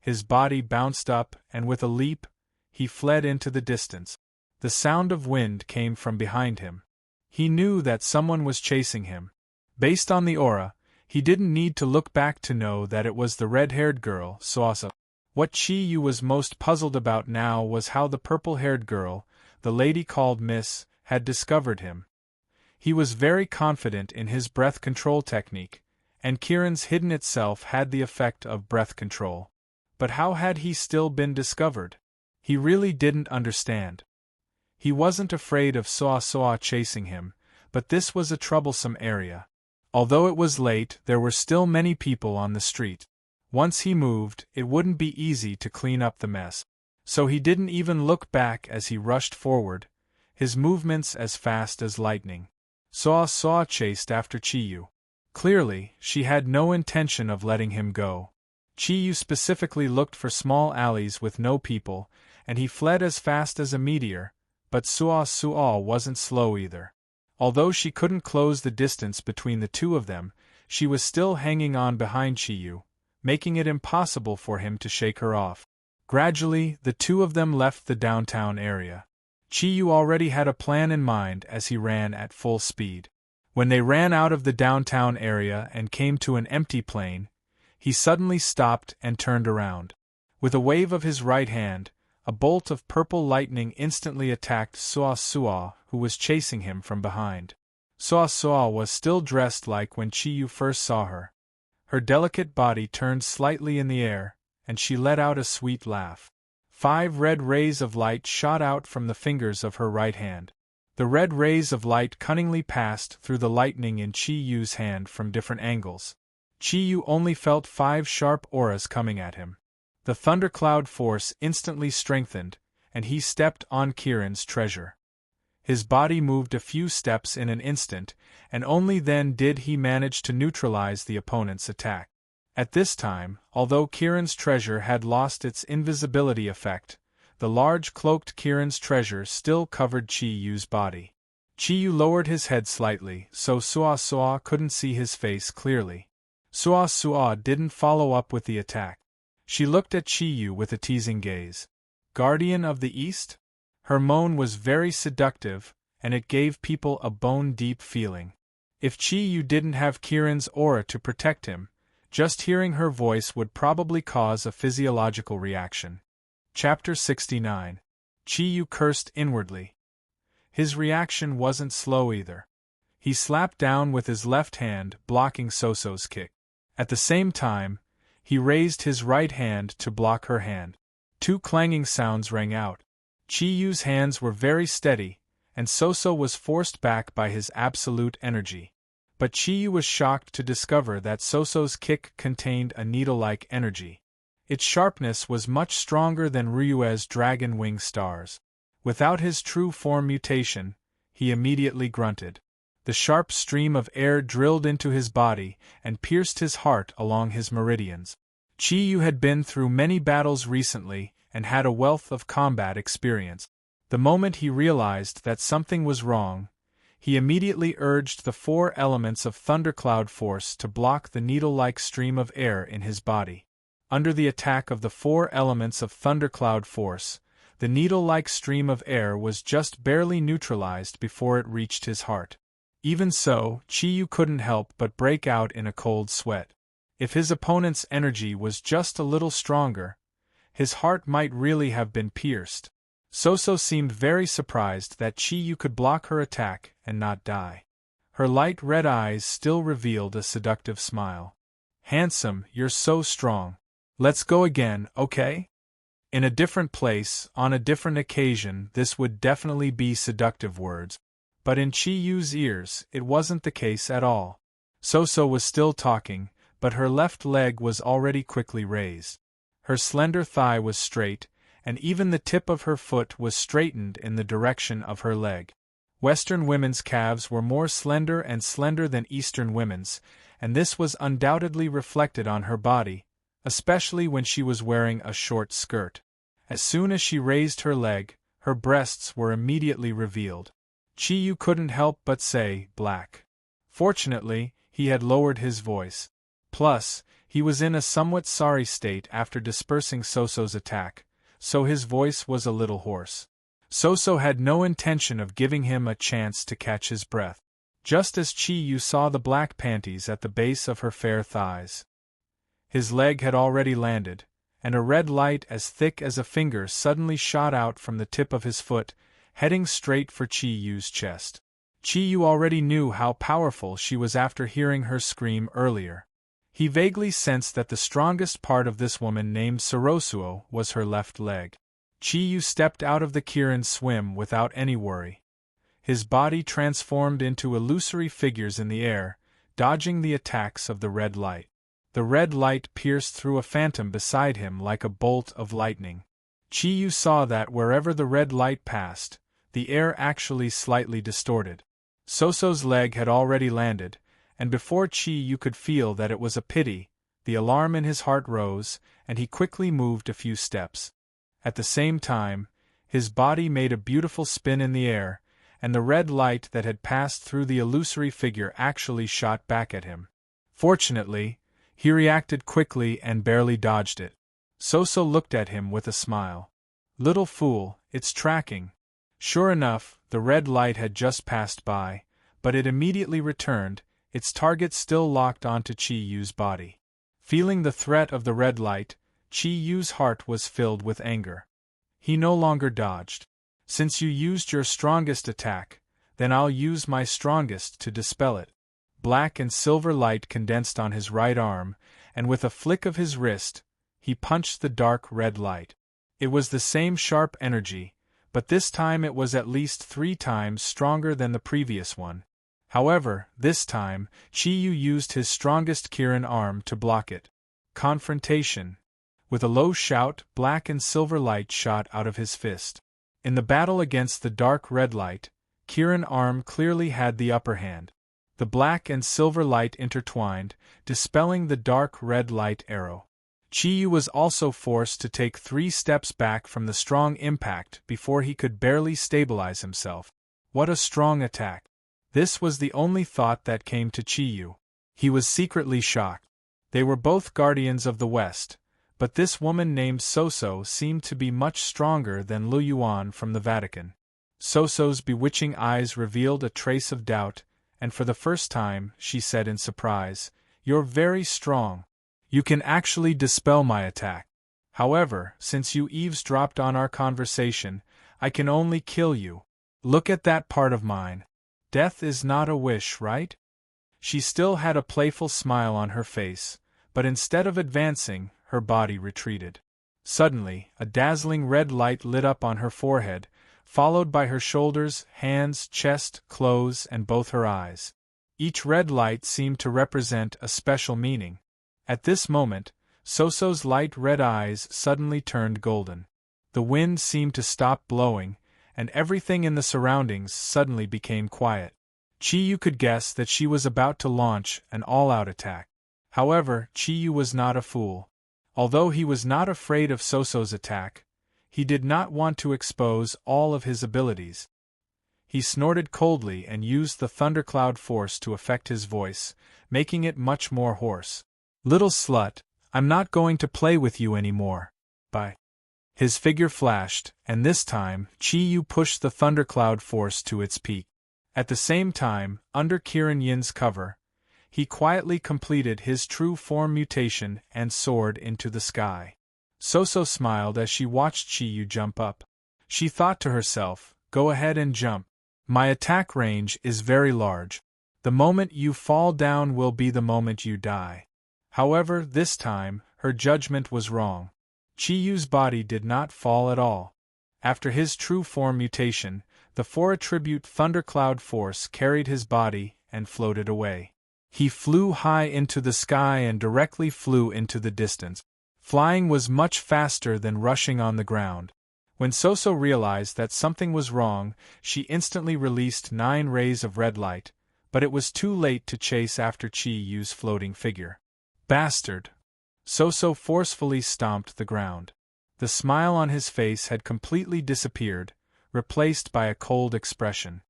His body bounced up, and with a leap, he fled into the distance. The sound of wind came from behind him. He knew that someone was chasing him. Based on the aura, he didn't need to look back to know that it was the red-haired girl, Suasa. What Chi-Yu was most puzzled about now was how the purple-haired girl, the lady called Miss, had discovered him. He was very confident in his breath control technique, and Kirin's hidden itself had the effect of breath control. But how had he still been discovered? He really didn't understand. He wasn't afraid of Suasa chasing him, but this was a troublesome area. Although it was late, there were still many people on the street. Once he moved, it wouldn't be easy to clean up the mess. So he didn't even look back as he rushed forward, his movements as fast as lightning. Suasa chased after Chi-Yu. Clearly, she had no intention of letting him go. Chi-Yu specifically looked for small alleys with no people, and he fled as fast as a meteor, but Suasa wasn't slow either. Although she couldn't close the distance between the two of them, she was still hanging on behind Chi-Yu, making it impossible for him to shake her off. Gradually, the two of them left the downtown area. Chi-Yu already had a plan in mind as he ran at full speed. When they ran out of the downtown area and came to an empty plain, he suddenly stopped and turned around. With a wave of his right hand, a bolt of purple lightning instantly attacked Suasa, who was chasing him from behind. Suasa was still dressed like when Chi-Yu first saw her. Her delicate body turned slightly in the air, and she let out a sweet laugh. 5 red rays of light shot out from the fingers of her right hand. The red rays of light cunningly passed through the lightning in Chi-Yu's hand from different angles. Chi-Yu only felt 5 sharp auras coming at him. The thundercloud force instantly strengthened, and he stepped on Kirin's treasure. His body moved a few steps in an instant, and only then did he manage to neutralize the opponent's attack. At this time, although Kirin's treasure had lost its invisibility effect, the large cloaked Kirin's treasure still covered Chi-Yu's body. Chi-Yu lowered his head slightly so Suasa couldn't see his face clearly. Suasa didn't follow up with the attack. She looked at Chi-Yu with a teasing gaze. Guardian of the East? Her moan was very seductive, and it gave people a bone-deep feeling. If Chi-Yu didn't have Kirin's aura to protect him, just hearing her voice would probably cause a physiological reaction. Chapter 69. Chi-Yu cursed inwardly. His reaction wasn't slow either. He slapped down with his left hand, blocking Soso's kick. At the same time, he raised his right hand to block her hand. 2 clanging sounds rang out. Chi-Yu's hands were very steady, and Soso was forced back by his absolute energy. But Chi-Yu was shocked to discover that Soso's kick contained a needle-like energy. Its sharpness was much stronger than Ryue's dragon wing stars. Without his true form mutation, he immediately grunted. The sharp stream of air drilled into his body and pierced his heart along his meridians. Chi-Yu had been through many battles recently and had a wealth of combat experience. The moment he realized that something was wrong, he immediately urged the 4 elements of thundercloud force to block the needle-like stream of air in his body. Under the attack of the 4 elements of thundercloud force, the needle-like stream of air was just barely neutralized before it reached his heart. Even so, Chi-Yu couldn't help but break out in a cold sweat. If his opponent's energy was just a little stronger, his heart might really have been pierced. Soso seemed very surprised that Chi-Yu could block her attack and not die. Her light red eyes still revealed a seductive smile. Handsome, you're so strong. Let's go again, okay? In a different place, on a different occasion, this would definitely be seductive words. But in Chi-Yu's ears, it wasn't the case at all. So was still talking, but her left leg was already quickly raised. Her slender thigh was straight, and even the tip of her foot was straightened in the direction of her leg. Western women's calves were more slender and slender than Eastern women's, and this was undoubtedly reflected on her body, especially when she was wearing a short skirt. As soon as she raised her leg, her breasts were immediately revealed. Chi-Yu couldn't help but say, "Black." Fortunately, he had lowered his voice. Plus, he was in a somewhat sorry state after dispersing So-So's attack, so his voice was a little hoarse. So-So had no intention of giving him a chance to catch his breath. Just as Chi-Yu saw the black panties at the base of her fair thighs, his leg had already landed, and a red light as thick as a finger suddenly shot out from the tip of his foot, heading straight for Chi-Yu's chest. Chi-Yu already knew how powerful she was after hearing her scream earlier. He vaguely sensed that the strongest part of this woman named Sorosuo was her left leg. Chi-Yu stepped out of the Kirin swim without any worry. His body transformed into illusory figures in the air, dodging the attacks of the red light. The red light pierced through a phantom beside him like a bolt of lightning. Chi-Yu saw that wherever the red light passed, the air actually slightly distorted. So-So's leg had already landed, and before Chi-Yu could feel that it was a pity, the alarm in his heart rose, and he quickly moved a few steps. At the same time, his body made a beautiful spin in the air, and the red light that had passed through the illusory figure actually shot back at him. Fortunately, he reacted quickly and barely dodged it. So-So looked at him with a smile. "Little fool, it's tracking." Sure enough, the red light had just passed by, but it immediately returned, its target still locked onto Chi-Yu's body. Feeling the threat of the red light, Chi-Yu's heart was filled with anger. He no longer dodged. "Since you used your strongest attack, then I'll use my strongest to dispel it." Black and silver light condensed on his right arm, and with a flick of his wrist, he punched the dark red light. It was the same sharp energy, but this time it was at least 3 times stronger than the previous one. However, this time, Chi-Yu used his strongest Kirin arm to block it. Confrontation. With a low shout, black and silver light shot out of his fist. In the battle against the dark red light, Kirin arm clearly had the upper hand. The black and silver light intertwined, dispelling the dark red light arrow. Chi-Yu was also forced to take 3 steps back from the strong impact before he could barely stabilize himself. What a strong attack! This was the only thought that came to Chi-Yu. He was secretly shocked. They were both guardians of the West, but this woman named So-So seemed to be much stronger than Lu Yuan from the Vatican. So-So's bewitching eyes revealed a trace of doubt, and for the first time, she said in surprise, "You're very strong. You can actually dispel my attack. However, since you eavesdropped on our conversation, I can only kill you. Look at that part of mine. Death is not a wish, right?" She still had a playful smile on her face, but instead of advancing, her body retreated. Suddenly, a dazzling red light lit up on her forehead, followed by her shoulders, hands, chest, clothes, and both her eyes. Each red light seemed to represent a special meaning. At this moment, So-So's light red eyes suddenly turned golden. The wind seemed to stop blowing, and everything in the surroundings suddenly became quiet. Chi-Yu could guess that she was about to launch an all-out attack. However, Chi-Yu was not a fool. Although he was not afraid of So-So's attack, he did not want to expose all of his abilities. He snorted coldly and used the thundercloud force to affect his voice, making it much more hoarse. "Little slut, I'm not going to play with you anymore. Bye." His figure flashed, and this time, Chi-Yu pushed the thundercloud force to its peak. At the same time, under Kirin Yin's cover, he quietly completed his true form mutation and soared into the sky. So-So smiled as she watched Chi-Yu jump up. She thought to herself, "Go ahead and jump. My attack range is very large. The moment you fall down will be the moment you die." However, this time, her judgment was wrong. Chi-Yu's body did not fall at all. After his true form mutation, the 4-attribute thundercloud force carried his body and floated away. He flew high into the sky and directly flew into the distance. Flying was much faster than rushing on the ground. When Soso realized that something was wrong, she instantly released 9 rays of red light, but it was too late to chase after Chi-Yu's floating figure. Bastard! Soso forcefully stomped the ground. The smile on his face had completely disappeared, replaced by a cold expression.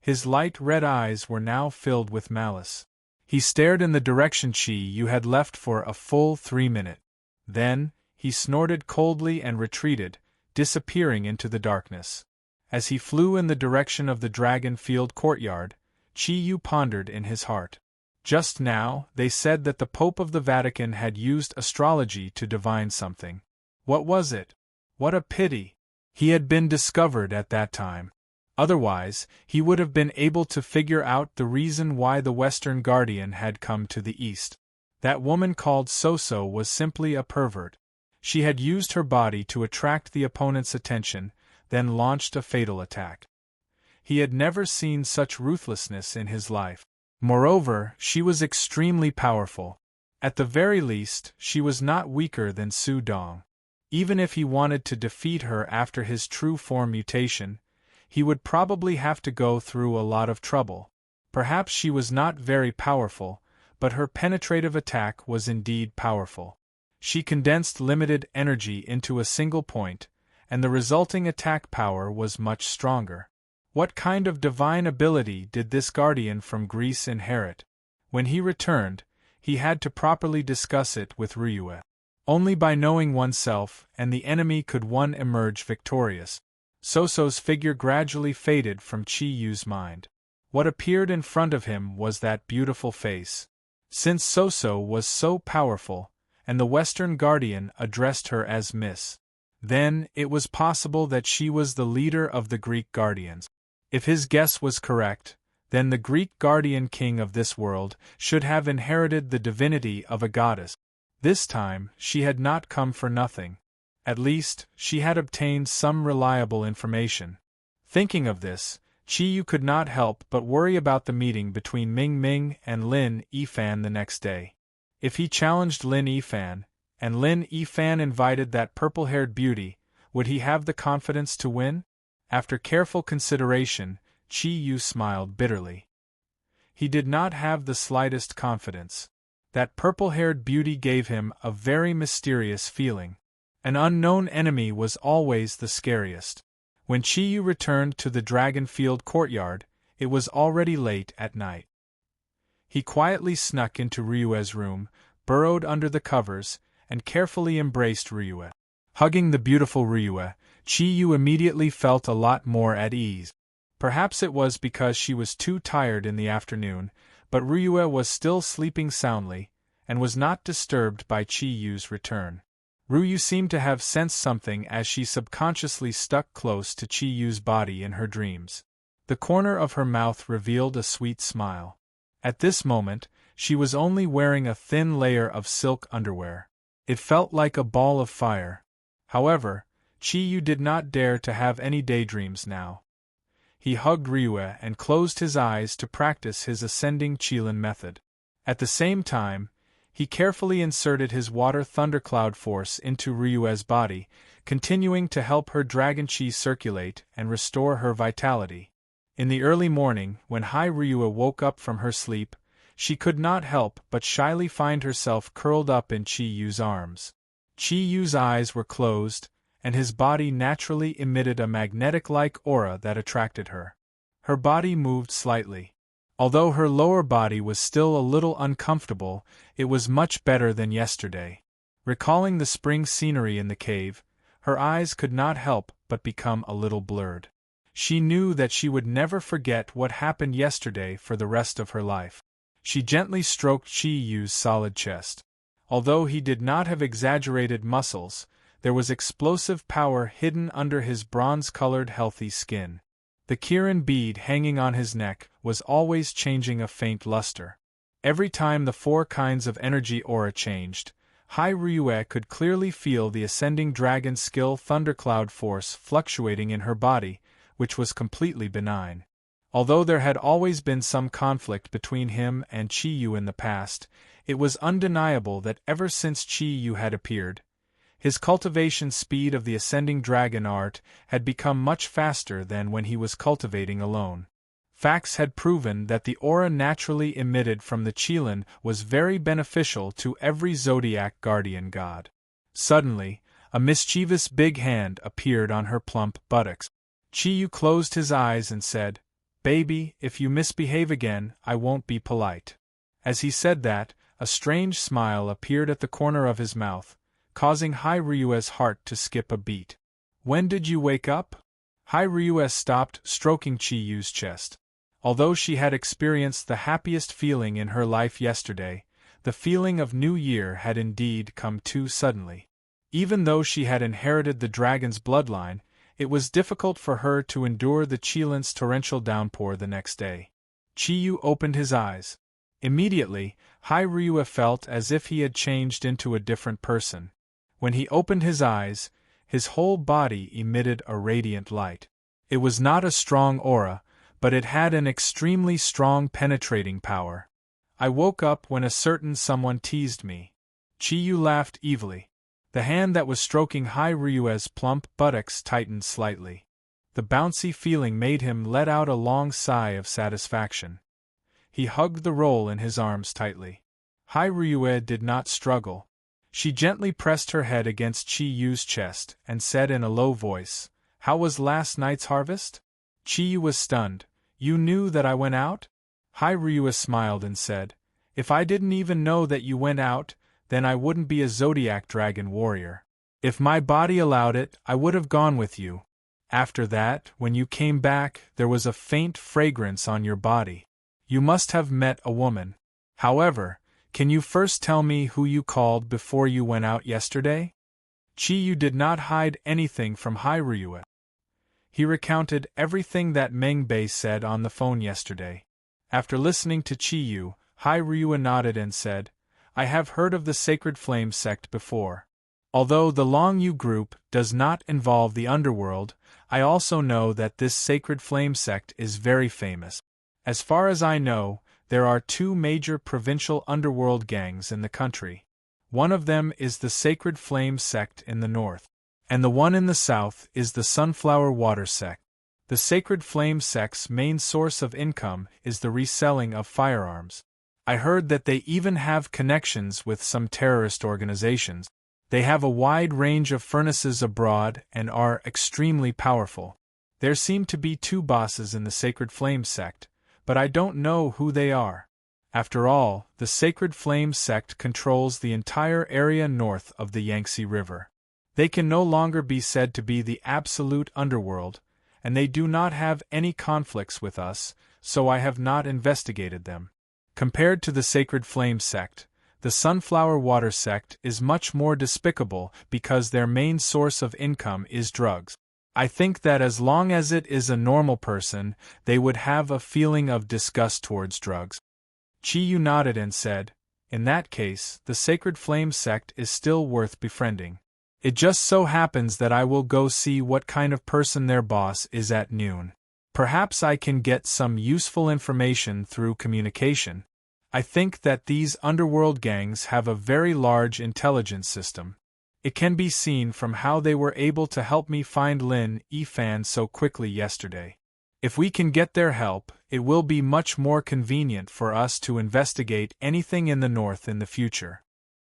His light red eyes were now filled with malice. He stared in the direction Chi-Yu had left for a full 3 minutes. Then, he snorted coldly and retreated, disappearing into the darkness. As he flew in the direction of the Dragon Field courtyard, Chi-Yu pondered in his heart. Just now, they said that the Pope of the Vatican had used astrology to divine something. What was it? What a pity! He had been discovered at that time. Otherwise, he would have been able to figure out the reason why the Western Guardian had come to the East. That woman called Soso was simply a pervert. She had used her body to attract the opponent's attention, then launched a fatal attack. He had never seen such ruthlessness in his life. Moreover, she was extremely powerful. At the very least, she was not weaker than Su Dong. Even if he wanted to defeat her after his true form mutation, he would probably have to go through a lot of trouble. Perhaps she was not very powerful, but her penetrative attack was indeed powerful. She condensed limited energy into a single point, and the resulting attack power was much stronger. What kind of divine ability did this guardian from Greece inherit? When he returned, he had to properly discuss it with Ryue. Only by knowing oneself and the enemy could one emerge victorious. Soso's figure gradually faded from Chi-Yu's mind. What appeared in front of him was that beautiful face. Since Soso was so powerful, and the Western Guardian addressed her as Miss, then it was possible that she was the leader of the Greek Guardians. If his guess was correct, then the Greek Guardian King of this world should have inherited the divinity of a goddess. This time, she had not come for nothing. At least, she had obtained some reliable information. Thinking of this, Chi-Yu could not help but worry about the meeting between Ming Ming and Lin Yifan the next day. If he challenged Lin Yifan, and Lin Yifan invited that purple-haired beauty, would he have the confidence to win? After careful consideration, Chi-Yu smiled bitterly. He did not have the slightest confidence. That purple-haired beauty gave him a very mysterious feeling. An unknown enemy was always the scariest. When Chi-Yu returned to the Dragon Field courtyard, it was already late at night. He quietly snuck into Ryue's room, burrowed under the covers, and carefully embraced Ryue. Hugging the beautiful Ryue, Chi-Yu immediately felt a lot more at ease. Perhaps it was because she was too tired in the afternoon, but Ryue was still sleeping soundly, and was not disturbed by Chi-Yu's return. Ryue seemed to have sensed something as she subconsciously stuck close to Chi-Yu's body in her dreams. The corner of her mouth revealed a sweet smile. At this moment, she was only wearing a thin layer of silk underwear. It felt like a ball of fire. However, Chi-Yu did not dare to have any daydreams now. He hugged Ryue and closed his eyes to practice his ascending Qilin method. At the same time, he carefully inserted his water thundercloud force into Ryue's body, continuing to help her dragon chi circulate and restore her vitality. In the early morning, when Ryue woke up from her sleep, she could not help but shyly find herself curled up in Chi-Yu's arms. Chi-Yu's eyes were closed, and his body naturally emitted a magnetic-like aura that attracted her. Her body moved slightly. Although her lower body was still a little uncomfortable, it was much better than yesterday. Recalling the spring scenery in the cave, her eyes could not help but become a little blurred. She knew that she would never forget what happened yesterday for the rest of her life. She gently stroked Chi-Yu's solid chest. Although he did not have exaggerated muscles, there was explosive power hidden under his bronze-colored healthy skin. The Kirin bead hanging on his neck was always changing a faint luster. Every time the 4 kinds of energy aura changed, Hai Ryue could clearly feel the ascending dragon skill thundercloud force fluctuating in her body, which was completely benign. Although there had always been some conflict between him and Chi-Yu in the past, it was undeniable that ever since Chi-Yu had appeared, his cultivation speed of the ascending dragon art had become much faster than when he was cultivating alone. Facts had proven that the aura naturally emitted from the Qilin was very beneficial to every Zodiac guardian god. Suddenly, a mischievous big hand appeared on her plump buttocks. Chi-Yu closed his eyes and said, "Baby, if you misbehave again, I won't be polite." As he said that, a strange smile appeared at the corner of his mouth, causing Hai Ryue's heart to skip a beat. "When did you wake up?" Hai Ryue stopped stroking Chi-Yu's chest. Although she had experienced the happiest feeling in her life yesterday, the feeling of New Year had indeed come too suddenly. Even though she had inherited the dragon's bloodline, it was difficult for her to endure the Qilin's torrential downpour the next day. Chi-Yu opened his eyes. Immediately, Hai Ryue felt as if he had changed into a different person. When he opened his eyes, his whole body emitted a radiant light. It was not a strong aura, but it had an extremely strong penetrating power. "I woke up when a certain someone teased me." Chi-Yu laughed evilly. The hand that was stroking Hai Ryue's plump buttocks tightened slightly. The bouncy feeling made him let out a long sigh of satisfaction. He hugged the roll in his arms tightly. Hai Ryue did not struggle. She gently pressed her head against Chi-Yu's chest and said in a low voice, "How was last night's harvest?" Chi-Yu was stunned. "You knew that I went out?" Hai Ryue smiled and said, "If I didn't even know that you went out, then I wouldn't be a Zodiac dragon warrior. If my body allowed it, I would have gone with you. After that, when you came back, there was a faint fragrance on your body. You must have met a woman. However, can you first tell me who you called before you went out yesterday?" Chi-Yu did not hide anything from Hai Ryue. He recounted everything that Meng Bei said on the phone yesterday. After listening to Chi-Yu, Hai Ryue nodded and said, "I have heard of the Sacred Flame sect before. Although the Long Yu group does not involve the underworld, I also know that this Sacred Flame sect is very famous. As far as I know, there are 2 major provincial underworld gangs in the country. One of them is the Sacred Flame sect in the north, and the one in the south is the Sunflower Water sect. The Sacred Flame sect's main source of income is the reselling of firearms. I heard that they even have connections with some terrorist organizations. They have a wide range of furnaces abroad and are extremely powerful. There seem to be 2 bosses in the Sacred Flame sect, but I don't know who they are. After all, the Sacred Flame sect controls the entire area north of the Yangtze River. They can no longer be said to be the absolute underworld, and they do not have any conflicts with us, so I have not investigated them. Compared to the Sacred Flame sect, the Sunflower Water sect is much more despicable because their main source of income is drugs. I think that as long as it is a normal person, they would have a feeling of disgust towards drugs." Chi-Yu nodded and said, "In that case, the Sacred Flame sect is still worth befriending. It just so happens that I will go see what kind of person their boss is at noon. Perhaps I can get some useful information through communication. I think that these underworld gangs have a very large intelligence system. It can be seen from how they were able to help me find Lin Yifan so quickly yesterday. If we can get their help, it will be much more convenient for us to investigate anything in the north in the future."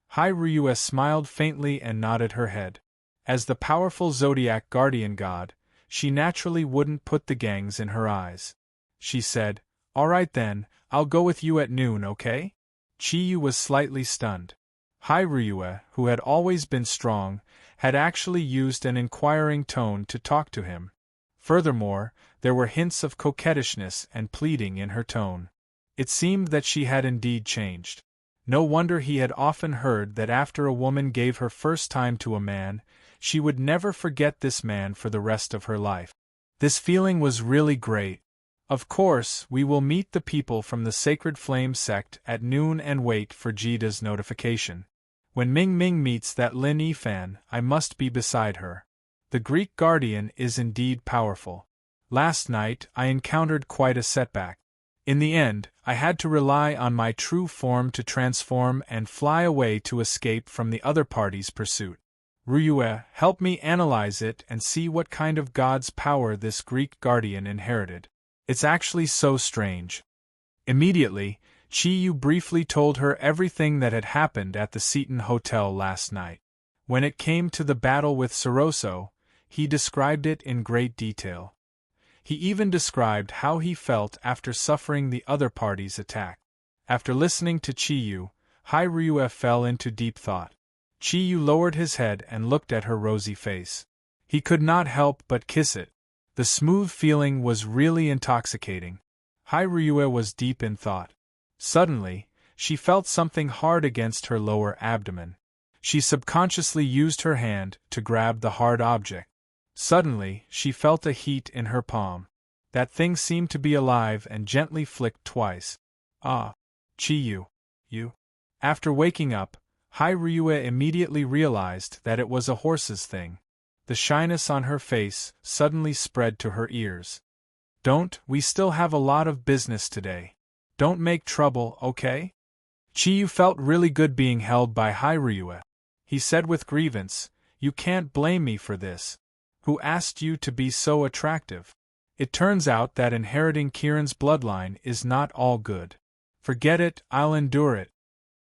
Hai Ryue smiled faintly and nodded her head. As the powerful Zodiac guardian god, she naturally wouldn't put the gangs in her eyes. She said, "All right then, I'll go with you at noon, okay?" Chi-Yu was slightly stunned. Hai Ryue, who had always been strong, had actually used an inquiring tone to talk to him. Furthermore, there were hints of coquettishness and pleading in her tone. It seemed that she had indeed changed. No wonder he had often heard that after a woman gave her first time to a man, she would never forget this man for the rest of her life. This feeling was really great. Of course, we will meet the people from the Sacred Flame sect at noon and wait for Jida's notification. When Ming Ming meets that Lin Yifan, I must be beside her. The Greek guardian is indeed powerful. Last night, I encountered quite a setback. In the end, I had to rely on my true form to transform and fly away to escape from the other party's pursuit. Ryue, help me analyze it and see what kind of god's power this Greek guardian inherited. It's actually so strange. Immediately, Chiyu briefly told her everything that had happened at the Seton Hotel last night. When it came to the battle with Soroso, he described it in great detail. He even described how he felt after suffering the other party's attack. After listening to Chiyu, Ryue fell into deep thought. Chiyu lowered his head and looked at her rosy face. He could not help but kiss it. The smooth feeling was really intoxicating. Ryue was deep in thought. Suddenly, she felt something hard against her lower abdomen. She subconsciously used her hand to grab the hard object. Suddenly, she felt a heat in her palm. That thing seemed to be alive and gently flicked twice. Ah, Chiyu, you. After waking up, Ryue immediately realized that it was a horse's thing. The shyness on her face suddenly spread to her ears. We still have a lot of business today. Don't make trouble, okay? Chiyu felt really good being held by Ryue. He said with grievance, "You can't blame me for this. Who asked you to be so attractive? It turns out that inheriting Kiran's bloodline is not all good. Forget it, I'll endure it."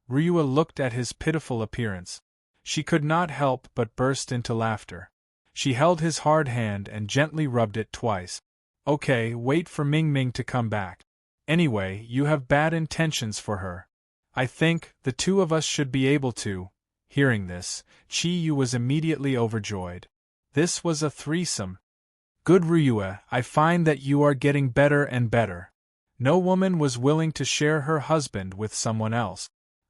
Ryue looked at his pitiful appearance. She could not help but burst into laughter. She held his hard hand and gently rubbed it twice. "Okay, wait for Ming Ming to come back. Anyway, you have bad intentions for her. I think the two of us should be able to." Hearing this, Chiyu was immediately overjoyed. This was a threesome. "Good Ryue, I find that you are getting better and better." No woman was willing to share her husband with someone else.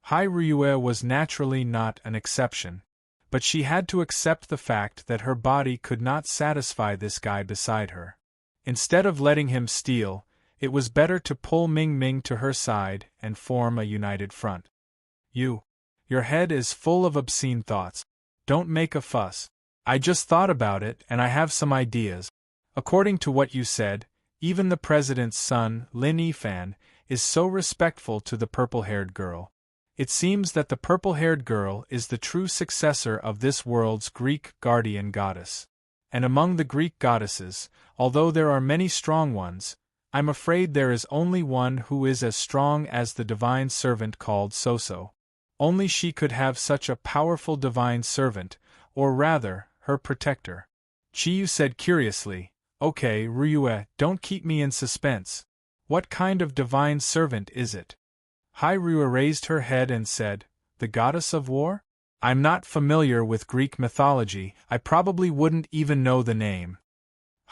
Ryue was naturally not an exception. But she had to accept the fact that her body could not satisfy this guy beside her. Instead of letting him steal, it was better to pull Ming Ming to her side and form a united front. Your head is full of obscene thoughts. Don't make a fuss. I just thought about it and I have some ideas. According to what you said, even the president's son, Lin Yifan, is so respectful to the purple-haired girl. It seems that the purple-haired girl is the true successor of this world's Greek guardian goddess. And among the Greek goddesses, although there are many strong ones, I'm afraid there is only one who is as strong as the divine servant called Soso. Only she could have such a powerful divine servant, or rather, her protector. Chiyu said curiously, "Okay, Ryue, don't keep me in suspense. What kind of divine servant is it?" Ryue raised her head and said, "The goddess of war? I'm not familiar with Greek mythology, I probably wouldn't even know the name."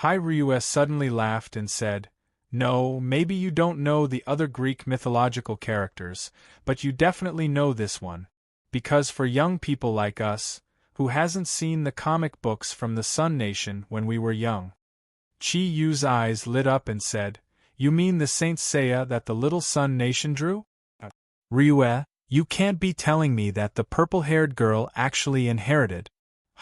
Ryue suddenly laughed and said, "No, maybe you don't know the other Greek mythological characters, but you definitely know this one. Because for young people like us, who hasn't seen the comic books from the Sun Nation when we were young?" Chi-Yu's eyes lit up and said, "You mean the Saint Seiya that the Little Sun Nation drew?" "Ryue, you can't be telling me that the purple-haired girl actually inherited."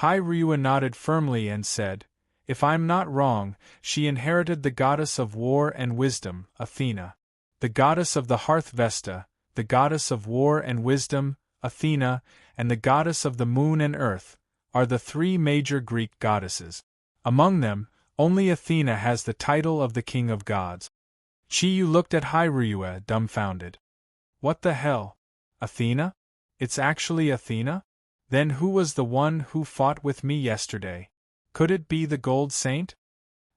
Ryue nodded firmly and said, "If I'm not wrong, she inherited the goddess of war and wisdom, Athena. The goddess of the hearth Vesta, the goddess of war and wisdom, Athena, and the goddess of the moon and earth, are the three major Greek goddesses. Among them, only Athena has the title of the king of gods." Chiyu looked at Ryue dumbfounded. "What the hell? Athena? It's actually Athena? Then who was the one who fought with me yesterday? Could it be the Gold Saint?"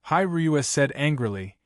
Ryue said angrily,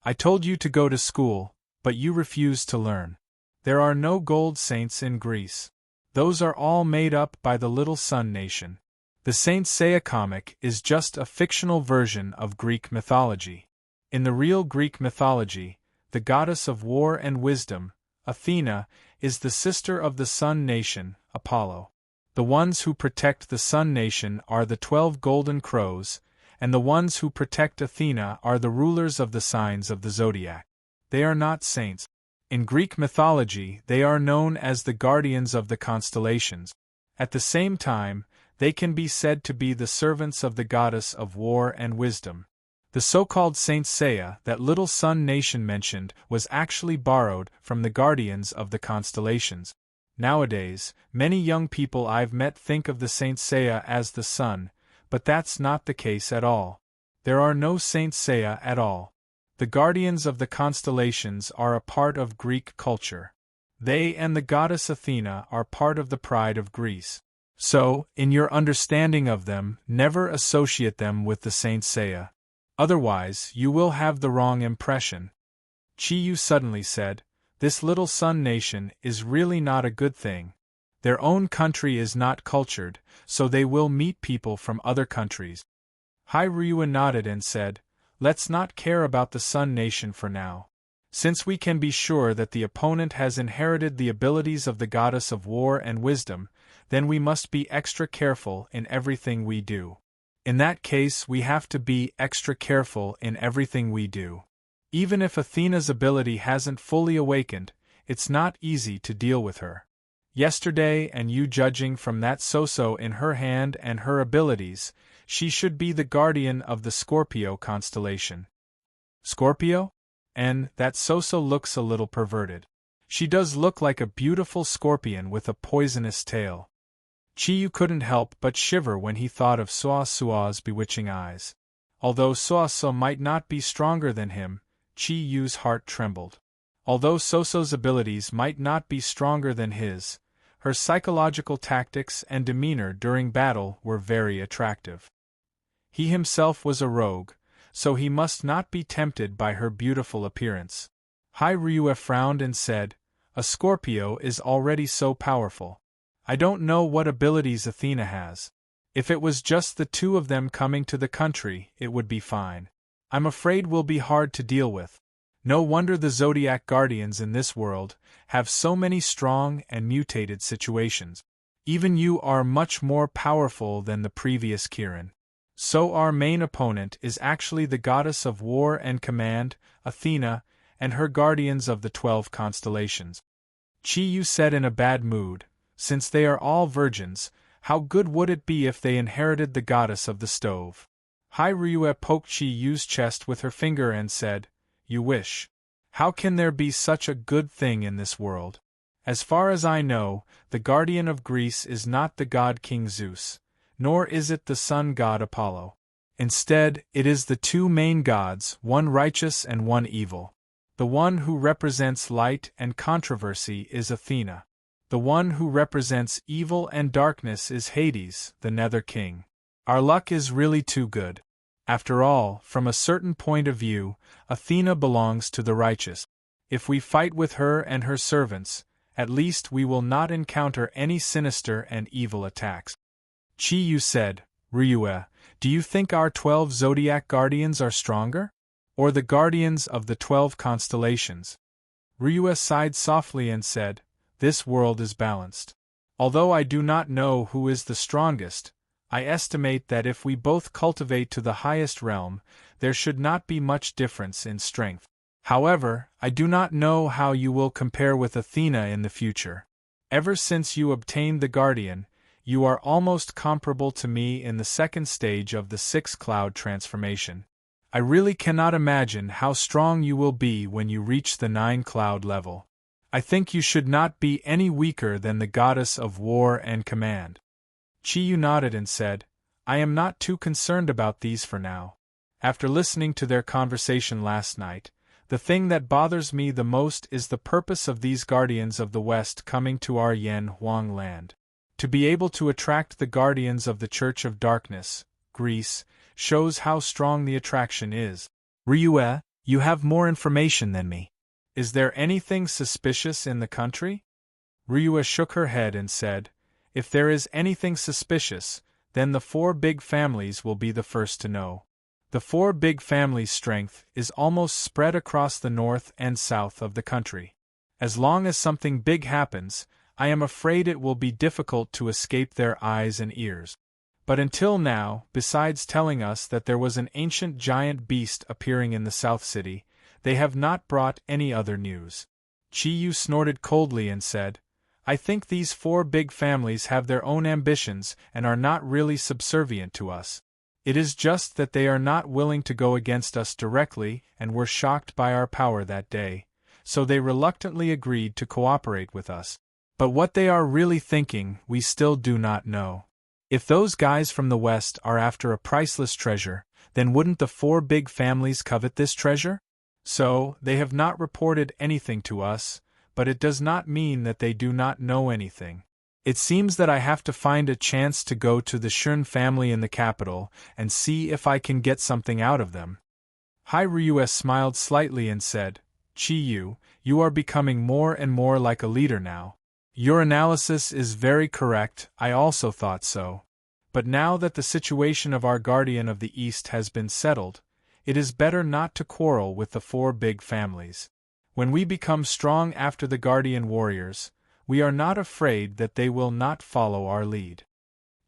I told you to go to school, but you refused to learn. There are no Gold Saints in Greece. Those are all made up by the Little Sun Nation. The Saint Seiya comic is just a fictional version of Greek mythology. In the real Greek mythology, the goddess of war and wisdom, Athena, is the sister of the Sun Nation, Apollo. The ones who protect the Sun Nation are the 12 golden crows, and the ones who protect Athena are the rulers of the signs of the Zodiac. They are not saints. In Greek mythology, they are known as the guardians of the constellations. At the same time, they can be said to be the servants of the goddess of war and wisdom. The so-called Saint Seiya that little sun nation mentioned was actually borrowed from the guardians of the constellations. Nowadays, many young people I've met think of the Saint Seiya as the sun, but that's not the case at all. There are no Saint Seiya at all. The guardians of the constellations are a part of Greek culture. They and the goddess Athena are part of the pride of Greece. So, in your understanding of them, never associate them with the Saint Seiya. Otherwise, you will have the wrong impression. Chiyu suddenly said, "This little sun nation is really not a good thing. Their own country is not cultured, so they will meet people from other countries." Ryua nodded and said, "Let's not care about the sun nation for now. Since we can be sure that the opponent has inherited the abilities of the goddess of war and wisdom, then we must be extra careful in everything we do. In that case, we have to be extra careful in everything we do. Even if Athena's ability hasn't fully awakened, it's not easy to deal with her. Yesterday, and you judging from that so-so in her hand and her abilities, she should be the guardian of the Scorpio constellation." "Scorpio? And that so-so looks a little perverted. She does look like a beautiful scorpion with a poisonous tail." Chiyu couldn't help but shiver when he thought of Suasua's bewitching eyes. Although Suasu might not be stronger than him, Chiyu's heart trembled. Although Soso's abilities might not be stronger than his, her psychological tactics and demeanor during battle were very attractive. He himself was a rogue, so he must not be tempted by her beautiful appearance. Ryua frowned and said, "A Scorpio is already so powerful. I don't know what abilities Athena has. If it was just the two of them coming to the country, it would be fine. I'm afraid we'll be hard to deal with. No wonder the Zodiac guardians in this world have so many strong and mutated situations. Even you are much more powerful than the previous Kirin. So our main opponent is actually the goddess of war and command, Athena, and her guardians of the 12 constellations." Chiyu said in a bad mood, "Since they are all virgins, how good would it be if they inherited the goddess of the stove?" Ryua poked Chiyu's chest with her finger and said, "You wish. How can there be such a good thing in this world? As far as I know, the guardian of Greece is not the god King Zeus, nor is it the sun god Apollo. Instead, it is the two main gods, one righteous and one evil. The one who represents light and controversy is Athena. The one who represents evil and darkness is Hades, the Nether King. Our luck is really too good. After all, from a certain point of view, Athena belongs to the righteous. If we fight with her and her servants, at least we will not encounter any sinister and evil attacks." Chiyu said, "Ryua, do you think our 12 Zodiac guardians are stronger? Or the guardians of the 12 constellations?" Ryua sighed softly and said, "This world is balanced. Although I do not know who is the strongest, I estimate that if we both cultivate to the highest realm, there should not be much difference in strength. However, I do not know how you will compare with Athena in the future. Ever since you obtained the Guardian, you are almost comparable to me in the second stage of the 6-cloud transformation. I really cannot imagine how strong you will be when you reach the 9-cloud level. I think you should not be any weaker than the goddess of war and command." Chiyu nodded and said, "I am not too concerned about these for now. After listening to their conversation last night, the thing that bothers me the most is the purpose of these guardians of the West coming to our Yen Huang land. To be able to attract the guardians of the Church of Darkness, Greece, shows how strong the attraction is. Ryua, you have more information than me. Is there anything suspicious in the country?" Ryua shook her head and said, "If there is anything suspicious, then the 4 big families will be the first to know. The 4 big families' strength is almost spread across the north and south of the country. As long as something big happens, I am afraid it will be difficult to escape their eyes and ears. But until now, besides telling us that there was an ancient giant beast appearing in the South City, they have not brought any other news. Chi-Yu snorted coldly and said, I think these 4 big families have their own ambitions and are not really subservient to us. It is just that they are not willing to go against us directly and were shocked by our power that day, so they reluctantly agreed to cooperate with us. But what they are really thinking, we still do not know. If those guys from the West are after a priceless treasure, then wouldn't the 4 big families covet this treasure? So, they have not reported anything to us, but it does not mean that they do not know anything. It seems that I have to find a chance to go to the Shun family in the capital and see if I can get something out of them. Hai Ryue smiled slightly and said, Chi-Yu, you are becoming more and more like a leader now. Your analysis is very correct, I also thought so. But now that the situation of our guardian of the East has been settled, it is better not to quarrel with the 4 big families. When we become strong after the guardian warriors, we are not afraid that they will not follow our lead.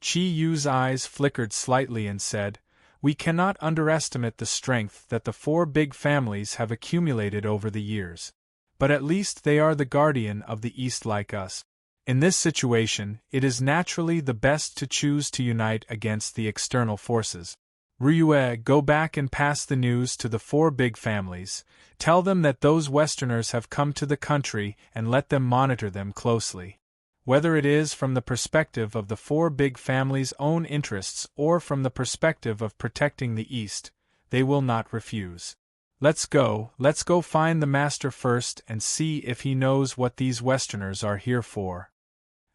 Chi-Yu's eyes flickered slightly and said, We cannot underestimate the strength that the 4 big families have accumulated over the years. But at least they are the guardian of the East like us. In this situation, it is naturally the best to choose to unite against the external forces. Ryue, go back and pass the news to the 4 big families. Tell them that those Westerners have come to the country and let them monitor them closely. Whether it is from the perspective of the 4 big families' own interests or from the perspective of protecting the East, they will not refuse. Let's go find the master first and see if he knows what these Westerners are here for.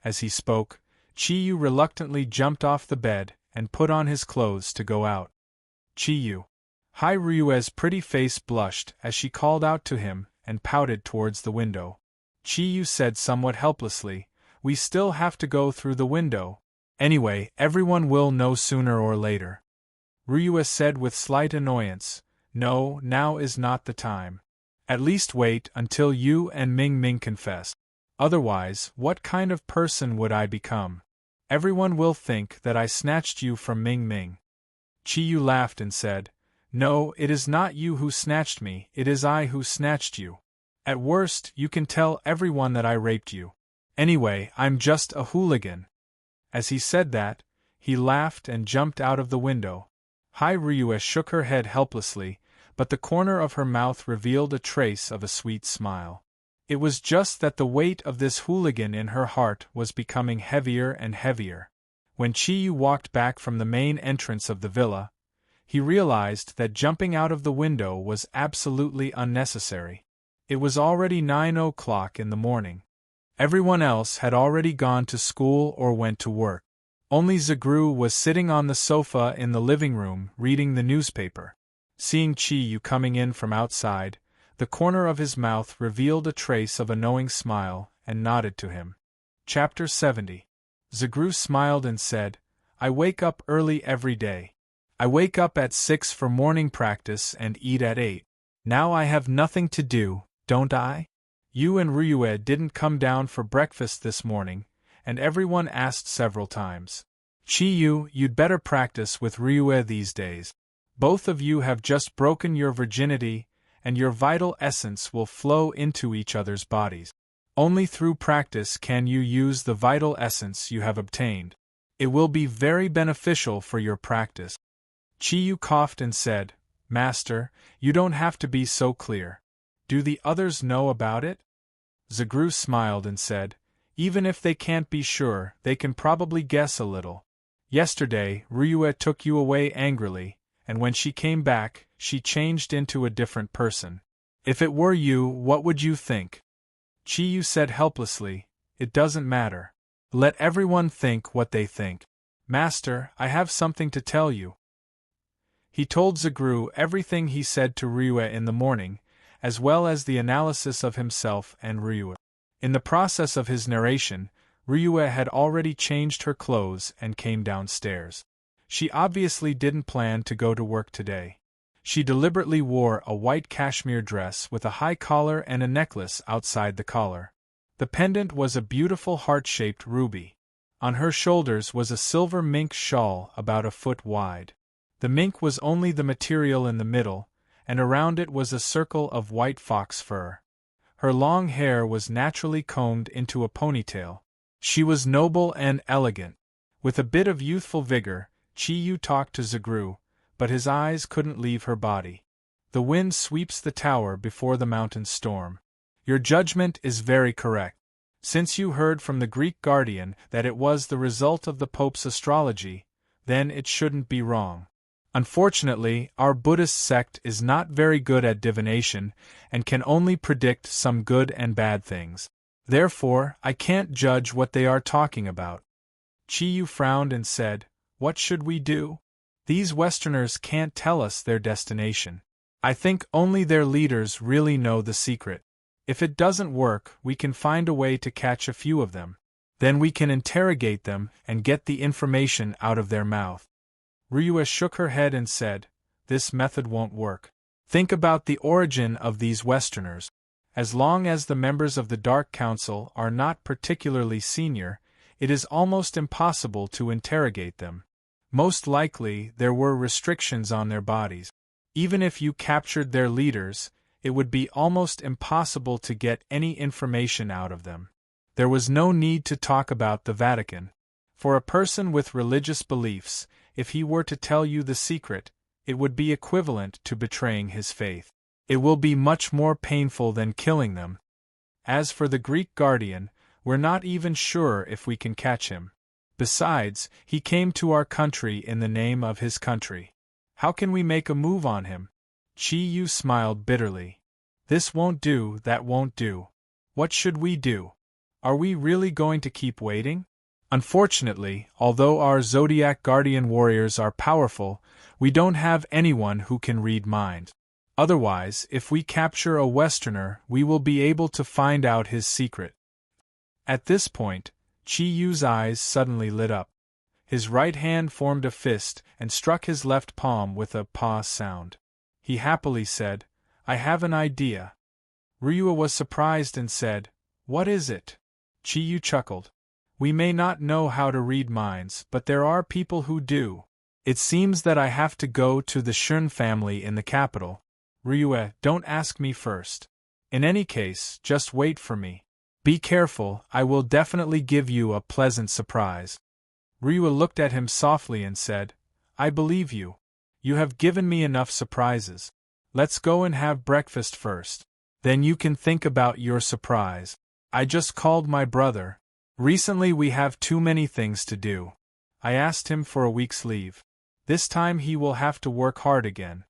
As he spoke, Chi-Yu reluctantly jumped off the bed and put on his clothes to go out. Chi-Yu. Hai Ryue's pretty face blushed as she called out to him and pouted towards the window. Chi-Yu said somewhat helplessly, We still have to go through the window. Anyway, everyone will know sooner or later. Ryue said with slight annoyance, No, now is not the time. At least wait until you and Ming Ming confess. Otherwise, what kind of person would I become? Everyone will think that I snatched you from Ming Ming. Chi-Yu laughed and said, No, it is not you who snatched me, it is I who snatched you. At worst, you can tell everyone that I raped you. Anyway, I'm just a hooligan. As he said that, he laughed and jumped out of the window. Hai Ryue shook her head helplessly, but the corner of her mouth revealed a trace of a sweet smile. It was just that the weight of this hooligan in her heart was becoming heavier and heavier. When Chi-Yu walked back from the main entrance of the villa, he realized that jumping out of the window was absolutely unnecessary. It was already 9 o'clock in the morning. Everyone else had already gone to school or went to work. Only Zagru was sitting on the sofa in the living room reading the newspaper. Seeing Chi-Yu coming in from outside, the corner of his mouth revealed a trace of a knowing smile and nodded to him. Chapter 70. Zagru smiled and said, I wake up early every day. I wake up at 6 for morning practice and eat at 8. Now I have nothing to do, don't I? You and Ryue didn't come down for breakfast this morning, and everyone asked several times. Chi-Yu, you'd better practice with Ryue these days. Both of you have just broken your virginity, and your vital essence will flow into each other's bodies. Only through practice can you use the vital essence you have obtained. It will be very beneficial for your practice. Chi-Yu coughed and said, Master, you don't have to be so clear. Do the others know about it? Zagru smiled and said, Even if they can't be sure, they can probably guess a little. Yesterday, Ryue took you away angrily, and when she came back, she changed into a different person. If it were you, what would you think? Chi-Yu said helplessly, It doesn't matter. Let everyone think what they think. Master, I have something to tell you. He told Zagru everything he said to Ryue in the morning, as well as the analysis of himself and Ryue. In the process of his narration, Ryue had already changed her clothes and came downstairs. She obviously didn't plan to go to work today. She deliberately wore a white cashmere dress with a high collar and a necklace outside the collar. The pendant was a beautiful heart-shaped ruby. On her shoulders was a silver mink shawl about a foot wide. The mink was only the material in the middle, and around it was a circle of white fox fur. Her long hair was naturally combed into a ponytail. She was noble and elegant. With a bit of youthful vigor, Chi-Yu talked to Zagru, but his eyes couldn't leave her body. The wind sweeps the tower before the mountains storm. Your judgment is very correct. Since you heard from the Greek guardian that it was the result of the Pope's astrology, then it shouldn't be wrong. Unfortunately, our Buddhist sect is not very good at divination and can only predict some good and bad things. Therefore, I can't judge what they are talking about. Chi-Yu frowned and said, "What should we do? These Westerners can't tell us their destination. I think only their leaders really know the secret. If it doesn't work, we can find a way to catch a few of them. Then we can interrogate them and get the information out of their mouth." Ryue shook her head and said, "This method won't work. Think about the origin of these Westerners. As long as the members of the Dark Council are not particularly senior, it is almost impossible to interrogate them. Most likely, there were restrictions on their bodies. Even if you captured their leaders, it would be almost impossible to get any information out of them. There was no need to talk about the Vatican. For a person with religious beliefs, if he were to tell you the secret, it would be equivalent to betraying his faith. It will be much more painful than killing them. As for the Greek guardian, we're not even sure if we can catch him. Besides, he came to our country in the name of his country. How can we make a move on him?" Chi-Yu smiled bitterly. "This won't do, that won't do. What should we do? Are we really going to keep waiting? Unfortunately, although our Zodiac Guardian warriors are powerful, we don't have anyone who can read minds. Otherwise, if we capture a Westerner, we will be able to find out his secret." At this point, Chi-Yu's eyes suddenly lit up. His right hand formed a fist and struck his left palm with a "pa" sound. He happily said, "I have an idea." Ryue was surprised and said, "What is it?" Chi-Yu chuckled. "We may not know how to read minds, but there are people who do. It seems that I have to go to the Shun family in the capital. Ryue, don't ask me first. In any case, just wait for me. Be careful, I will definitely give you a pleasant surprise." Ryue looked at him softly and said, "I believe you. You have given me enough surprises. Let's go and have breakfast first. Then you can think about your surprise. I just called my brother. Recently we have too many things to do. I asked him for a week's leave. This time he will have to work hard again."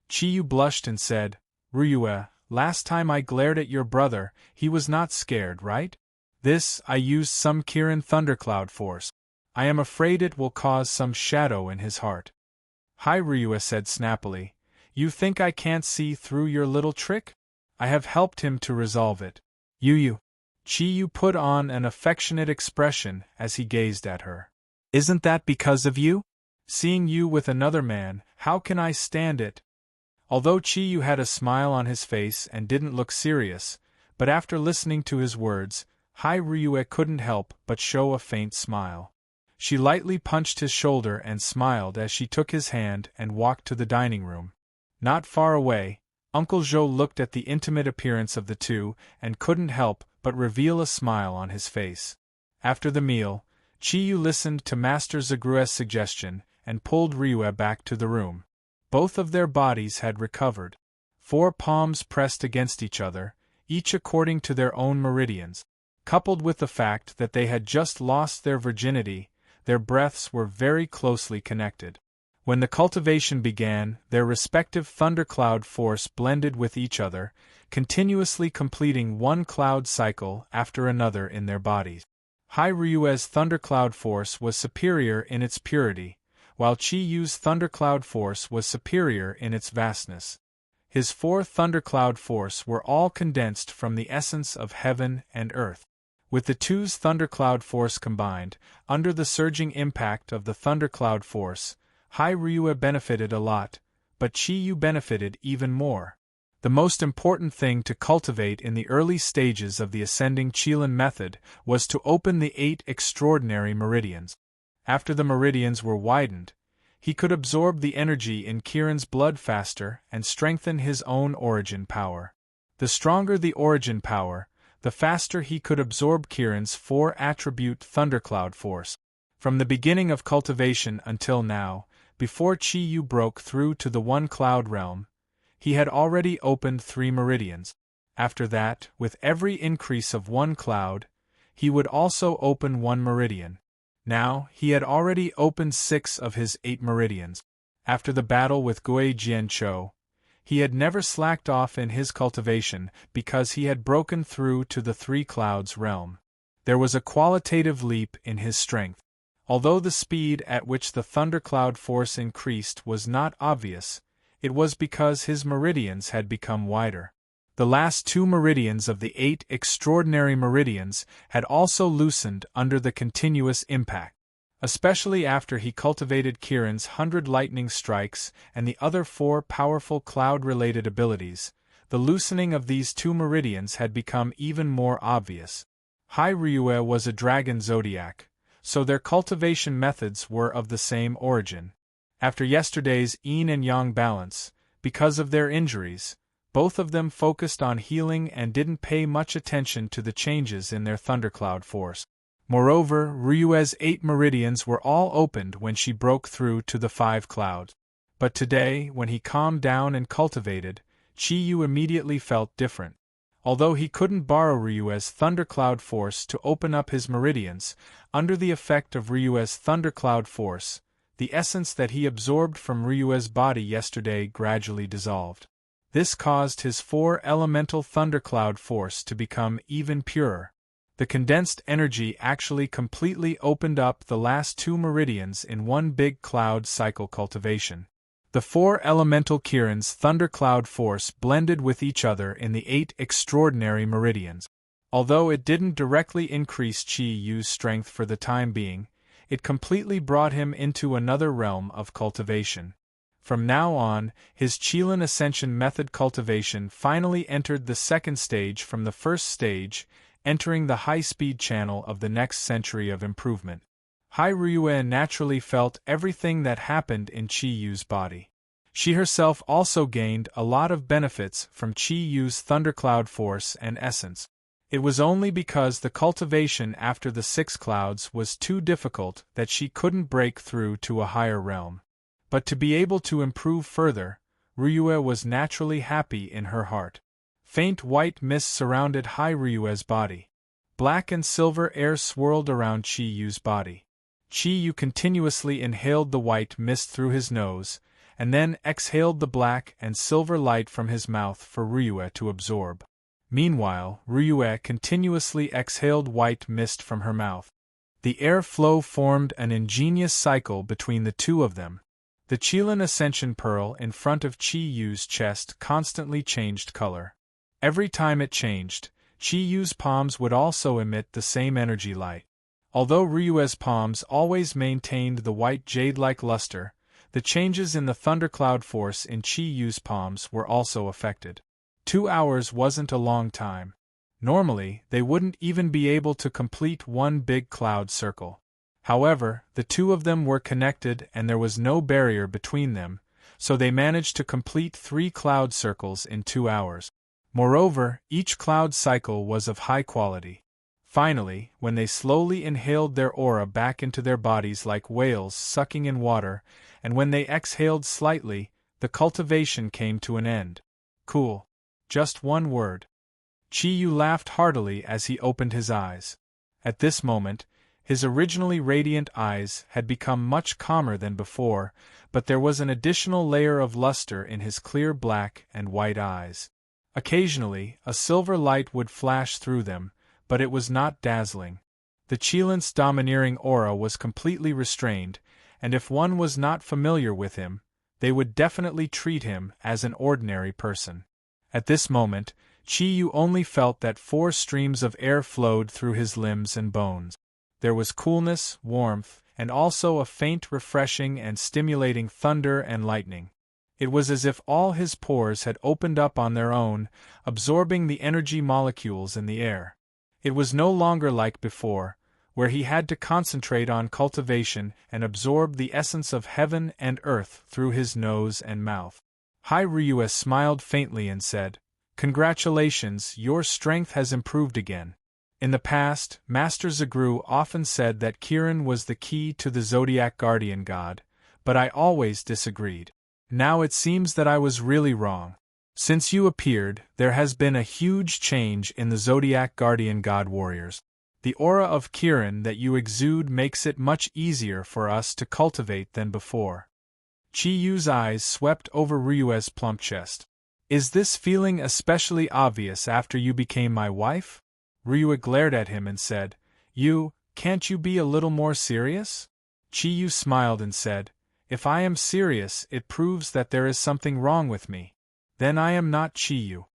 Chi-Yu blushed and said, "Ryue, last time I glared at your brother, he was not scared, right? This, I used some Kirin thundercloud force. I am afraid it will cause some shadow in his heart." "Hi," Ryue said snappily. "You think I can't see through your little trick? I have helped him to resolve it." "You." Chi-Yu put on an affectionate expression as he gazed at her. "Isn't that because of you? Seeing you with another man, how can I stand it?" Although Chi-Yu had a smile on his face and didn't look serious, but after listening to his words, Hai Ryue couldn't help but show a faint smile. She lightly punched his shoulder and smiled as she took his hand and walked to the dining room. Not far away, Uncle Zhou looked at the intimate appearance of the two and couldn't help but reveal a smile on his face. After the meal, Chi-Yu listened to Master Zagrue's suggestion and pulled Ryue back to the room. Both of their bodies had recovered. 4 palms pressed against each other, each according to their own meridians. Coupled with the fact that they had just lost their virginity, their breaths were very closely connected. When the cultivation began, their respective thundercloud force blended with each other, continuously completing one cloud cycle after another in their bodies. Hai Ryue's thundercloud force was superior in its purity, while Chi-Yu's thundercloud force was superior in its vastness. His 4 thundercloud force were all condensed from the essence of heaven and earth. With the two's thundercloud force combined, under the surging impact of the thundercloud force, Hai Ryue benefited a lot, but Chi-Yu benefited even more. The most important thing to cultivate in the early stages of the ascending Qilin method was to open the 8 extraordinary meridians. After the meridians were widened, he could absorb the energy in Kiran's blood faster and strengthen his own origin power. The stronger the origin power, the faster he could absorb Kiran's 4-attribute thundercloud force. From the beginning of cultivation until now, before Qi Yu broke through to the 1-cloud realm, he had already opened 3 meridians. After that, with every increase of 1 cloud, he would also open 1 meridian. Now, he had already opened 6 of his 8 meridians. After the battle with Gui Jianchou, he had never slacked off in his cultivation because he had broken through to the 3 clouds realm. There was a qualitative leap in his strength. Although the speed at which the thundercloud force increased was not obvious, it was because his meridians had become wider. The last 2 meridians of the 8 extraordinary meridians had also loosened under the continuous impact. Especially after he cultivated Kiran's 100 lightning strikes and the other 4 powerful cloud-related abilities, the loosening of these 2 meridians had become even more obvious. Hai Ryue was a dragon zodiac, so their cultivation methods were of the same origin. After yesterday's yin and yang balance, because of their injuries, both of them focused on healing and didn't pay much attention to the changes in their thundercloud force. Moreover, Ryue's 8 meridians were all opened when she broke through to the 5 clouds. But today, when he calmed down and cultivated, Qi Yu immediately felt different. Although he couldn't borrow Ryue's thundercloud force to open up his meridians, under the effect of Ryue's thundercloud force, the essence that he absorbed from Ryue's body yesterday gradually dissolved. This caused his 4 elemental thundercloud force to become even purer. The condensed energy actually completely opened up the last 2 meridians in one big cloud cycle cultivation. The 4 elemental Kiran's thundercloud force blended with each other in the 8 extraordinary meridians. Although it didn't directly increase Qi Yu's strength for the time being, it completely brought him into another realm of cultivation. From now on, his Qilin Ascension method cultivation finally entered the second stage from the first stage, entering the high-speed channel of the next century of improvement. Hai Ryue naturally felt everything that happened in Qi Yu's body. She herself also gained a lot of benefits from Qi Yu's thundercloud force and essence. It was only because the cultivation after the 6 clouds was too difficult that she couldn't break through to a higher realm. But to be able to improve further, Ryue was naturally happy in her heart. Faint white mist surrounded Hai Ryue's body. Black and silver air swirled around Qi Yu's body. Qi Yu continuously inhaled the white mist through his nose, and then exhaled the black and silver light from his mouth for Ryue to absorb. Meanwhile, Ryue continuously exhaled white mist from her mouth. The air flow formed an ingenious cycle between the two of them. The Qilin Ascension Pearl in front of Qi Yu's chest constantly changed color. Every time it changed, Qi Yu's palms would also emit the same energy light. Although Ryue's palms always maintained the white jade-like luster, the changes in the thundercloud force in Qi Yu's palms were also affected. 2 hours wasn't a long time. Normally, they wouldn't even be able to complete one big cloud circle. However, the two of them were connected and there was no barrier between them, so they managed to complete 3 cloud circles in 2 hours. Moreover, each cloud cycle was of high quality. Finally, when they slowly inhaled their aura back into their bodies like whales sucking in water, and when they exhaled slightly, the cultivation came to an end. Cool. Just one word. Qi Yu laughed heartily as he opened his eyes. At this moment, his originally radiant eyes had become much calmer than before, but there was an additional layer of luster in his clear black and white eyes. Occasionally, a silver light would flash through them, but it was not dazzling. The Qilin's domineering aura was completely restrained, and if one was not familiar with him, they would definitely treat him as an ordinary person. At this moment, Qi Yu only felt that 4 streams of air flowed through his limbs and bones. There was coolness, warmth, and also a faint refreshing and stimulating thunder and lightning. It was as if all his pores had opened up on their own, absorbing the energy molecules in the air. It was no longer like before, where he had to concentrate on cultivation and absorb the essence of heaven and earth through his nose and mouth. Ryue smiled faintly and said, "Congratulations, your strength has improved again. In the past, Master Zagru often said that Kirin was the key to the Zodiac guardian god, but I always disagreed. Now it seems that I was really wrong. Since you appeared, there has been a huge change in the Zodiac guardian god warriors. The aura of Kirin that you exude makes it much easier for us to cultivate than before." Chiyu's eyes swept over Ryue's plump chest. "Is this feeling especially obvious after you became my wife?" Ryue glared at him and said, Can't you be a little more serious?" Chiyu smiled and said, "If I am serious, it proves that there is something wrong with me. Then I am not Chiyu."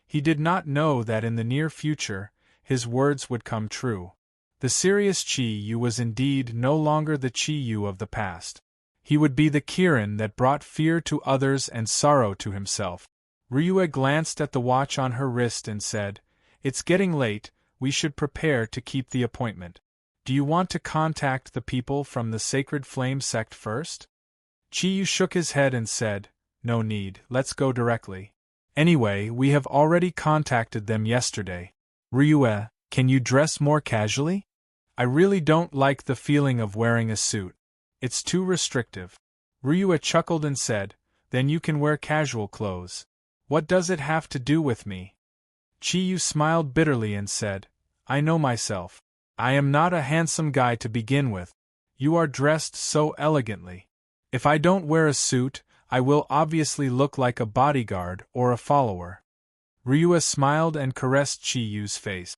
He did not know that in the near future, his words would come true. The serious Chiyu was indeed no longer the Chiyu of the past. He would be the Kirin that brought fear to others and sorrow to himself. Ryue glanced at the watch on her wrist and said, "It's getting late, we should prepare to keep the appointment. Do you want to contact the people from the Sacred Flame sect first?" Chiyu shook his head and said, "No need, let's go directly. Anyway, we have already contacted them yesterday. Ryue, can you dress more casually? I really don't like the feeling of wearing a suit. It's too restrictive." Ryue chuckled and said, "Then you can wear casual clothes. What does it have to do with me?" Chiyu smiled bitterly and said, "I know myself. I am not a handsome guy to begin with. You are dressed so elegantly. If I don't wear a suit, I will obviously look like a bodyguard or a follower." Ryue smiled and caressed Chiyu's face.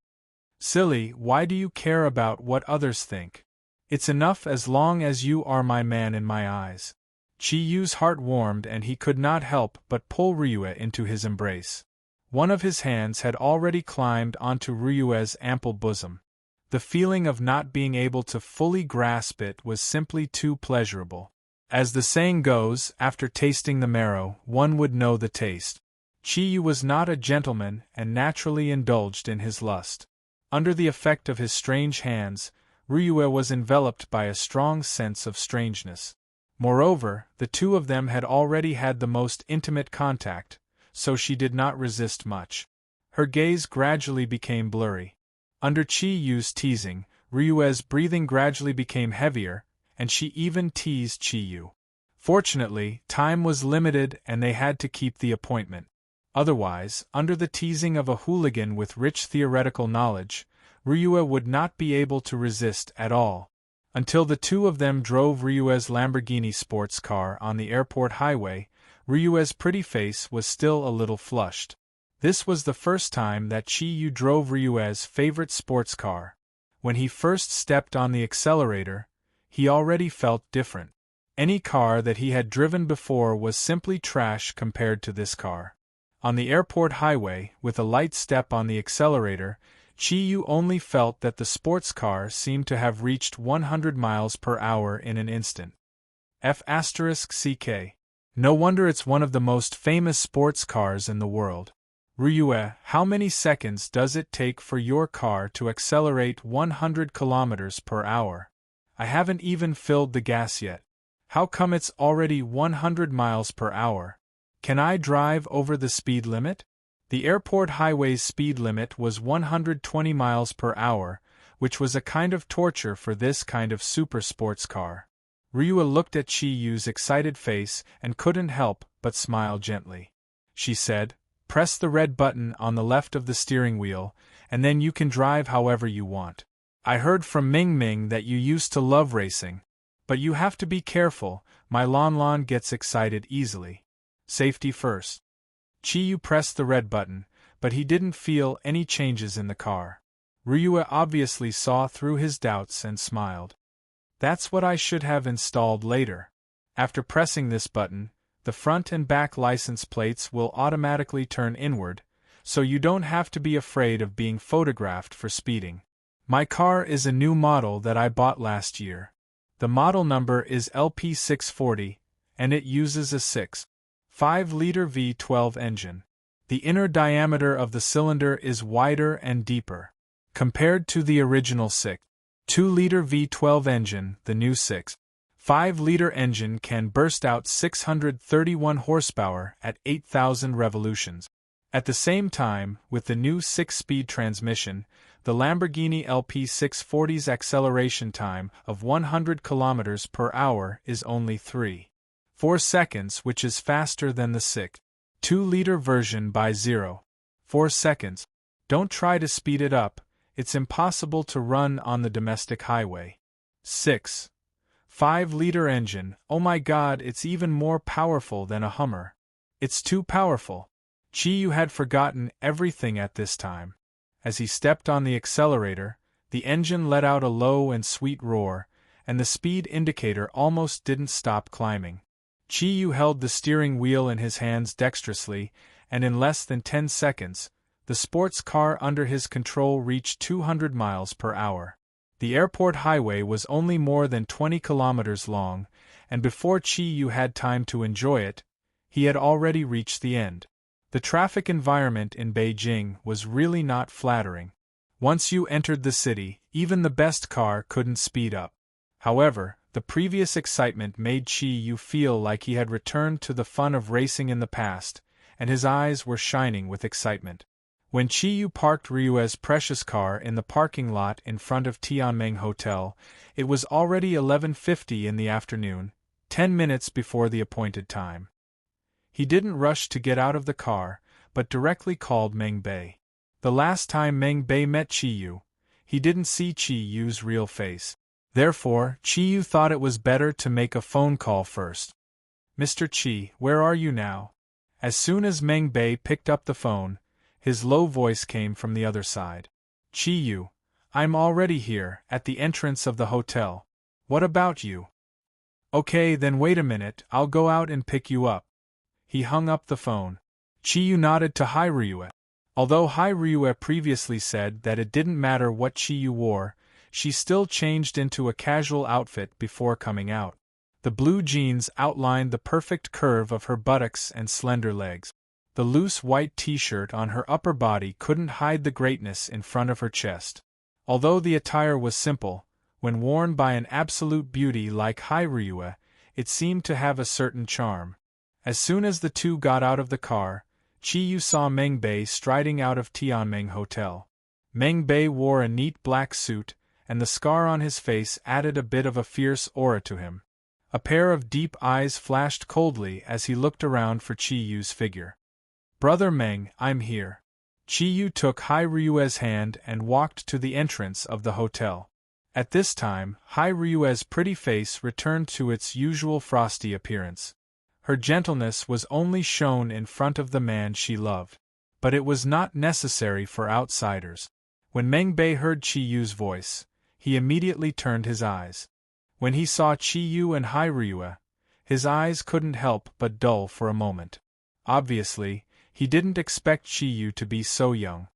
"Silly, why do you care about what others think? It's enough as long as you are my man in my eyes." Chiyu's heart warmed and he could not help but pull Ryue into his embrace. One of his hands had already climbed onto Ryue's ample bosom. The feeling of not being able to fully grasp it was simply too pleasurable. As the saying goes, after tasting the marrow, one would know the taste. Chiyu was not a gentleman and naturally indulged in his lust. Under the effect of his strange hands, Ryue was enveloped by a strong sense of strangeness. Moreover, the two of them had already had the most intimate contact, so she did not resist much. Her gaze gradually became blurry. Under Chiyu's teasing, Ryue's breathing gradually became heavier, and she even teased Chiyu. Fortunately, time was limited and they had to keep the appointment. Otherwise, under the teasing of a hooligan with rich theoretical knowledge, Ryue would not be able to resist at all. Until the two of them drove Ryue's Lamborghini sports car on the airport highway, Ryue's pretty face was still a little flushed. This was the first time that Chiyu drove Ryue's favorite sports car. When he first stepped on the accelerator, he already felt different. Any car that he had driven before was simply trash compared to this car. On the airport highway, with a light step on the accelerator, Chiyu only felt that the sports car seemed to have reached 100 miles per hour in an instant. F***CK. No wonder it's one of the most famous sports cars in the world. Ryue, how many seconds does it take for your car to accelerate 100 kilometers per hour? I haven't even filled the gas yet. How come it's already 100 miles per hour? Can I drive over the speed limit? The airport highway's speed limit was 120 miles per hour, which was a kind of torture for this kind of super sports car. Ryue looked at Chiyu's excited face and couldn't help but smile gently. She said, "Press the red button on the left of the steering wheel, and then you can drive however you want. I heard from Ming Ming that you used to love racing. But you have to be careful, my Lon gets excited easily. Safety first." Chiyu pressed the red button, but he didn't feel any changes in the car. Ryue obviously saw through his doubts and smiled. "That's what I should have installed later. After pressing this button, the front and back license plates will automatically turn inward, so you don't have to be afraid of being photographed for speeding. My car is a new model that I bought last year. The model number is LP640, and it uses a 6. 5-liter V12 engine. The inner diameter of the cylinder is wider and deeper. Compared to the original 6.2-liter V12 engine, the new 6.5-liter engine can burst out 631 horsepower at 8,000 revolutions. At the same time, with the new 6-speed transmission, the Lamborghini LP640's acceleration time of 100 km per hour is only 3.4 seconds, which is faster than the 6.2-liter version by 0.4 seconds. Don't try to speed it up, it's impossible to run on the domestic highway. 6.5-liter engine, oh my god, it's even more powerful than a Hummer. It's too powerful. Chi-Yu had forgotten everything at this time. As he stepped on the accelerator, the engine let out a low and sweet roar, and the speed indicator almost didn't stop climbing. Chi-Yu held the steering wheel in his hands dexterously, and in less than 10 seconds, the sports car under his control reached 200 miles per hour. The airport highway was only more than 20 kilometers long, and before Chi-Yu had time to enjoy it, he had already reached the end. The traffic environment in Beijing was really not flattering. Once you entered the city, even the best car couldn't speed up. However, the previous excitement made Chi-Yu feel like he had returned to the fun of racing in the past, and his eyes were shining with excitement. When Chi-Yu parked Ryue's precious car in the parking lot in front of Tianming Hotel, it was already 11:50 in the afternoon, 10 minutes before the appointed time. He didn't rush to get out of the car, but directly called Meng Bei. The last time Meng Bei met Chi-Yu, he didn't see Chi-Yu's real face. Therefore, Chi-Yu thought it was better to make a phone call first. "Mr. Chi, where are you now?" As soon as Meng Bei picked up the phone, his low voice came from the other side. "Chi-Yu, I'm already here, at the entrance of the hotel. What about you?" "Okay, then wait a minute, I'll go out and pick you up." He hung up the phone. Chi-Yu nodded to Hai Ryue. Although Hai Ryue previously said that it didn't matter what Chi-Yu wore, she still changed into a casual outfit before coming out. The blue jeans outlined the perfect curve of her buttocks and slender legs. The loose white t-shirt on her upper body couldn't hide the greatness in front of her chest. Although the attire was simple, when worn by an absolute beauty like Hai Ryue, it seemed to have a certain charm. As soon as the two got out of the car, Chi-Yu saw Meng Bei striding out of Tianming Hotel. Meng Bei wore a neat black suit, and the scar on his face added a bit of a fierce aura to him. A pair of deep eyes flashed coldly as he looked around for Chi-Yu's figure. "Brother Meng, I'm here." Chi-Yu took Hai Ryue's hand and walked to the entrance of the hotel. At this time, Hai Ryue's pretty face returned to its usual frosty appearance. Her gentleness was only shown in front of the man she loved. But it was not necessary for outsiders. When Meng Bei heard Chi-Yu's voice, he immediately turned his eyes. When he saw Chi-Yu and Hai Ryue, his eyes couldn't help but dull for a moment. Obviously, he didn't expect Chi-Yu to be so young.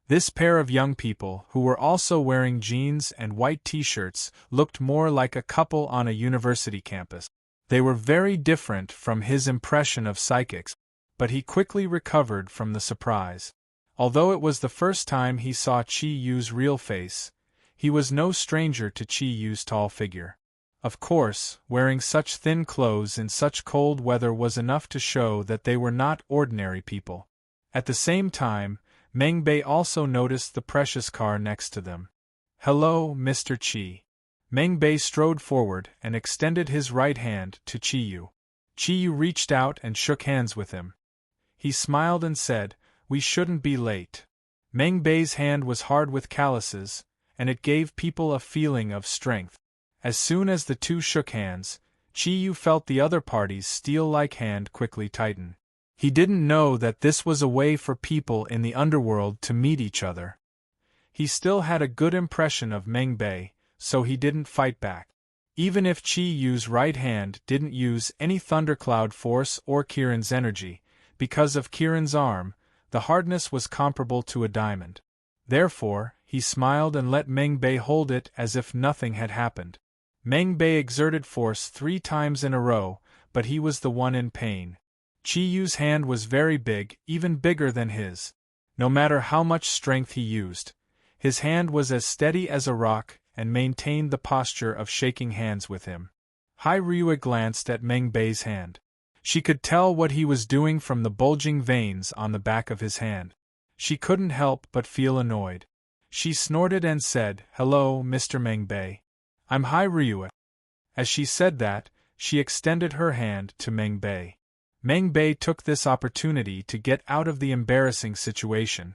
This pair of young people, who were also wearing jeans and white t-shirts, looked more like a couple on a university campus. They were very different from his impression of psychics, but he quickly recovered from the surprise. Although it was the first time he saw Chi-Yu's real face, he was no stranger to Chi-Yu's tall figure. Of course, wearing such thin clothes in such cold weather was enough to show that they were not ordinary people. At the same time, Meng Bei also noticed the precious car next to them. "Hello, Mr. Chi." Meng Bei strode forward and extended his right hand to Chi-Yu. Chi-Yu reached out and shook hands with him. He smiled and said, "We shouldn't be late." Meng Bei's hand was hard with calluses, and it gave people a feeling of strength. As soon as the two shook hands, Chi-Yu felt the other party's steel-like hand quickly tighten. He didn't know that this was a way for people in the underworld to meet each other. He still had a good impression of Meng Bei, so he didn't fight back. Even if Chi-Yu's right hand didn't use any thundercloud force or Kirin's energy, because of Kirin's arm, the hardness was comparable to a diamond. Therefore, he smiled and let Meng Bei hold it as if nothing had happened. Meng Bei exerted force 3 times in a row, but he was the one in pain. Chi-Yu's hand was very big, even bigger than his. No matter how much strength he used, his hand was as steady as a rock and maintained the posture of shaking hands with him. Hai Ryue glanced at Meng Bei's hand. She could tell what he was doing from the bulging veins on the back of his hand. She couldn't help but feel annoyed. She snorted and said, "Hello, Mr. Meng Bei. I'm Hai Ryue." As she said that, she extended her hand to Meng Bei. Meng Bei took this opportunity to get out of the embarrassing situation.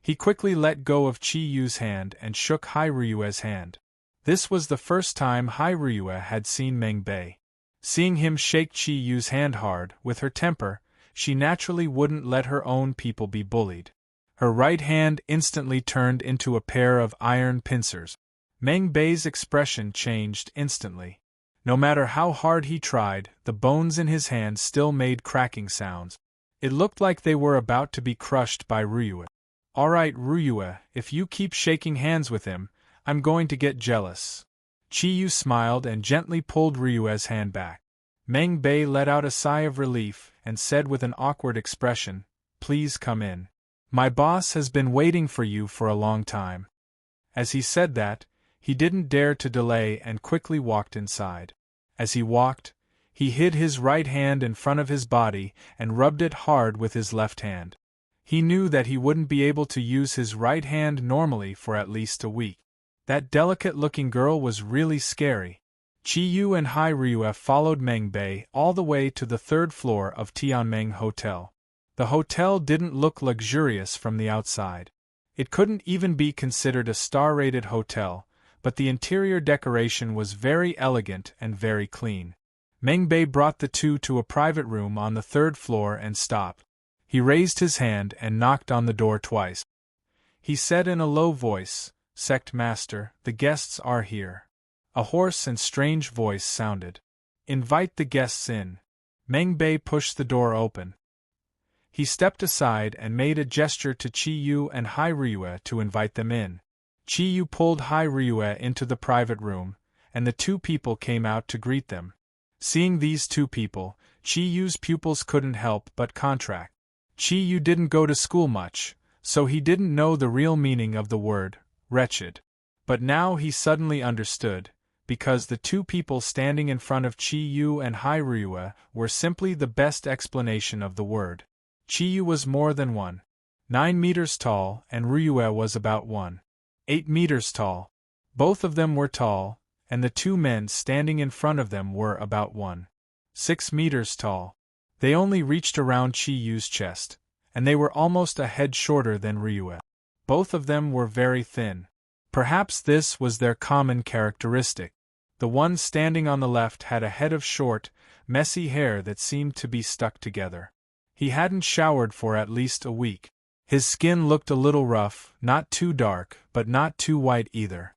He quickly let go of Chi-Yu's hand and shook Hai Ryue's hand. This was the first time Hai Ryue had seen Meng Bei. Seeing him shake Chi-Yu's hand hard, with her temper, she naturally wouldn't let her own people be bullied. Her right hand instantly turned into a pair of iron pincers. Meng Bei's expression changed instantly. No matter how hard he tried, the bones in his hand still made cracking sounds. It looked like they were about to be crushed by Ryue. "All right, Ryue, if you keep shaking hands with him, I'm going to get jealous." Chi-Yu smiled and gently pulled Ryue's hand back. Meng Bei let out a sigh of relief and said with an awkward expression, "Please come in. My boss has been waiting for you for a long time." As he said that, he didn't dare to delay and quickly walked inside. As he walked, he hid his right hand in front of his body and rubbed it hard with his left hand. He knew that he wouldn't be able to use his right hand normally for at least a week. That delicate-looking girl was really scary. Chi-Yu and Hai Ryue followed Meng Bei all the way to the third floor of Tianmeng Hotel. The hotel didn't look luxurious from the outside. It couldn't even be considered a star-rated hotel, but the interior decoration was very elegant and very clean. Meng Bei brought the two to a private room on the third floor and stopped. He raised his hand and knocked on the door twice. He said in a low voice, "Sect Master, the guests are here." A hoarse and strange voice sounded. "Invite the guests in." Meng Bei pushed the door open. He stepped aside and made a gesture to Chi-Yu and Hai Ryue to invite them in. Chi-Yu pulled Hai Ryue into the private room, and the two people came out to greet them. Seeing these two people, Chi-Yu's pupils couldn't help but contract. Chi-Yu didn't go to school much, so he didn't know the real meaning of the word, wretched. But now he suddenly understood, because the two people standing in front of Chi-Yu and Hai Ryue were simply the best explanation of the word. Chi-Yu was more than 1.9 meters tall and Ryue was about 1.8 meters tall. Both of them were tall, and the two men standing in front of them were about 1.6 meters tall. They only reached around Chi-Yu's chest, and they were almost a head shorter than Ryue. Both of them were very thin. Perhaps this was their common characteristic. The one standing on the left had a head of short, messy hair that seemed to be stuck together. He hadn't showered for at least a week. His skin looked a little rough, not too dark, but not too white either.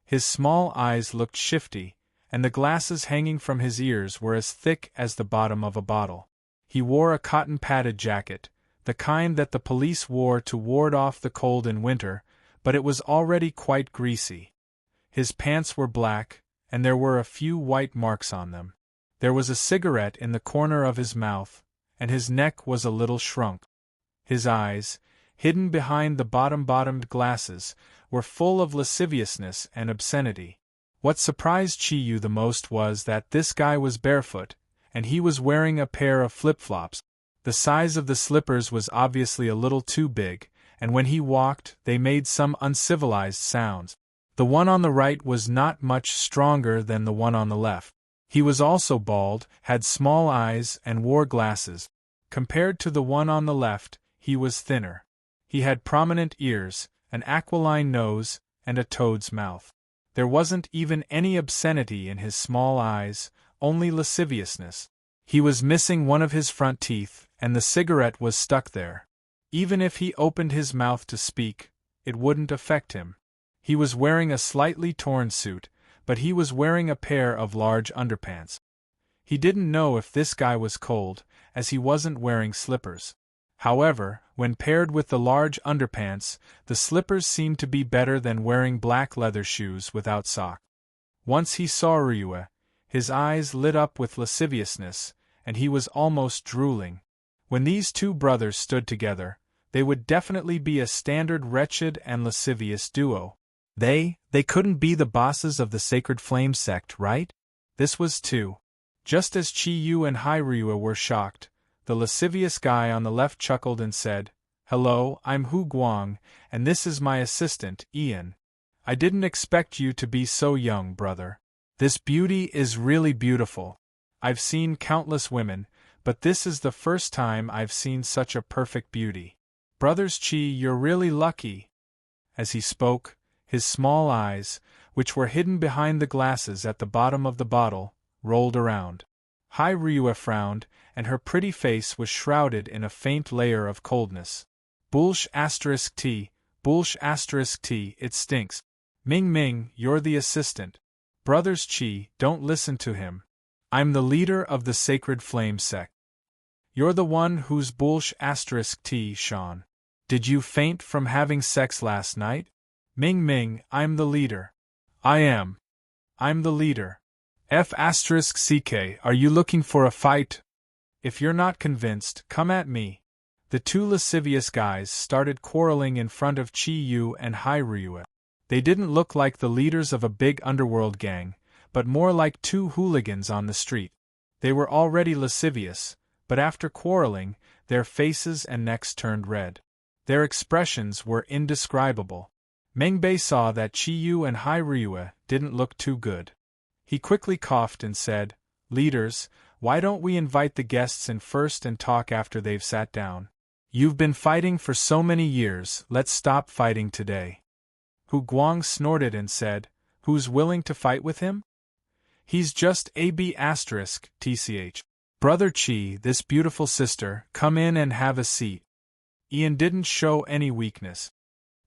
His small eyes looked shifty, and the glasses hanging from his ears were as thick as the bottom of a bottle. He wore a cotton-padded jacket, the kind that the police wore to ward off the cold in winter, but it was already quite greasy. His pants were black, and there were a few white marks on them. There was a cigarette in the corner of his mouth, and his neck was a little shrunk. His eyes, hidden behind the bottom-bottomed glasses, were full of lasciviousness and obscenity. What surprised Chi-Yu the most was that this guy was barefoot, and he was wearing a pair of flip-flops. The size of the slippers was obviously a little too big, and when he walked, they made some uncivilized sounds. The one on the right was not much stronger than the one on the left. He was also bald, had small eyes, and wore glasses. Compared to the one on the left, he was thinner. He had prominent ears, an aquiline nose, and a toad's mouth. There wasn't even any obscenity in his small eyes, only lasciviousness. He was missing one of his front teeth, and the cigarette was stuck there. Even if he opened his mouth to speak, it wouldn't affect him. He was wearing a slightly torn suit, but he was wearing a pair of large underpants. He didn't know if this guy was cold, as he wasn't wearing slippers. However, when paired with the large underpants, the slippers seemed to be better than wearing black leather shoes without socks. Once he saw Ryue, his eyes lit up with lasciviousness, and he was almost drooling. When these two brothers stood together, they would definitely be a standard wretched and lascivious duo. They couldn't be the bosses of the Sacred Flame sect, right? This was too. Just as Chi-Yu and Hairyu were shocked, the lascivious guy on the left chuckled and said, "Hello, I'm Hu Guang, and this is my assistant, Ian. I didn't expect you to be so young, brother. This beauty is really beautiful. I've seen countless women, but this is the first time I've seen such a perfect beauty. Brothers Chi, you're really lucky." As he spoke, his small eyes, which were hidden behind the glasses at the bottom of the bottle, rolled around. Hairyu frowned, and her pretty face was shrouded in a faint layer of coldness. Bullsh *T, Bullsh *T, it stinks. Ming Ming, you're the assistant. Brothers Chi, don't listen to him. I'm the leader of the Sacred Flame sect. You're the one who's Bullsh *T, Sean. Did you faint from having sex last night? Ming Ming, I'm the leader. I'm the leader. F***CK, are you looking for a fight? If you're not convinced, come at me. The two lascivious guys started quarreling in front of Chi-Yu and Hairyu. They didn't look like the leaders of a big underworld gang, but more like two hooligans on the street. They were already lascivious, but after quarreling, their faces and necks turned red. Their expressions were indescribable. Mengbei saw that Chi-Yu and Hairyu didn't look too good. He quickly coughed and said, "Leaders, why don't we invite the guests in first and talk after they've sat down? You've been fighting for so many years, let's stop fighting today." Hu Guang snorted and said, "Who's willing to fight with him? He's just **TCH. Brother Chi, this beautiful sister, come in and have a seat." Ian didn't show any weakness.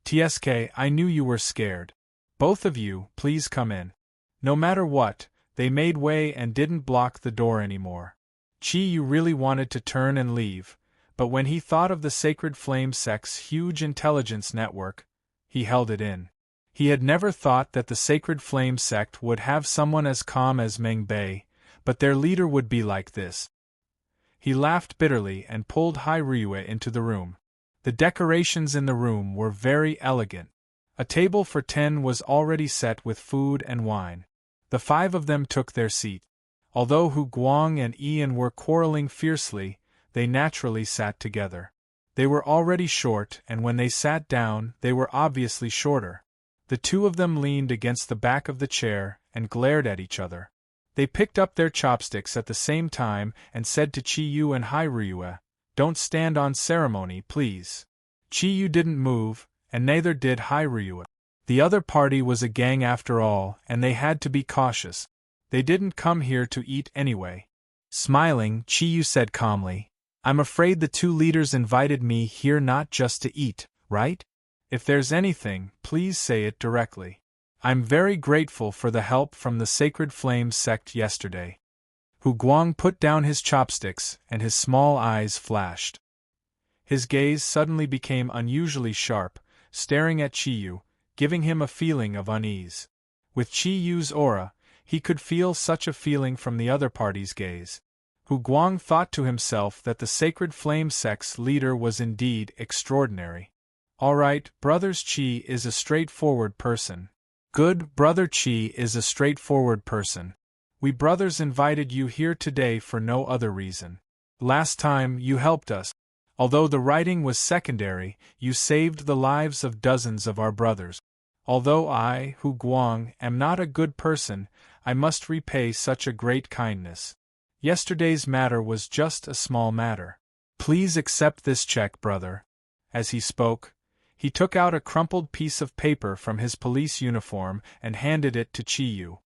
"TSK, I knew you were scared. Both of you, please come in." No matter what, they made way and didn't block the door anymore. Chi-Yu really wanted to turn and leave, but when he thought of the Sacred Flame sect's huge intelligence network, he held it in. He had never thought that the Sacred Flame sect would have someone as calm as Mengbei, but their leader would be like this. He laughed bitterly and pulled Hairyu into the room. The decorations in the room were very elegant. A table for 10 was already set with food and wine. The 5 of them took their seat. Although Hu Guang and Ian were quarreling fiercely, they naturally sat together. They were already short, and when they sat down, they were obviously shorter. The two of them leaned against the back of the chair and glared at each other. They picked up their chopsticks at the same time and said to Chi-Yu and Hairyu, "Don't stand on ceremony, please." Chi-Yu didn't move, and neither did Hairyu. The other party was a gang after all, and they had to be cautious. They didn't come here to eat anyway. Smiling, Chi-Yu said calmly, "I'm afraid the two leaders invited me here not just to eat, right? If there's anything, please say it directly. I'm very grateful for the help from the Sacred Flame sect yesterday." Hu Guang put down his chopsticks, and his small eyes flashed. His gaze suddenly became unusually sharp, staring at Chi-Yu, giving him a feeling of unease. With Chi-Yu's aura, he could feel such a feeling from the other party's gaze. Hu Guang thought to himself that the Sacred Flame sect's leader was indeed extraordinary. All right, Brothers Chi is a straightforward person. Good, Brother Chi is a straightforward person. We brothers invited you here today for no other reason. Last time, you helped us. Although the writing was secondary, you saved the lives of dozens of our brothers. Although I, Hu Guang, am not a good person, I must repay such a great kindness. Yesterday's matter was just a small matter. Please accept this check, brother." As he spoke, he took out a crumpled piece of paper from his police uniform and handed it to Chi-Yu.